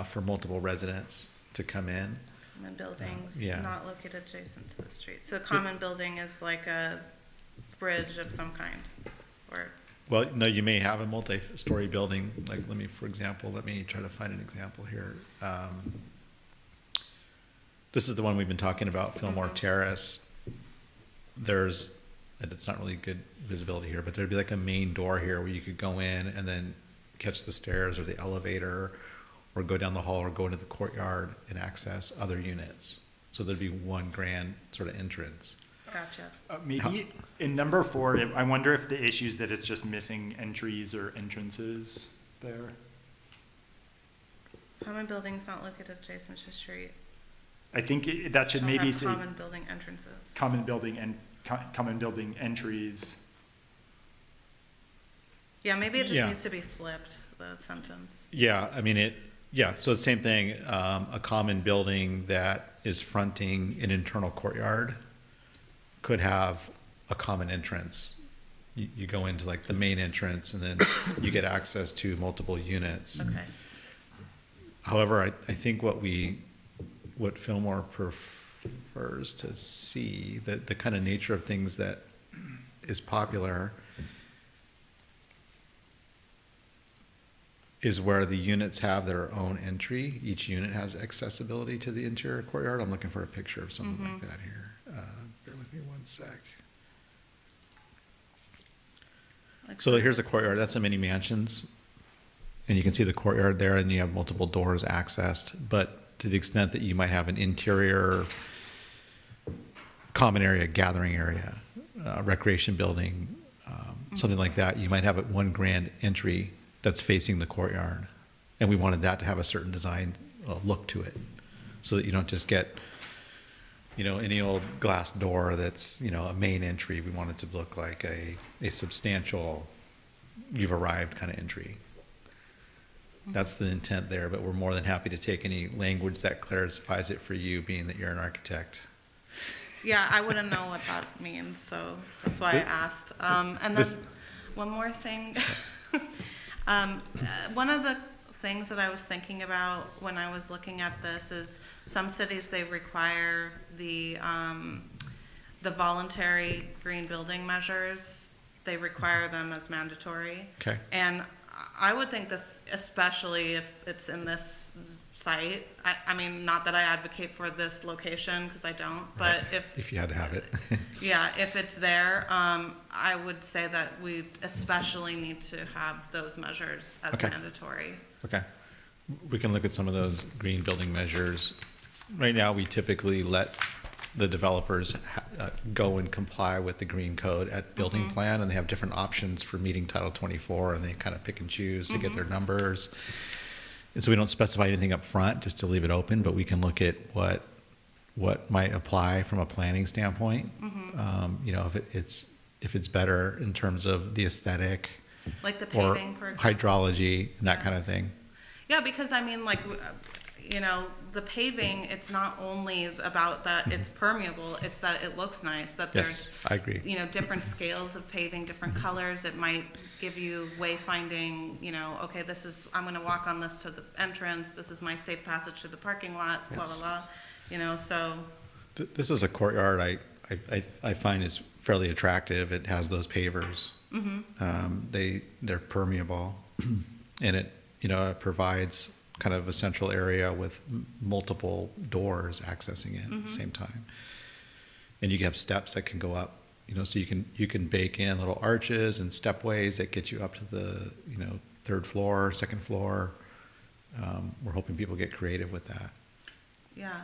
for multiple residents to come in. Common buildings yeah. not located adjacent to the street. So common building is like a bridge of some kind, or, Well, no, you may have a multi-story building, like, for example, let me try to find an example here. This is the one we've been talking about, Fillmore Terrace. There's and it's not really good visibility here, but there'd be like a main door here where you could go in and then catch the stairs or the elevator, or go down the hall or go into the courtyard and access other units. So there'd be one grand sort of entrance. Gotcha. Maybe in number 4, I wonder if the issue is that it's just missing entries or entrances there. Common buildings not located adjacent to street. I think that should Shall maybe have say common building entrances. common building and common building entries. Yeah, maybe it just Yeah. needs to be flipped, the sentence. Yeah, I mean, so it's the same thing, a common building that is fronting an internal courtyard could have a common entrance. You go into like the main entrance and then you get access to multiple units. Okay. However, I think what Fillmore prefers to see, the kind of nature of things that is popular is where the units have their own entry. Each unit has accessibility to the interior courtyard. I'm looking for a picture of something like that here. Bear with me one sec. So here's a courtyard. That's a mini mansions. And you can see the courtyard there, and you have multiple doors accessed. But to the extent that you might have an interior common area, gathering area, recreation building, something like that, you might have it one grand entry that's facing the courtyard. And we wanted that to have a certain design look to it, so that you don't just get, any old glass door that's, a main entry. We want it to look like a substantial, you've arrived kind of entry. That's the intent there, but we're more than happy to take any language that clarifies it for you, being that you're an architect. Yeah, I wouldn't know what that means, so that's why I asked. And then This- one more thing. One of the things that I was thinking about when I was looking at this is some cities, they require the voluntary green building measures. They require them as mandatory. Okay. And I would think this, especially if it's in this site, I mean, not that I advocate for this location, because I don't, but If you had to have it. yeah, if it's there, I would say that we especially need to have those measures as Okay. mandatory. Okay. We can look at some of those green building measures. Right now, we typically let the developers go and comply with the green code at building plan, and they have different options for meeting Title 24, and they kind of pick and choose to get their numbers. And so we don't specify anything up front, just to leave it open, but we can look at what might apply from a planning standpoint. If it's better in terms of the aesthetic, Like the or paving, for example. hydrology and that kind of thing. Yeah, because I mean, like, the paving, it's not only about that it's permeable, it's that it looks nice, that there's, Yes, I agree. different scales of paving, different colors. It might give you wayfinding, okay, I'm gonna walk on this to the entrance, this is my safe passage to the parking lot, blah, blah, blah, so. This is a courtyard I find is fairly attractive. It has those pavers. They're permeable, and it provides kind of a central area with multiple doors accessing it at the same time. And you have steps that can go up, so you can bake in little arches and stepways that get you up to the, third floor, second floor. We're hoping people get creative with that. Yeah,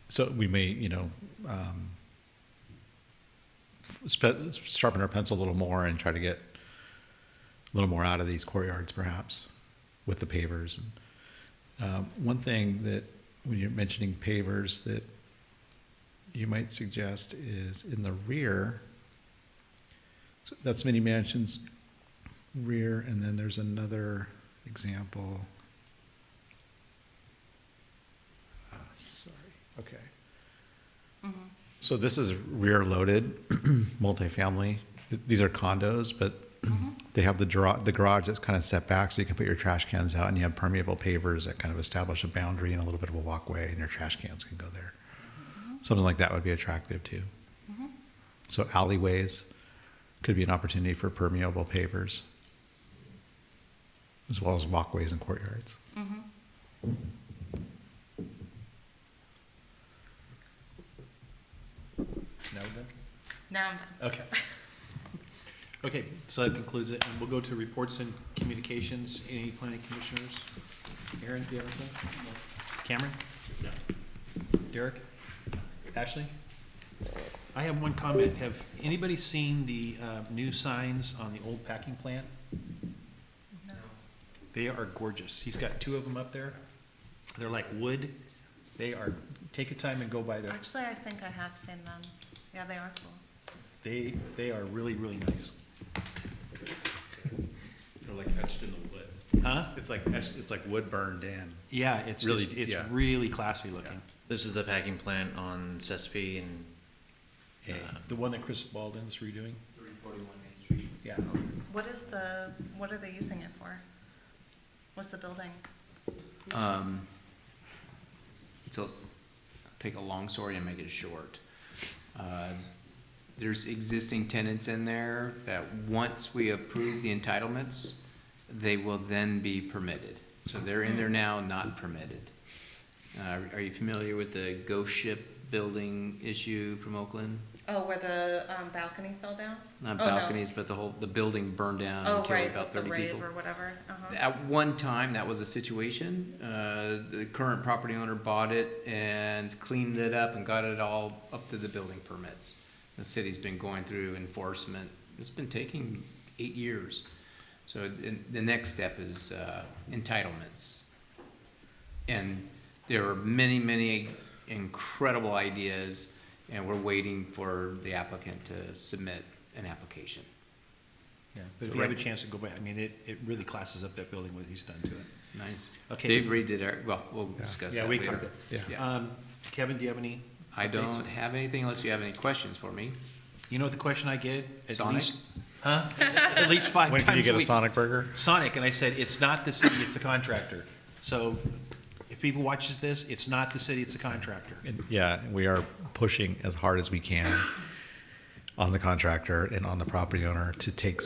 So we may, sharpen our pencil a little more and try to get a little more out of these courtyards, perhaps, with the pavers. One thing that, when you're mentioning pavers, that you might suggest is in the rear. So that's mini mansions rear, and then there's another example. Okay. So this is rear loaded, multifamily. These are condos, but they have the garage that's kind of set back, so you can put your trash cans out, and you have permeable pavers that kind of establish a boundary and a little bit of a walkway, and your trash cans can go there. Something like that would be attractive too. So alleyways could be an opportunity for permeable pavers, as well as walkways and courtyards. Now we're done? now I'm done. Okay. Okay, so that concludes it, and we'll go to reports and communications. Any planning commissioners? Aaron, do you have anything? Cameron? No. Derek? Ashley? I have one comment. Have anybody seen the new signs on the old packing plant? No. They are gorgeous. He's got 2 of them up there. They're like wood. They are, take your time and go by there. Actually, I think I have seen them. Yeah, they are cool. They are really, really nice. They're like etched in the wood. Huh? It's like etched, it's like wood burned in. Yeah, it's Really, it's yeah. really classy looking. This is the packing plant on Sespe and, The one that Chris Baldwin's redoing. 341 Main Street. Yeah. What are they using it for? What's the building? I'll take a long story and make it short. There's existing tenants in there that once we approve the entitlements, they will then be permitted. So they're in there now, not permitted. Are you familiar with the ghost ship building issue from Oakland? Oh, where the balcony fell down? Not Oh, no. balconies, but the building burned down Oh, and killed right, about with 30 the rave people. or whatever. Uh-huh. At one time, that was a situation. The current property owner bought it and cleaned it up and got it all up to the building permits. The city's been going through enforcement. It's been taking 8 years. So the next step is entitlements. And there are many, many incredible ideas, and we're waiting for the applicant to submit an application. Yeah. But So if you have a right- chance to go back, I mean, it really classes up that building, what he's done to it. Nice. Okay. They've redid it, well, we'll discuss Yeah, that we later. covered it. Yeah. Kevin, do you have any? I updates? don't have anything unless you have any questions for me. You know what the question I get? At Sonic? least- Huh? At least 5 When times can you get a week. Sonic burger? Sonic, and I said, it's not the city, it's the contractor. So if people watches this, it's not the city, it's the contractor. And, yeah, we are pushing as hard as we can on the contractor and on the property owner to take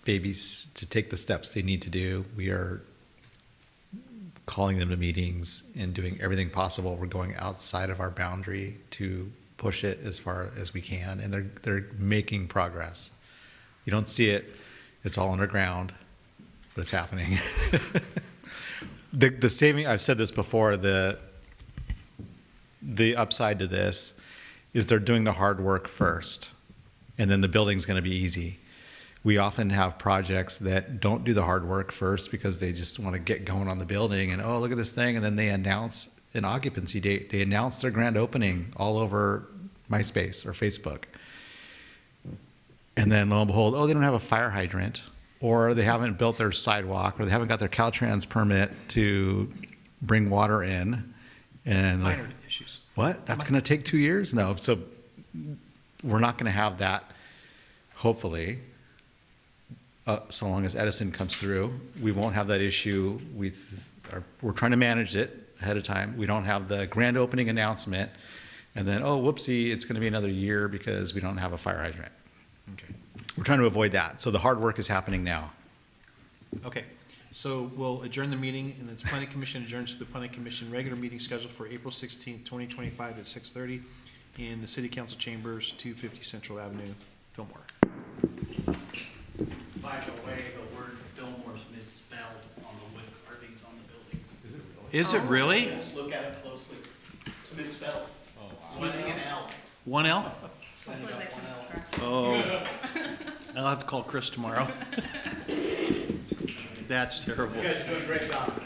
to take the steps they need to do. We are calling them to meetings and doing everything possible. We're going outside of our boundary to push it as far as we can, and they're making progress. You don't see it; it's all underground, but it's happening. The saving, I've said this before, the upside to this is they're doing the hard work first, and then the building's going to be easy. We often have projects that don't do the hard work first because they just want to get going on the building and, oh, look at this thing, and then they announce an occupancy date. They announce their grand opening all over MySpace or Facebook. And then lo and behold, oh, they don't have a fire hydrant, or they haven't built their sidewalk, or they haven't got their Caltrans permit to bring water in. And like, Minor issues. what? That's going to take 2 years? No. So we're not going to have that, hopefully, so long as Edison comes through. We won't have that issue. We're trying to manage it ahead of time. We don't have the grand opening announcement, and then, oh, whoopsie, it's going to be another year because we don't have a fire hydrant. Okay. We're trying to avoid that. So the hard work is happening now. Okay, so we'll adjourn the meeting, and the planning commission adjourns to the planning commission regular meeting scheduled for April 16th, 2025 at 6:30 in the city council chambers, 250 Central Avenue, Fillmore. By the way, the word Fillmore's misspelled on the wood carvings on the building. Is it really? Just look at it closely. It's misspelled. It's missing an L. 1L? Hopefully they can scratch. Oh. I'll have to call Chris tomorrow. That's terrible. You guys are doing a great job.